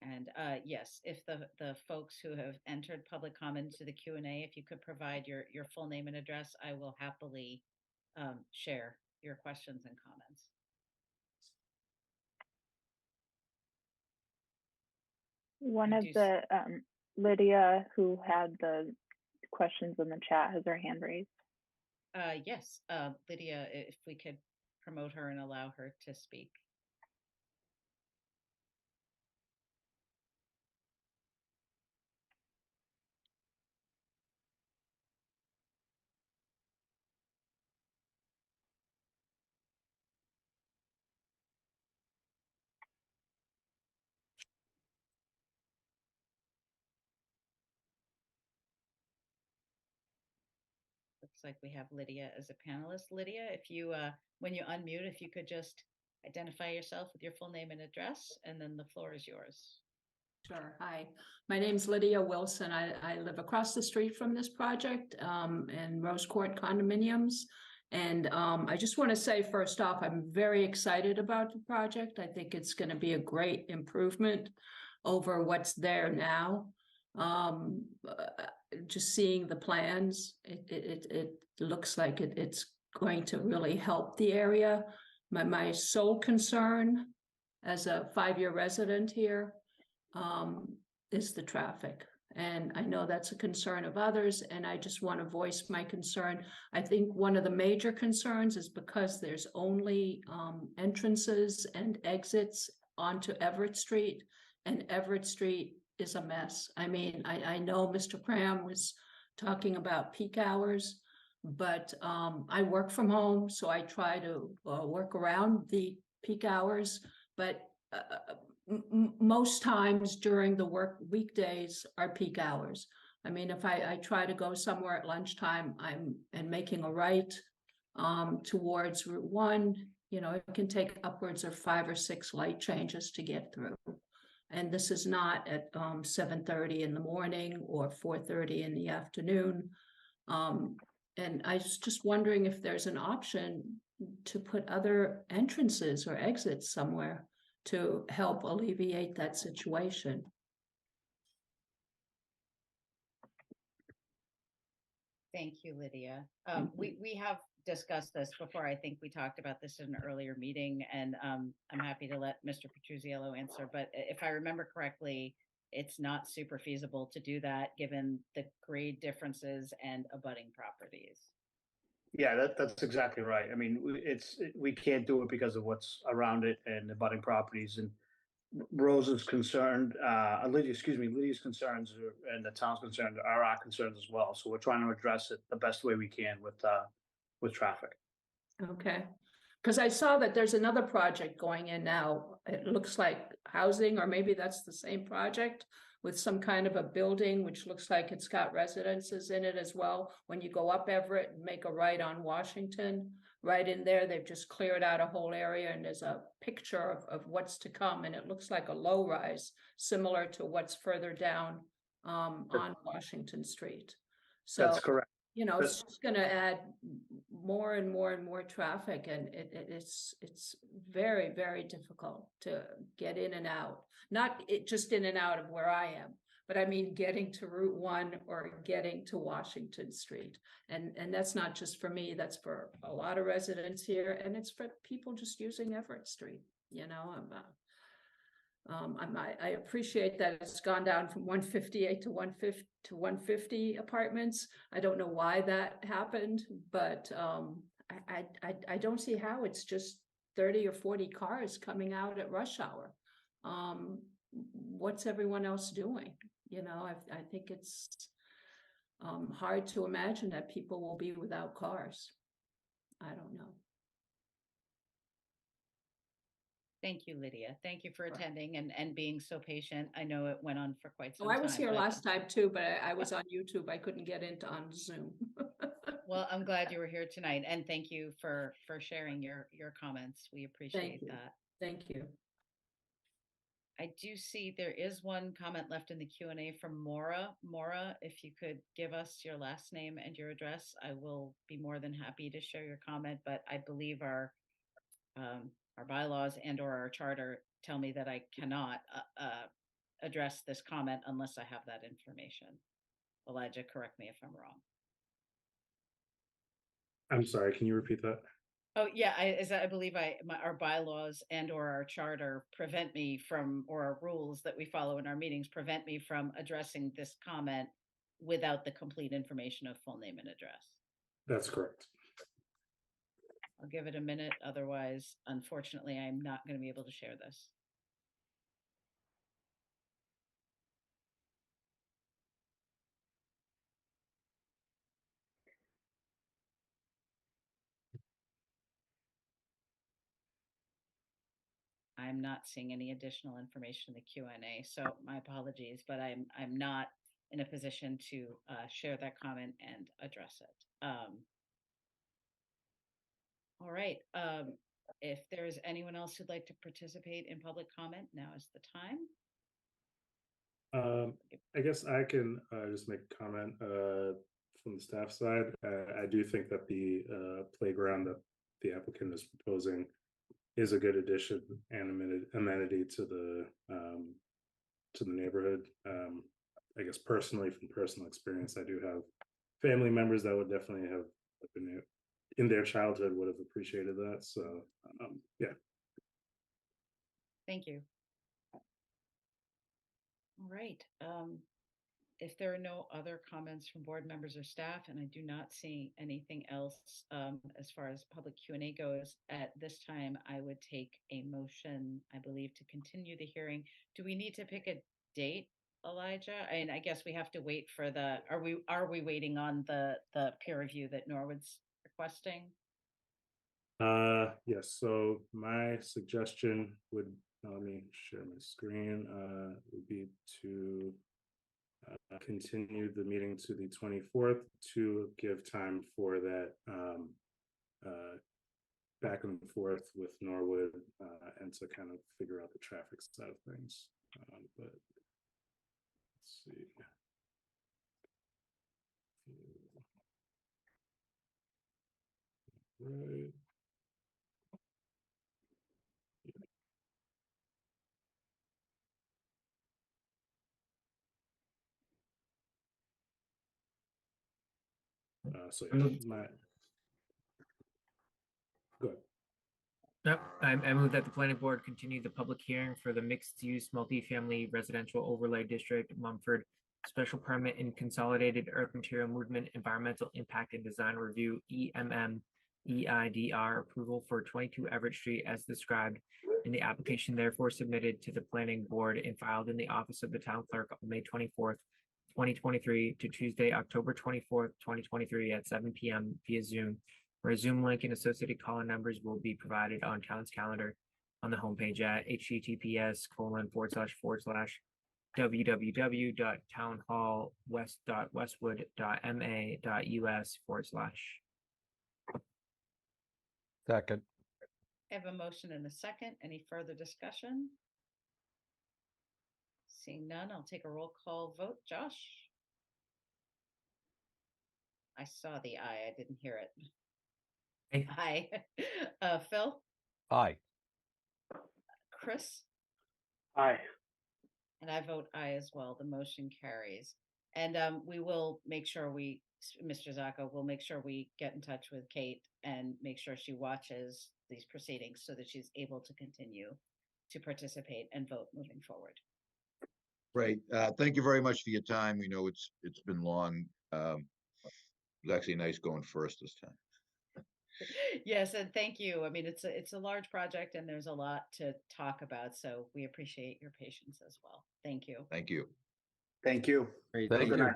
And yes, if the folks who have entered public comment to the Q&A, if you could provide your full name and address, I will happily share your questions and comments. One of the Lydia, who had the questions in the chat, has her hand raised. Yes, Lydia, if we could promote her and allow her to speak. Looks like we have Lydia as a panelist. Lydia, if you, when you unmute, if you could just identify yourself with your full name and address, and then the floor is yours. Sure. Hi, my name's Lydia Wilson. I live across the street from this project in Rose Court Condominiums. And I just want to say, first off, I'm very excited about the project. I think it's going to be a great improvement over what's there now. Just seeing the plans, it looks like it's going to really help the area. My sole concern as a 5-year resident here is the traffic. And I know that's a concern of others, and I just want to voice my concern. I think one of the major concerns is because there's only entrances and exits onto Everett Street, and Everett Street is a mess. I mean, I know Mr. Cram was talking about peak hours, but I work from home, so I try to work around the peak hours, but most times during the work weekdays are peak hours. I mean, if I try to go somewhere at lunchtime, and making a right towards Route 1, you know, it can take upwards of 5 or 6 light changes to get through. And this is not at 7:30 in the morning or 4:30 in the afternoon. And I was just wondering if there's an option to put other entrances or exits somewhere to help alleviate that situation. Thank you, Lydia. We have discussed this before. I think we talked about this in an earlier meeting, and I'm happy to let Mr. Petruzziello answer. But if I remember correctly, it's not super feasible to do that given the grade differences and abutting properties. Yeah, that's exactly right. I mean, we can't do it because of what's around it and the budding properties. And Rose's concerned, Lydia's concerns and the town's concerns are our concerns as well. So we're trying to address it the best way we can with traffic. Okay, because I saw that there's another project going in now. It looks like housing, or maybe that's the same project, with some kind of a building, which looks like it's got residences in it as well. When you go up Everett and make a right on Washington, right in there, they've just cleared out a whole area, and there's a picture of what's to come, and it looks like a low rise, similar to what's further down on Washington Street. So That's correct. You know, it's just going to add more and more and more traffic, and it's very, very difficult to get in and out. Not just in and out of where I am, but I mean getting to Route 1 or getting to Washington Street. And that's not just for me, that's for a lot of residents here, and it's for people just using Everett Street. You know, I appreciate that it's gone down from 158 to 150 apartments. I don't know why that happened, but I don't see how it's just 30 or 40 cars coming out at rush hour. What's everyone else doing? You know, I think it's hard to imagine that people will be without cars. I don't know. Thank you, Lydia. Thank you for attending and being so patient. I know it went on for quite some time. I was here last time too, but I was on YouTube. I couldn't get into on Zoom. Well, I'm glad you were here tonight, and thank you for sharing your comments. We appreciate that. Thank you. I do see there is one comment left in the Q&A from Maura. Maura, if you could give us your last name and your address, I will be more than happy to share your comment, but I believe our bylaws and or our charter tell me that I cannot address this comment unless I have that information. Elijah, correct me if I'm wrong. I'm sorry, can you repeat that? Oh, yeah, I believe our bylaws and or our charter prevent me from, or our rules that we follow in our meetings prevent me from addressing this comment without the complete information of full name and address. That's correct. I'll give it a minute. Otherwise, unfortunately, I'm not going to be able to share this. I'm not seeing any additional information in the Q&A, so my apologies, but I'm not in a position to share that comment and address it. All right. If there's anyone else who'd like to participate in public comment, now is the time. I guess I can just make a comment from the staff side. I do think that the playground that the applicant is proposing is a good addition and amenity to the neighborhood. I guess personally, from personal experience, I do have family members that would definitely have been in their childhood would have appreciated that. So yeah. Thank you. All right. If there are no other comments from board members or staff, and I do not see anything else as far as public Q&A goes, at this time, I would take a motion, I believe, to continue the hearing. Do we need to pick a date, Elijah? And I guess we have to wait for the, are we waiting on the peer review that Norwood's requesting? Yes, so my suggestion would, let me share my screen, would be to continue the meeting to the 24th to give time for that back and forth with Norwood and to kind of figure out the traffic side of things. But let's see. Right. So yeah, go ahead. Yep, I move that the planning board continue the public hearing for the mixed-use multifamily residential overlay district, Mumford, special permit and consolidated earth material movement, environmental impact and design review, EIDR approval for 22 Everett Street as described in the application therefore submitted to the planning board and filed in the office of the town clerk on May 24th, 2023 to Tuesday, October 24th, 2023 at 7 p.m. via Zoom. Where a Zoom link and associated call-in numbers will be provided on town's calendar on the homepage at https://www.townhallwest.westwood.ma.us/. Second. I have a motion and a second. Any further discussion? Seeing none, I'll take a roll call vote. Josh? I saw the aye, I didn't hear it. Aye. Phil? Aye. Chris? Aye. And I vote aye as well. The motion carries. And we will make sure Mr. Zacco, will make sure we get in touch with Kate and make sure she watches these proceedings so that she's able to continue to participate and vote moving forward. Right. Thank you very much for your time. We know it's been long. It was actually nice going first this time. Yes, and thank you. I mean, it's a large project and there's a lot to talk about, so we appreciate your patience as well. Thank you. Thank you. Thank you. Great. Thank Thank you. you.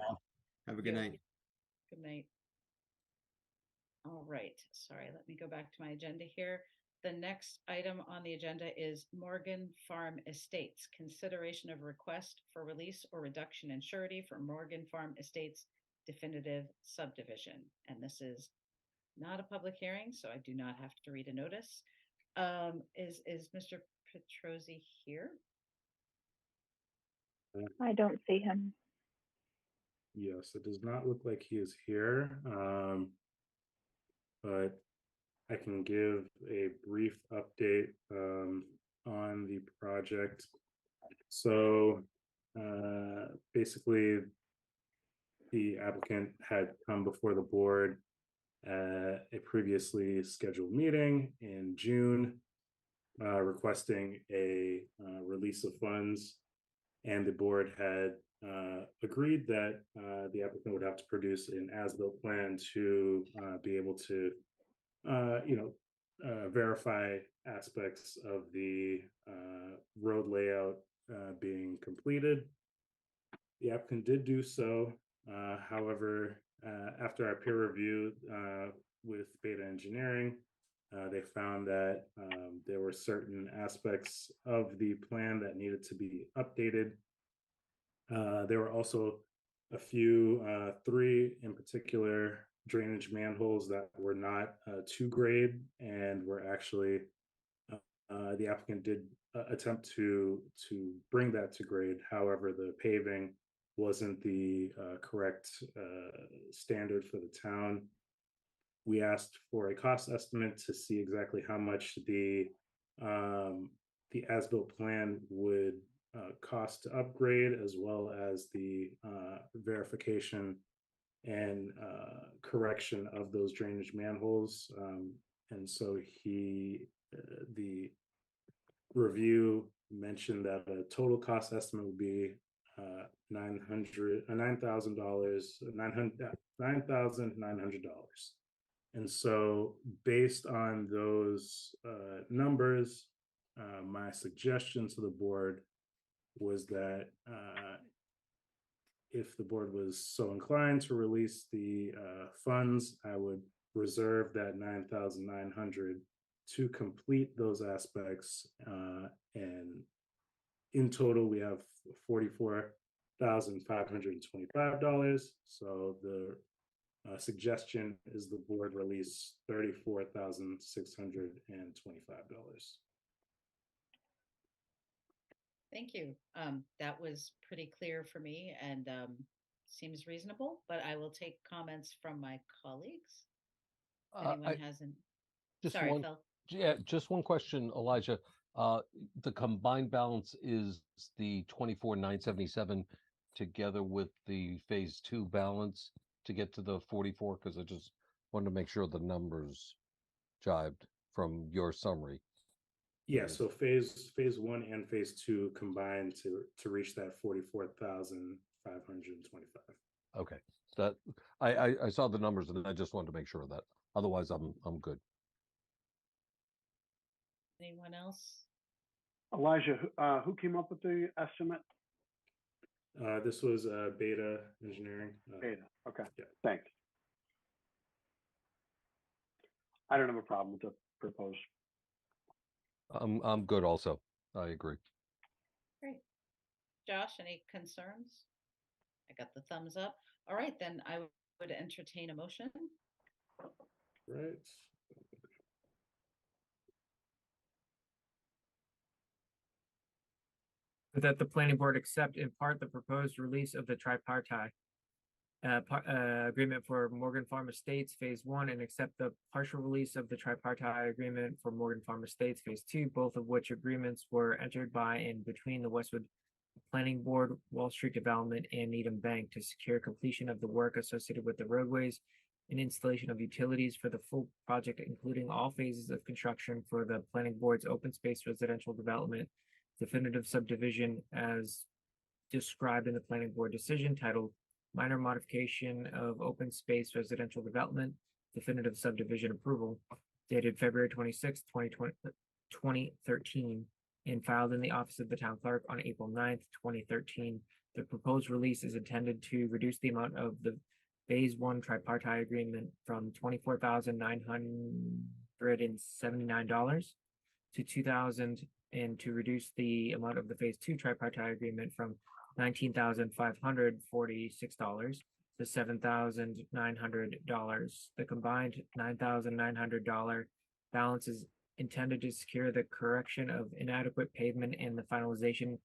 Have a good night. Good night. All right. Sorry, let me go back to my agenda here. The next item on the agenda is Morgan Farm Estates. Consideration of request for release or reduction in surety for Morgan Farm Estates definitive subdivision. And this is not a public hearing, so I do not have to read a notice. Is Mr. Petrosi here? I don't see him. Yes, it does not look like he is here, but I can give a brief update on the project. So basically, the applicant had come before the board at a previously scheduled meeting in June, requesting a release of funds, and the board had agreed that the applicant would have to produce an as-built plan to be able to, verify aspects of the road layout being completed. The applicant did do so. However, after our peer review with Beta Engineering, they found that there were certain aspects of the plan that needed to be updated. There were also a few, 3 in particular, drainage manholes that were not to grade and were actually, the applicant did attempt to bring that to grade. However, the paving wasn't the correct standard for the town. We asked for a cost estimate to see exactly how much the as-built plan would cost to upgrade, as well as the verification and correction of those drainage manholes. And so the review mentioned that a total cost estimate would be $9,900, $9,900. And so based on those numbers, my suggestion to the board was that if the board was so inclined to release the funds, I would reserve that 9,900 to complete those aspects. And in total, we have $44,525. So the suggestion is the board release $34,625. Thank you. That was pretty clear for me and seems reasonable, but I will take comments from my colleagues. If anyone hasn't. Sorry, Phil. Yeah, just one question, Elijah. The combined balance is the 24,977 together with the phase 2 balance to get to the 44, because I just wanted to make sure the numbers jived from your summary. Yeah, so phase 1 and phase 2 combined to reach that 44,525. Okay, that I saw the numbers and I just wanted to make sure of that. Otherwise, I'm good. Anyone else? Elijah, who came up with the estimate? This was Beta Engineering. Beta. Okay. Yeah. Thanks. I don't have a problem with the proposed. I'm good also. I agree. Great. Josh, any concerns? I got the thumbs up. All right, then I would entertain a motion. Right. That the planning board accept in part the proposed release of the tripartite agreement for Morgan Farm Estates Phase 1 and accept the partial release of the tripartite agreement for Morgan Farm Estates Phase 2, both of which agreements were entered by and between the Westwood Planning Board, Wall Street Development, and Needham Bank to secure completion of the work associated with the roadways and installation of utilities for the full project, including all phases of construction for the Planning Board's open space residential development definitive subdivision as described in the Planning Board decision titled Minor Modification of Open Space Residential Development Definitive Subdivision Approval, dated February 26, 2013, and filed in the Office of the Town Clerk on April 9th, 2013. The proposed release is intended to reduce the amount of the Phase 1 tripartite agreement from $24,979 to $2,000, and to reduce the amount of the Phase 2 tripartite agreement from $19,546 to $7,900. The combined $9,900 balance is intended to secure the correction of inadequate pavement and the finalization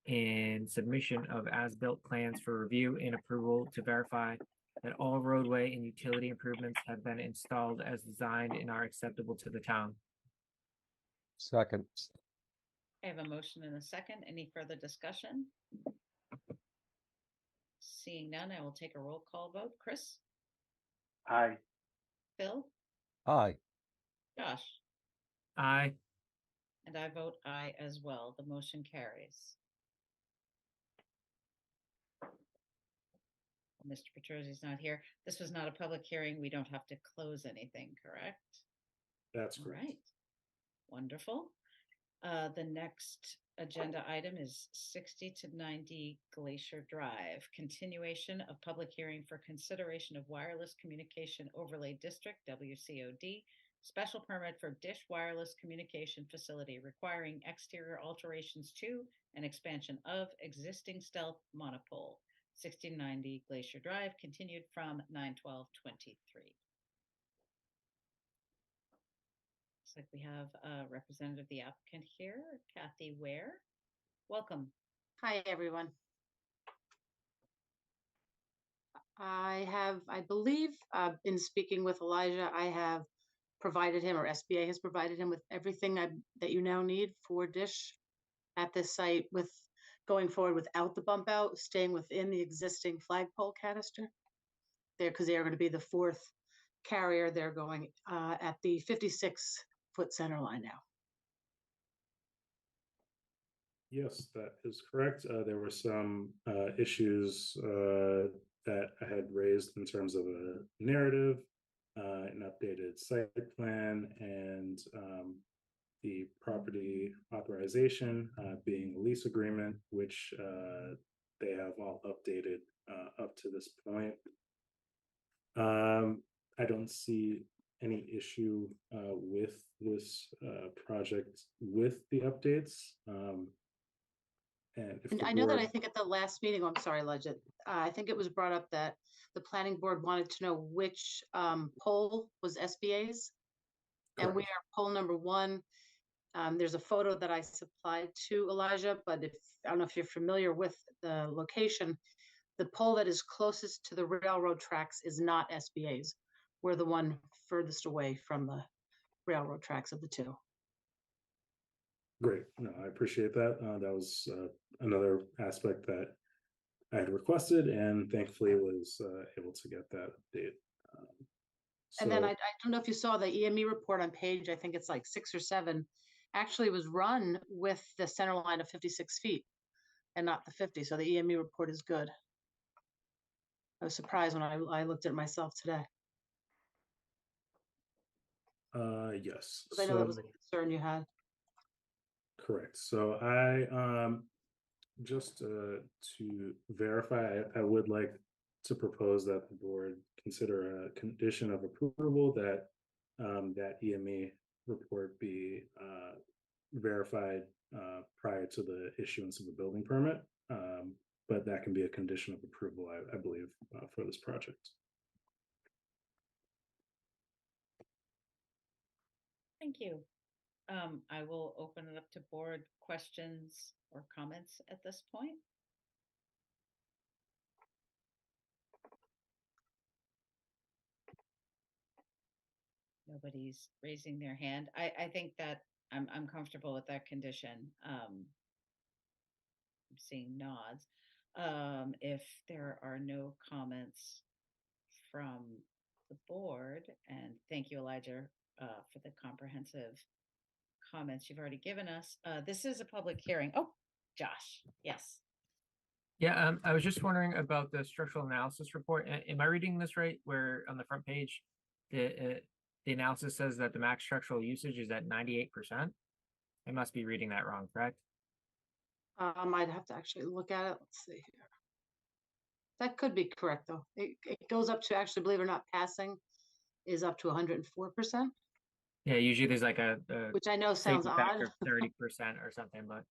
and submission of as-built plans for review and approval to verify that all roadway and utility improvements have been installed as designed and are acceptable to the town. Second. I have a motion and a second. Any further discussion? Seeing none, I will take a roll call vote. Chris? Aye. Phil? Aye. Josh? Aye. And I vote aye as well. The motion carries. Mr. Petrosi's not here. This was not a public hearing. We don't have to close anything, correct? That's All correct. right. Wonderful. The next agenda item is 60 to 90 Glacier Drive, continuation of public hearing for consideration of wireless communication overlay district, WCOD, special permit for Dish Wireless Communication Facility requiring exterior alterations to and expansion of existing stealth monopole, 1690 Glacier Drive, continued from 9/12/23. Looks like we have a representative of the applicant here, Kathy Ware. Welcome. Hi, everyone. I believe, in speaking with Elijah, I have provided him, or SBA has provided him with everything that you now need for Dish at this site, with going forward without the bump out, staying within the existing flagpole canister there, because they are going to be the fourth carrier. They're going at the 56-foot center line now. Yes, that is correct. There were some issues that I had raised in terms of a narrative, an updated site plan, and the property authorization being a lease agreement, which they have all updated up to this point. I don't see any issue with this project with the updates. And if And the I know that I board, think at the last meeting, I'm sorry, Ledger, I think it was brought up that the planning board wanted to know which poll was SBA's. And we Correct. are poll number 1. There's a photo that I supplied to Elijah, but I don't know if you're familiar with the location. The pole that is closest to the railroad tracks is not SBA's. We're the one furthest away from the railroad tracks of the two. great. No, I appreciate that. That was another aspect that I had requested, and thankfully was able to get that update. And then I don't know if you saw the EME report on page, I think it's like 6 or 7, actually was run with the center line of 56 feet and not the 50. So the EME report is good. I was surprised when I looked at it myself today. Yes. Because I know that was a concern you had. Correct. So I just to verify, I would like to propose that the board consider a condition of approval that that EME report be verified prior to the issuance of a building permit. But that can be a condition of approval, I believe, for this project. Thank you. I will open it up to board questions or comments at this point. Nobody's raising their hand. I think that I'm comfortable with that condition. I'm seeing nods. If there are no comments from the board, and thank you, Elijah, for the comprehensive comments you've already given us. This is a public hearing. Oh, Josh, yes. Yeah, I was just wondering about the structural analysis report. Am I reading this right? Where on the front page, the analysis says that the max structural usage is at 98%. I must be reading that wrong, correct? I'd have to actually look at it. Let's see here. That could be correct, though. It goes up to, actually, believe it or not, passing is up to 104%. Yeah, usually there's like a which I know sounds safety factor odd. of 30% or something, but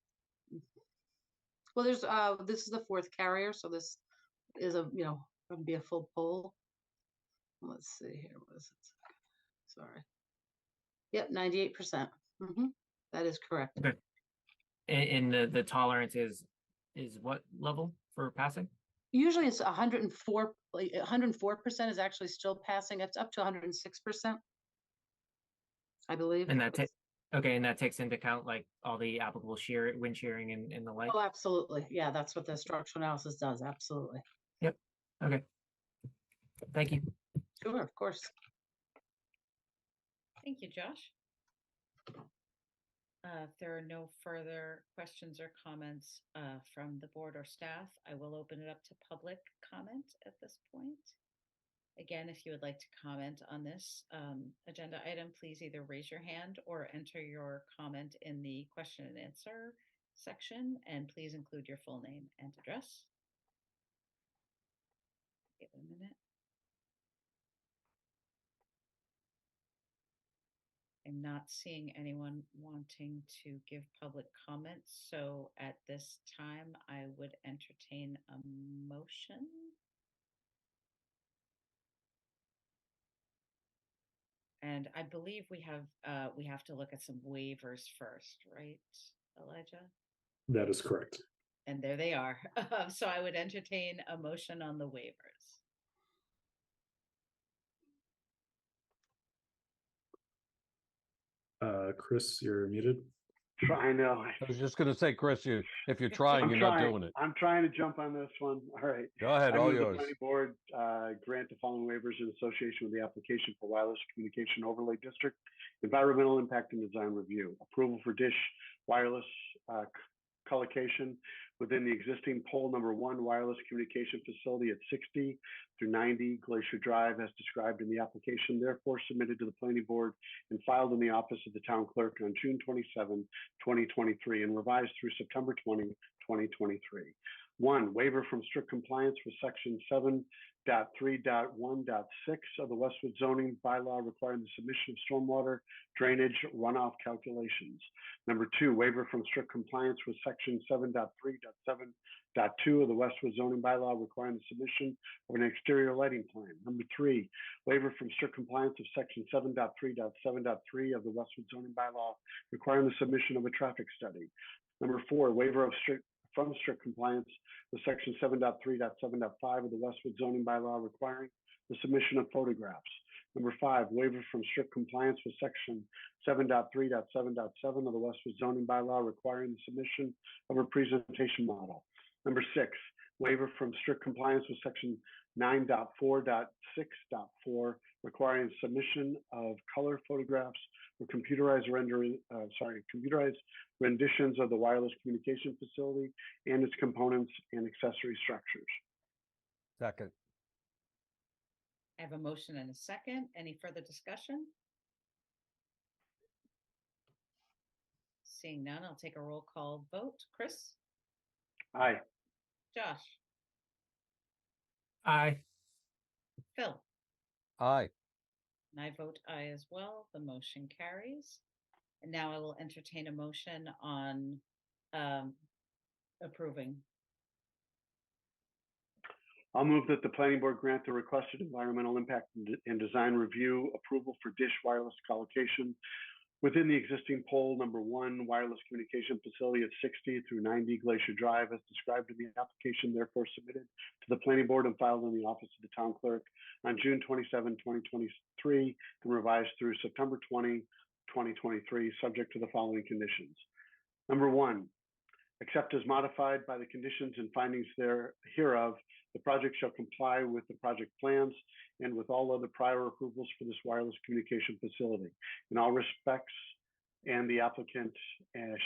Well, there's this is the 4th carrier, so this is a going to be a full pole. Let's see here. What is it? Sorry. Yep, 98%. That is correct. okay. And the tolerance is what level for passing? Usually it's 104. 104% is actually still passing. It's up to 106%, I believe. And that okay, and that takes into account like all the applicable wind shearing and the like. Oh, absolutely. Yeah, that's what the structural analysis does. Absolutely. Yep. Okay. Thank you. Sure, of course. Thank you, Josh. If there are no further questions or comments from the board or staff, I will open it up to public comment at this point. Again, if you would like to comment on this agenda item, please either raise your hand or enter your comment in the question and answer section, and please include your full name and address. Give it a minute. I'm not seeing anyone wanting to give public comments, so at this time, I would entertain a motion. And I believe we have to look at some waivers first, right, Elijah? That is correct. And there they are. So I would entertain a motion on the waivers. Chris, you're muted. I know. I was just going to say, Chris, if you're trying, you're not doing it. I'm trying to jump on this one. All right. Go ahead, I all move yours. The planning board grant the following waivers in association with the application for wireless communication overlay district, environmental impact and design review, approval for Dish wireless collocation within the existing pole number 1 wireless communication facility at 60 through 90 Glacier Drive as described in the application, therefore submitted to the planning board and filed in the office of the town clerk on June 27, 2023 and revised through September 20, 2023. 1, waiver from strict compliance with section 7.3.1.6 of the Westwood zoning bylaw requiring the submission of stormwater drainage runoff calculations. Number 2, waiver from strict compliance with section 7.3.7.2 of the Westwood zoning bylaw requiring the submission of an exterior lighting plan. Number 3, waiver from strict compliance of section 7.3.7.3 of the Westwood zoning bylaw requiring the submission of a traffic study. Number 4, waiver of from strict compliance with section 7.3.7.5 of the Westwood zoning bylaw requiring the submission of photographs. Number 5, waiver from strict compliance with section 7.3.7.7 of the Westwood zoning bylaw requiring the submission of a presentation model. Number 6, waiver from strict compliance with section 9.4.6.4 requiring submission of color photographs or computerized renditions of the wireless communication facility and its components and accessory structures. Second. I have a motion and a second. Any further discussion? Seeing none, I'll take a roll call vote. Chris? Aye. Josh? Aye. Phil? Aye. And I vote aye as well. The motion carries. And now I will entertain a motion on approving. I'll move that the planning board grant the requested environmental impact and design review approval for Dish wireless collocation within the existing pole number 1 wireless communication facility at 60 through 90 Glacier Drive as described in the application, therefore submitted to the planning board and filed in the office of the town clerk on June 27, 2023 and revised through September 20, 2023, subject to the following conditions. Number 1, except as modified by the conditions and findings hereof, the project shall comply with the project plans and with all other prior approvals for this wireless communication facility. In all respects, and the applicant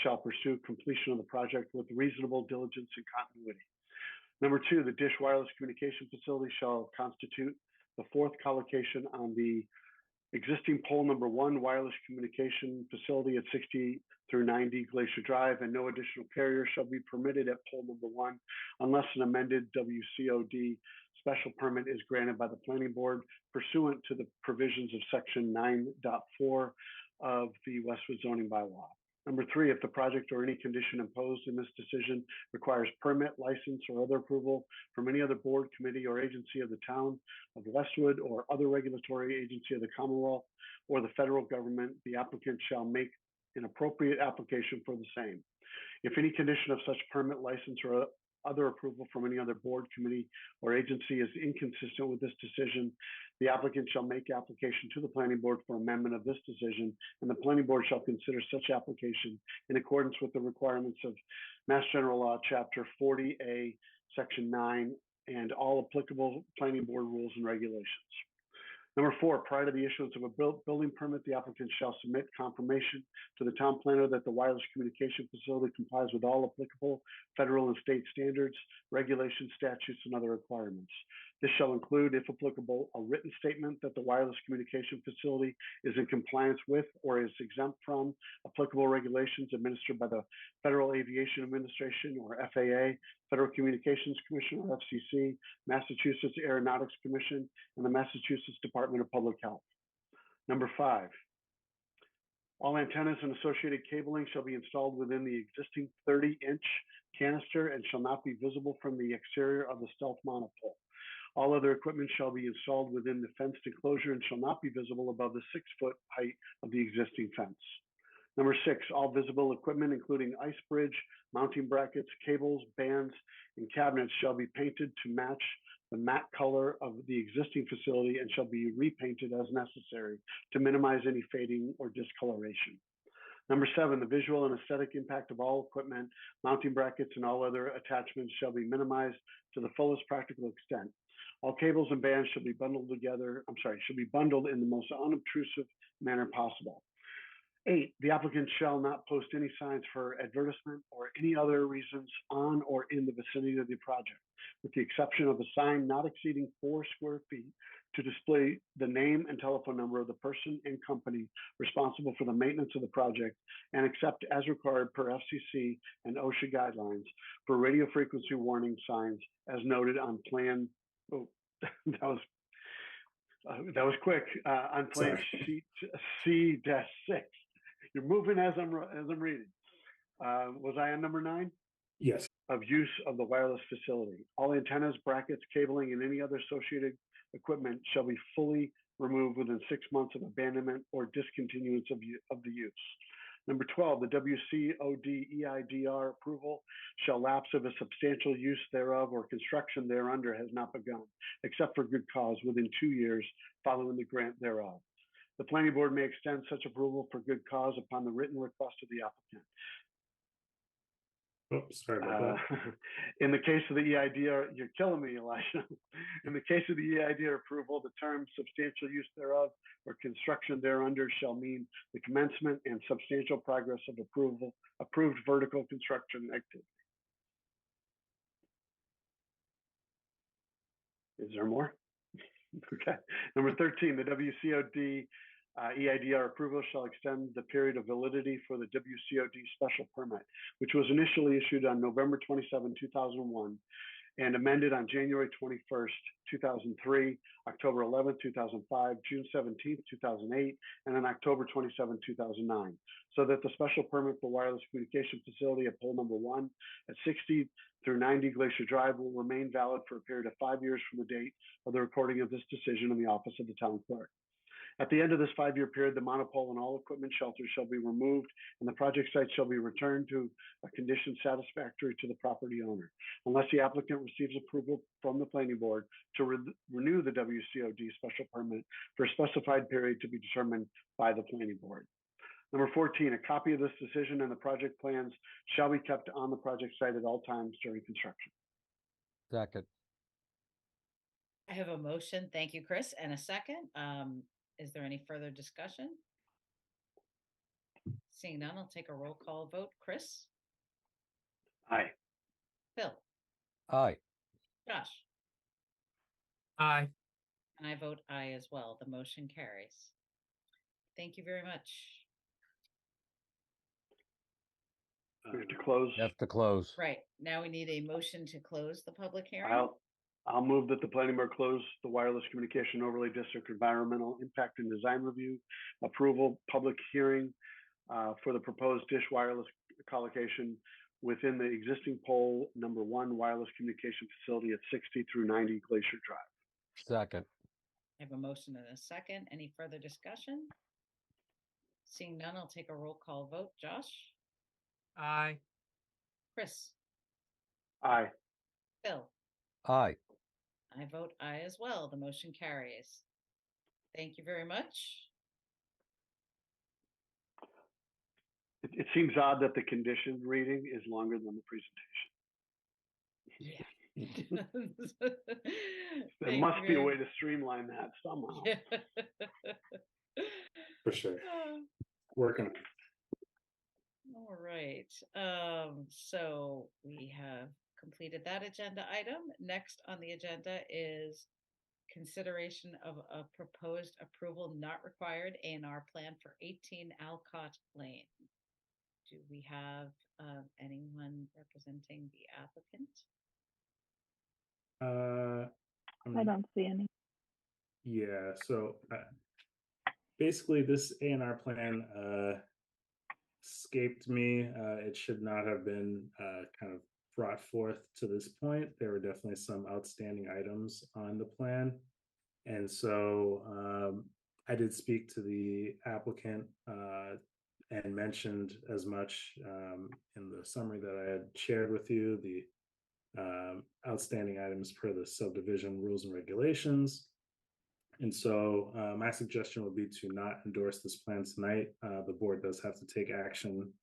shall pursue completion of the project with reasonable diligence and continuity. Number 2, the Dish wireless communication facility shall constitute the 4th collocation on the existing pole number 1 wireless communication facility at 60 through 90 Glacier Drive, and no additional carrier shall be permitted at pole number 1 unless an amended WCOD special permit is granted by the planning board pursuant to the provisions of section 9.4 of the Westwood zoning bylaw. Number 3, if the project or any condition imposed in this decision requires permit, license, or other approval from any other board, committee, or agency of the town of Westwood or other regulatory agency of the Commonwealth or the federal government, the applicant shall make an appropriate application for the same. If any condition of such permit, license, or other approval from any other board, committee, or agency is inconsistent with this decision, the applicant shall make application to the planning board for amendment of this decision, and the planning board shall consider such application in accordance with the requirements of Mass General Law, Chapter 40A, Section 9, and all applicable planning board rules and regulations. Number 4, prior to the issuance of a building permit, the applicant shall submit confirmation to the town planner that the wireless communication facility complies with all applicable federal and state standards, regulations, statutes, and other requirements. This shall include, if applicable, a written statement that the wireless communication facility is in compliance with or is exempt from applicable regulations administered by the Federal Aviation Administration or FAA, Federal Communications Commission or FCC, Massachusetts Aeronautics Commission, and the Massachusetts Department of Public Health. Number 5, all antennas and associated cabling shall be installed within the existing 30-inch canister and shall not be visible from the exterior of the stealth monopole. All other equipment shall be installed within the fenced enclosure and shall not be visible above the 6-foot height of the existing fence. Number 6, all visible equipment, including ice bridge, mounting brackets, cables, bands, and cabinets shall be painted to match the matte color of the existing facility and shall be repainted as necessary to minimize any fading or discoloration. Number 7, the visual and aesthetic impact of all equipment, mounting brackets, and all other attachments shall be minimized to the fullest practical extent. All cables and bands should be bundled in the most unobtrusive manner possible. 8, the applicant shall not post any signs for advertisement or any other reasons on or in the vicinity of the project, with the exception of a sign not exceeding 4 square feet to display the name and telephone number of the person and company responsible for the maintenance of the project, and except as required per FCC and OSHA guidelines for radio frequency warning signs as noted on plan. Oh, that was quick. On plan sheet C-6. You're moving as I'm reading. Was I on number 9? Yes. Of use of the wireless facility. All antennas, brackets, cabling, and any other associated equipment shall be fully removed within 6 months of abandonment or discontinuance of the use. Number 12, the WCOD EIDR approval shall lapse if a substantial use thereof or construction thereunder has not begun, except for good cause within 2 years following the grant thereof. The planning board may extend such approval for good cause upon the written request of the applicant. Oh, sorry about that. In the case of the EIDR, you're killing me, Elijah. In the case of the EIDR approval, the term substantial use thereof or construction thereunder shall mean the commencement and substantial progress of approved vertical construction activity. Is there more? Okay. Number 13, the WCOD EIDR approval shall extend the period of validity for the WCOD special permit, which was initially issued on November 27, 2001, and amended on January 21st, 2003, October 11, 2005, June 17, 2008, and on October 27, 2009, so that the special permit for wireless communication facility at pole number 1 at 60 through 90 Glacier Drive will remain valid for a period of 5 years from the date of the recording of this decision in the office of the town clerk. At the end of this 5-year period, the monopole and all equipment shelters shall be removed and the project site shall be returned to a condition satisfactory to the property owner, unless the applicant receives approval from the planning board to renew the WCOD special permit for a specified period to be determined by the planning board. Number 14, a copy of this decision and the project plans shall be kept on the project site at all times during construction. Second. I have a motion. Thank you, Chris. And a second. Is there any further discussion? Seeing none, I'll take a roll call vote. Chris? Aye. Phil? Aye. Josh? Aye. And I vote aye as well. The motion carries. Thank you very much. We have to close. You have to close. Right. Now we need a motion to close the public hearing. I'll move that the planning board close the wireless communication overlay district environmental impact and design review approval public hearing for the proposed dish wireless collocation within the existing pole number 1 wireless communication facility at 60 through 90 Glacier Drive. Second. I have a motion and a second. Any further discussion? Seeing none, I'll take a roll call vote. Josh? Aye. Chris? Aye. Phil? Aye. I vote aye as well. The motion carries. Thank you very much. It seems odd that the condition reading is longer than the presentation. Yeah. There must be a way to streamline that somehow. Yeah. For sure. Working on it. All right. So we have completed that agenda item. Next on the agenda is consideration of a proposed approval not required A&R plan for 18 Alcott Lane. Do we have anyone representing the applicant? I don't see any. Yeah, so basically this A&R plan escaped me. It should not have been kind of brought forth to this point. There were definitely some outstanding items on the plan. And so I did speak to the applicant and mentioned as much in the summary that I had shared with you, the outstanding items per the subdivision rules and regulations. And so my suggestion would be to not endorse this plan tonight. The board does have to take action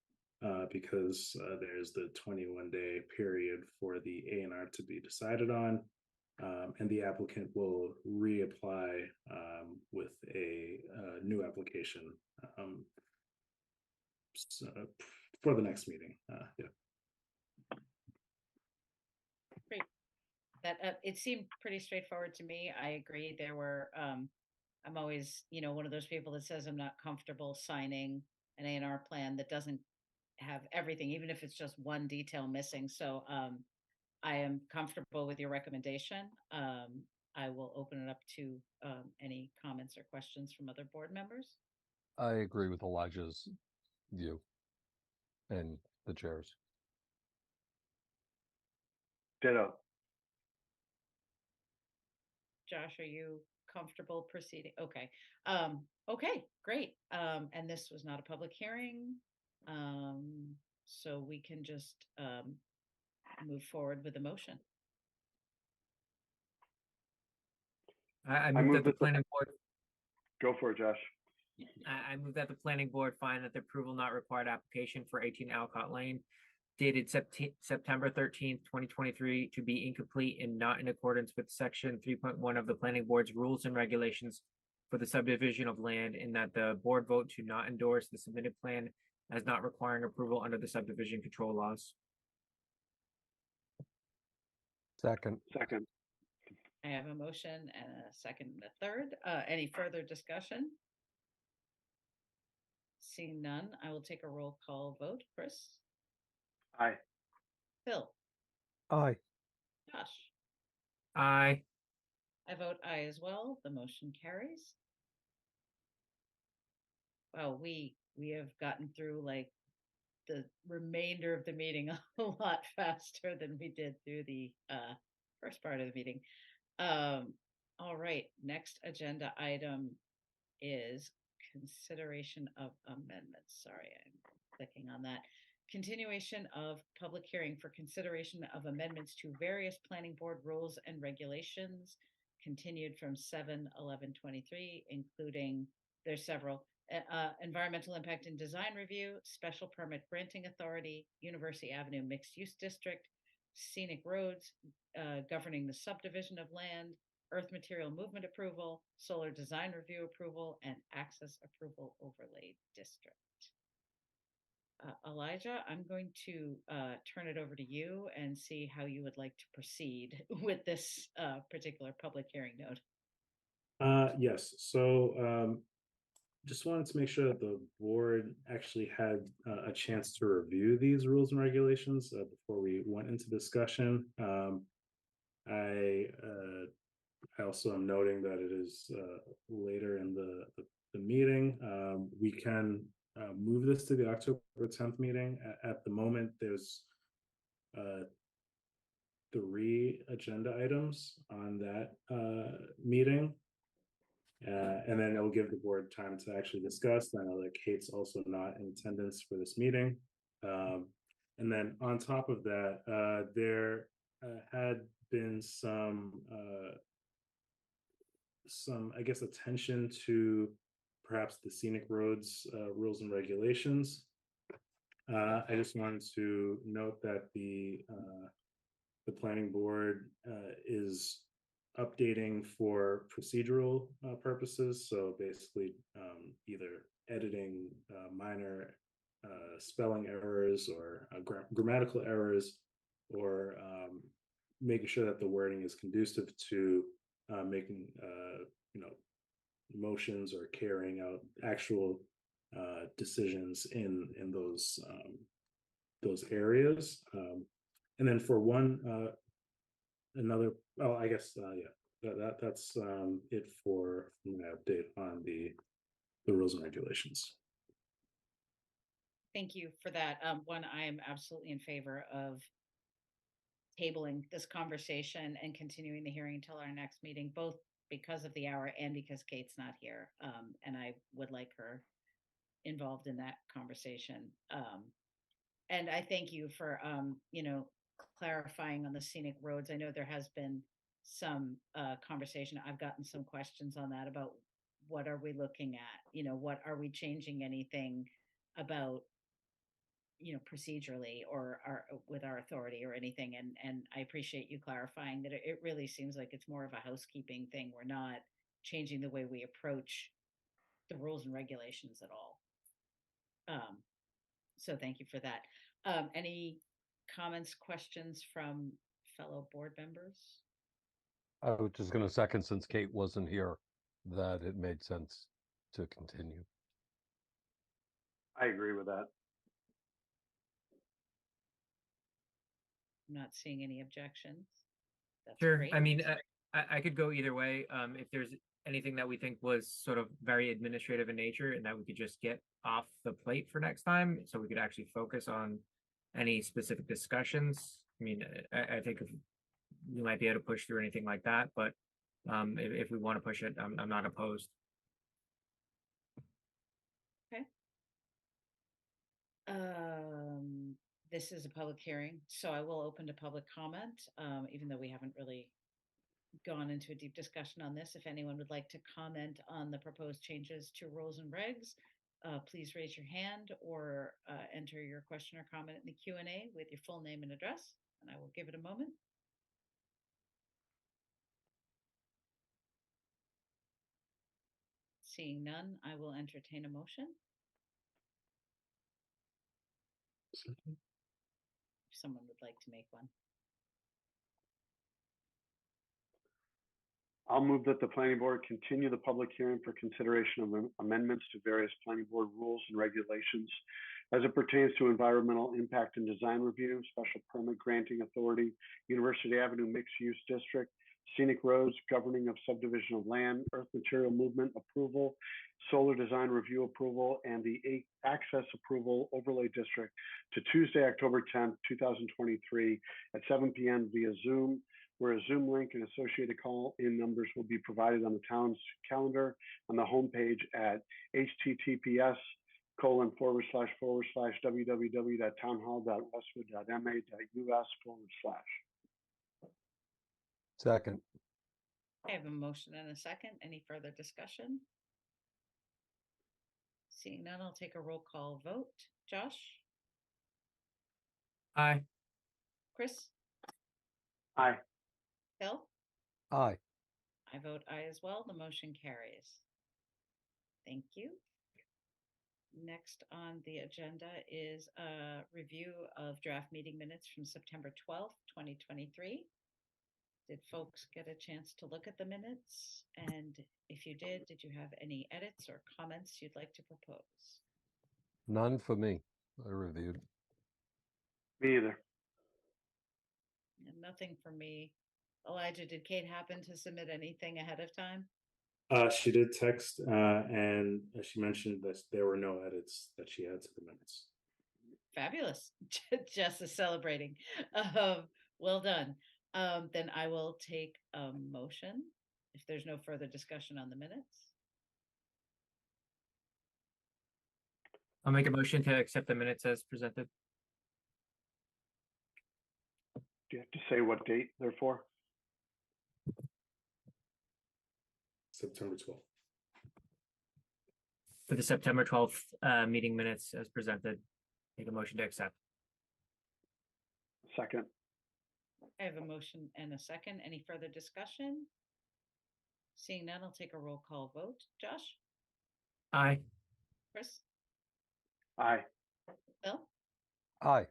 because there's the 21-day period for the A&R to be decided on. And the applicant will reapply with a new application. for the next meeting. Yeah. Great. That it seemed pretty straightforward to me. I agree. There were I'm always, one of those people that says I'm not comfortable signing an A&R plan that doesn't have everything, even if it's just one detail missing. So I am comfortable with your recommendation. I will open it up to any comments or questions from other board members. I agree with Elijah's view and the chairs. Ditto. Josh, are you comfortable proceeding? Okay. Okay, great. And this was not a public hearing. So we can just move forward with the motion. I move that the planning board. Go for it, Josh. I move that the planning board find that the approval not required application for 18 Alcott Lane dated September 13th, 2023 to be incomplete and not in accordance with section 3.1 of the planning board's rules and regulations for the subdivision of land, and that the board vote to not endorse the submitted plan as not requiring approval under the subdivision control laws. Second. I have a motion and a second and a third. Any further discussion? Seeing none, I will take a roll call vote. Chris? Aye. Phil? Aye. Josh? Aye. I vote aye as well. The motion carries. Wow, we have gotten through like the remainder of the meeting a lot faster than we did through the first part of the meeting. All right, next agenda item is consideration of amendments. Sorry, I'm clicking on that. Continuation of public hearing for consideration of amendments to various planning board rules and regulations, continued from 7/11/23, including, there's several, environmental impact and design review, special permit granting authority, University Avenue mixed use district, scenic roads, governing the subdivision of land, earth material movement approval, solar design review approval, and access approval overlay district. Elijah, I'm going to turn it over to you and see how you would like to proceed with this particular public hearing note. Yes, so just wanted to make sure that the board actually had a chance to review these rules and regulations before we went into discussion. I also am noting that it is later in the meeting. We can move this to the October 10th meeting. At the moment, there's 3 agenda items on that meeting. And then it'll give the board time to actually discuss. I know that Kate's also not in attendance for this meeting. And then on top of that, there had been some, I guess, attention to perhaps the scenic roads rules and regulations. I just wanted to note that the planning board is updating for procedural purposes. So basically either editing minor spelling errors or grammatical errors, or making sure that the wording is conducive to making motions or carrying out actual decisions in those areas. And then for I guess that's it for my update on the rules and regulations. Thank you for that. One, I am absolutely in favor of tabling this conversation and continuing the hearing until our next meeting, both because of the hour and because Kate's not here. And I would like her involved in that conversation. And I thank you for, clarifying on the scenic roads. I know there has been some conversation. I've gotten some questions on that about what are we looking at? What are we changing anything about, procedurally or with our authority or anything? And I appreciate you clarifying that it really seems like it's more of a housekeeping thing. We're not changing the way we approach the rules and regulations at all. So thank you for that. Any comments, questions from fellow board members? I was just going to second, since Kate wasn't here, that it made sense to continue. I agree with that. I'm not seeing any objections. That's Sure. great. I mean, I could go either way. If there's anything that we think was sort of very administrative in nature and that we could just get off the plate for next time, so we could actually focus on any specific discussions. I mean, I think we might be able to push through anything like that, but if we want to push it, I'm not opposed. Okay. This is a public hearing, so I will open to public comment, even though we haven't really gone into a deep discussion on this. If anyone would like to comment on the proposed changes to rules and regs, please raise your hand or enter your question or comment in the Q&A with your full name and address, and I will give it a moment. Seeing none, I will entertain a motion. If someone would like to make one. I'll move that the planning board continue the public hearing for consideration of amendments to various planning board rules and regulations as it pertains to environmental impact and design review, special permit granting authority, University Avenue mixed use district, scenic roads, governing of subdivision of land, earth material movement approval, solar design review approval, and the access approval overlay district to Tuesday, October 10th, 2023 at 7 p.m. via Zoom, where a Zoom link and associated call-in numbers will be provided on the town's calendar on the homepage at https://www.townhall.westwood.ma.us/. Second. I have a motion and a second. Any further discussion? Seeing none, I'll take a roll call vote. Josh? Aye. Chris? Aye. Phil? Aye. I vote aye as well. The motion carries. Thank you. Next on the agenda is a review of draft meeting minutes from September 12th, 2023. Did folks get a chance to look at the minutes? And if you did you have any edits or comments you'd like to propose? None for me. I reviewed. Me either. And nothing for me. Elijah, did Kate happen to submit anything ahead of time? She did text, and she mentioned that there were no edits that she had to the minutes. Fabulous. Jess is celebrating. Well done. Then I will take a motion if there's no further discussion on the minutes. I'll make a motion to accept the minutes as presented. Do you have to say what date they're for? September 12th. For the September 12th meeting minutes as presented, make a motion to accept. Second. I have a motion and a second. Any further discussion? Seeing none, I'll take a roll call vote. Josh? Aye. Chris? Aye. Bill? Aye.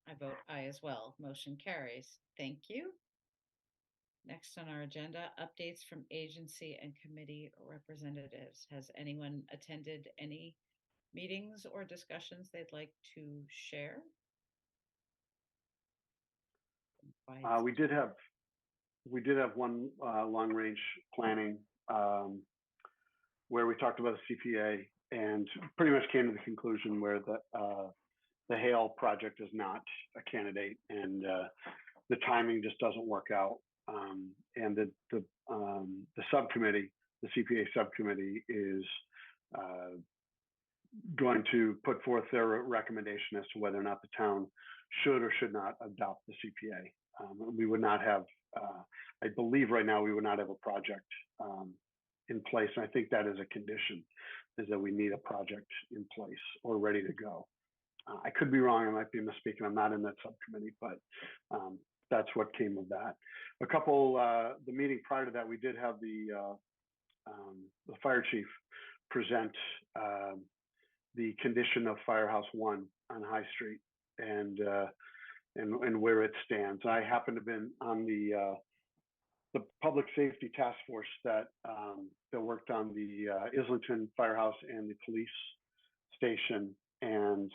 I vote aye as well. Motion carries. Thank you. Next on our agenda, updates from agency and committee representatives. Has anyone attended any meetings or discussions they'd like to share? We did have one long range planning where we talked about the CPA and pretty much came to the conclusion where the Hale project is not a candidate and the timing just doesn't work out. And the subcommittee, the CPA subcommittee, is going to put forth their recommendation as to whether or not the town should or should not adopt the CPA. We would not have, I believe right now, we would not have a project in place. And I think that is a condition, is that we need a project in place or ready to go. I could be wrong. I might be misspeaking. I'm not in that subcommittee, but that's what came of that. A couple, the meeting prior to that, we did have the fire chief present the condition of Firehouse 1 on High Street and where it stands. I happen to have been on the public safety task force that worked on the Islington Firehouse and the police station, and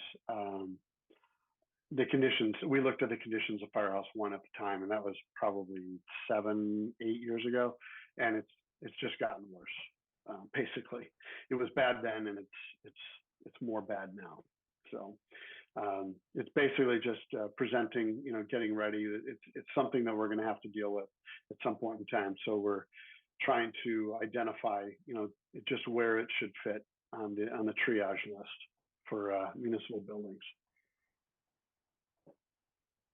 the conditions. We looked at the conditions of Firehouse 1 at the time, and that was probably 7, 8 years ago, and it's just gotten worse. Basically, it was bad then, and it's more bad now. So it's basically just presenting, getting ready. It's something that we're going to have to deal with at some point in time. So we're trying to identify, just where it should fit on the triage list for municipal buildings.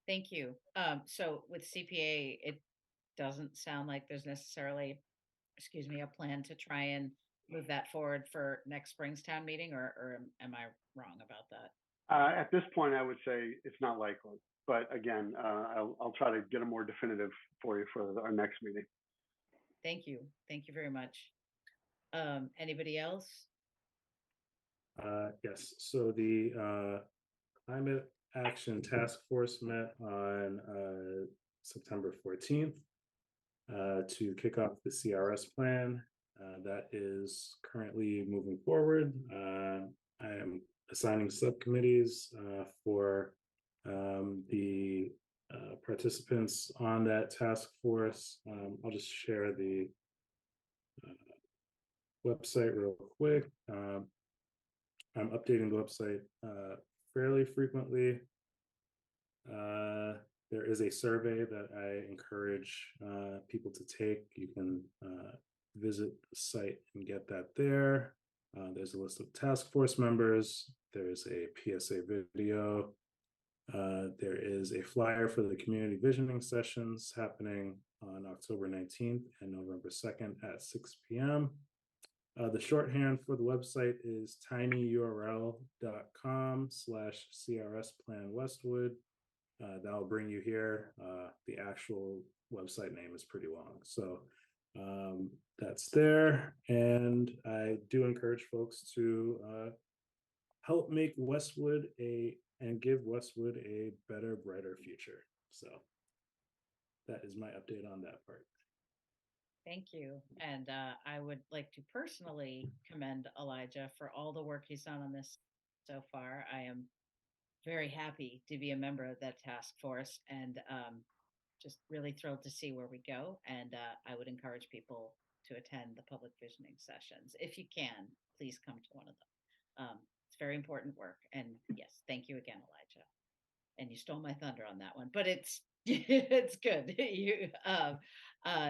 Thank you. So with CPA, it doesn't sound like there's necessarily, a plan to try and move that forward for next spring's town meeting, or am I wrong about that? At this point, I would say it's not likely. But again, I'll try to get a more definitive for you for our next meeting. Thank you. Thank you very much. Anybody else? Yes. So the Climate Action Task Force met on September 14th to kick off the CRS plan. That is currently moving forward. I am assigning subcommittees for the participants on that task force. I'll just share the website real quick. I'm updating the website fairly frequently. There is a survey that I encourage people to take. You can visit the site and get that there. There's a list of task force members. There's a PSA video. There is a flyer for the community visioning sessions happening on October 19th and November 2nd at 6 p.m. The shorthand for the website is tinyurl.com/CRSPlanWestwood. That will bring you here. The actual website name is pretty long. So that's there. And I do encourage folks to help make Westwood and give Westwood a better, brighter future. So that is my update on that part. Thank you. And I would like to personally commend Elijah for all the work he's done on this so far. I am very happy to be a member of that task force, and just really thrilled to see where we go. And I would encourage people to attend the public visioning sessions. If you can, please come to one of them. It's very important work. And yes, thank you again, Elijah. And you stole my thunder on that one, but it's it's good.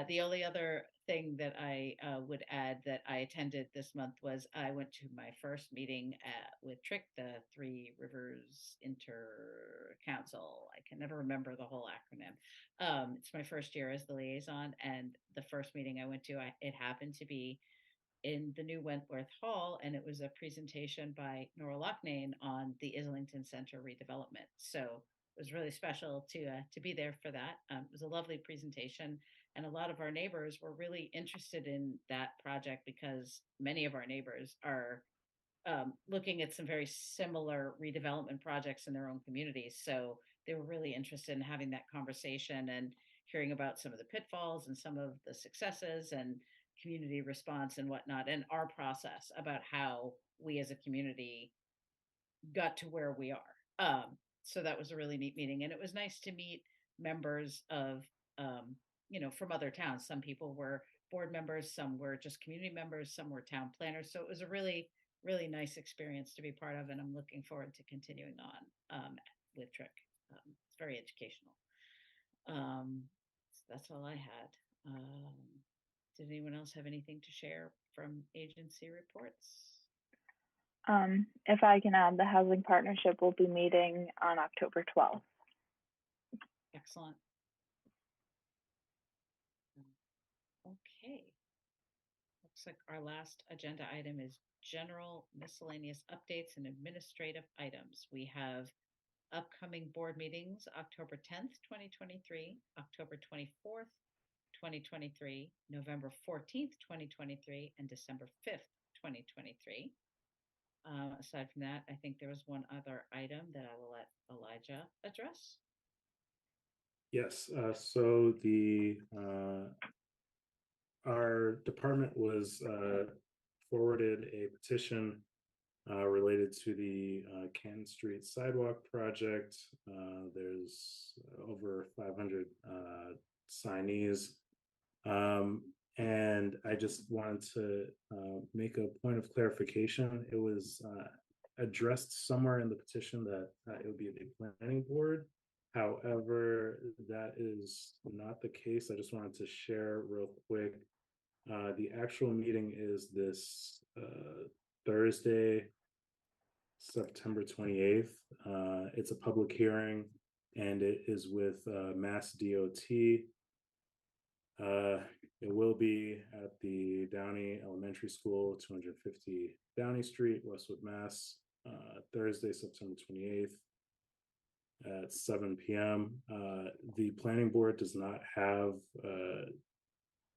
The only other thing that I would add that I attended this month was I went to my first meeting with TRIC, the Three Rivers Inter-Council. I can never remember the whole acronym. It's my first year as the liaison, and the first meeting I went to, it happened to be in the new Wentworth Hall, and it was a presentation by Nora Loughnane on the Islington Center redevelopment. So it was really special to be there for that. It was a lovely presentation, and a lot of our neighbors were really interested in that project because many of our neighbors are looking at some very similar redevelopment projects in their own communities. So they were really interested in having that conversation and hearing about some of the pitfalls and some of the successes and community response and whatnot, and our process about how we as a community got to where we are. So that was a really neat meeting, and it was nice to meet members of, from other towns. Some people were board members, some were just community members, some were town planners. So it was a really, really nice experience to be part of, and I'm looking forward to continuing on with TRIC. It's very educational. So that's all I had. Did anyone else have anything to share from agency reports? If I can add, the Housing Partnership will be meeting on October 12th. Excellent. Okay. Looks like our last agenda item is general miscellaneous updates and administrative items. We have upcoming board meetings, October 10th, 2023, October 24th, 2023, November 14th, 2023, and December 5th, 2023. Aside from that, I think there was one other item that I will let Elijah address. Yes, so our department was forwarded a petition related to the Canton Street sidewalk project. There's over 500 signees. And I just wanted to make a point of clarification. It was addressed somewhere in the petition that it would be the planning board. However, that is not the case. I just wanted to share real quick. The actual meeting is this Thursday, September 28th. It's a public hearing and it is with Mass DOT. It will be at the Downey Elementary School, 250 Downey Street, Westwood, Mass. Thursday, September 28th at 7 p.m. The planning board does not have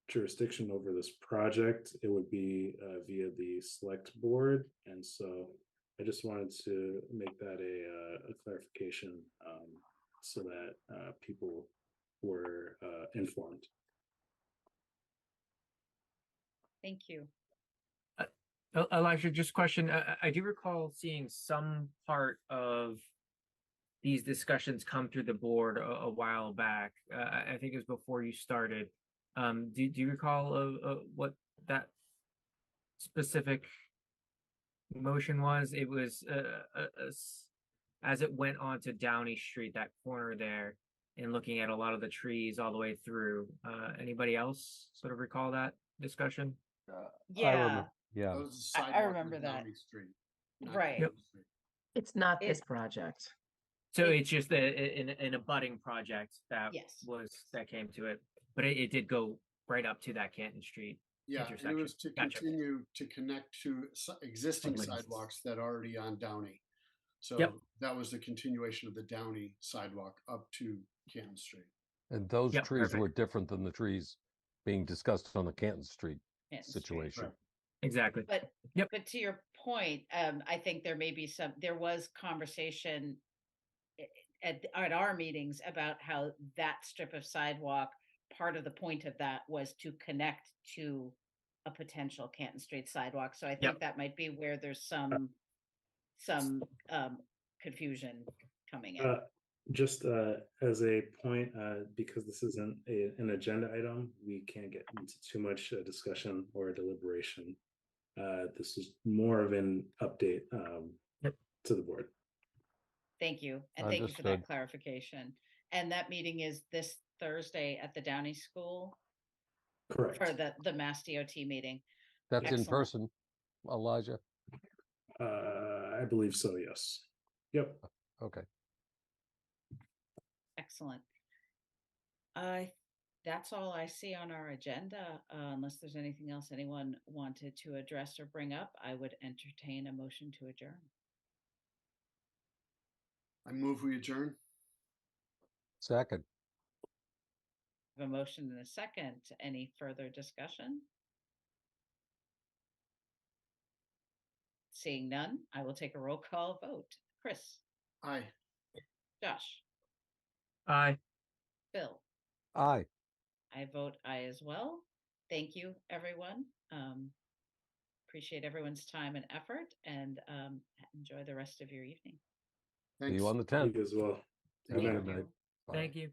jurisdiction over this project. It would be via the select board. And so I just wanted to make that a clarification so that people were informed. Thank you. Elijah, just question. I do recall seeing some part of these discussions come through the board a while back. I think it was before you started. Do you recall what that specific motion was? It was as it went on to Downey Street, that corner there, and looking at a lot of the trees all the way through. Anybody else sort of recall that discussion? Yeah. Yeah. I remember that. Right. Yep. It's not this project. So it's just an abutting project that Yes. that came to it, but it did go right up to that Canton Street Yeah, and intersection. it was to Gotcha. continue to connect to existing Like- sidewalks that are already on Downey. So Yep. that was the continuation of the Downey sidewalk up to Canton Street. And those Yep, trees perfect. were different than the trees being discussed on the Canton Street Canton Street. situation. Exactly. But Yep. but to your point, I think there was conversation at our meetings about how that strip of sidewalk, part of the point of that was to connect to a potential Canton Street sidewalk. So I think Yep. that might be where there's some confusion coming in. Just as a point, because this isn't an agenda item, we can't get into too much discussion or deliberation. This is more of an update to the board. Thank you. And thank you for that Understood. clarification. And that meeting is this Thursday at the Downey School Correct. for the Mass DOT meeting. That's in Excellent. person, Elijah? I believe so, yes. Yep. Okay. Excellent. That's all I see on our agenda. Unless there's anything else anyone wanted to address or bring up, I would entertain a motion to adjourn. I move we adjourn. Second. I have a motion and a second. Any further discussion? Seeing none, I will take a roll call vote. Chris, Aye. Josh, Aye. Bill, Aye. I vote aye as well. Thank you, everyone. Appreciate everyone's time and effort, and enjoy the rest of your evening. See you on the 10th. You as well. Thank Good you. night. Bye. Thank you.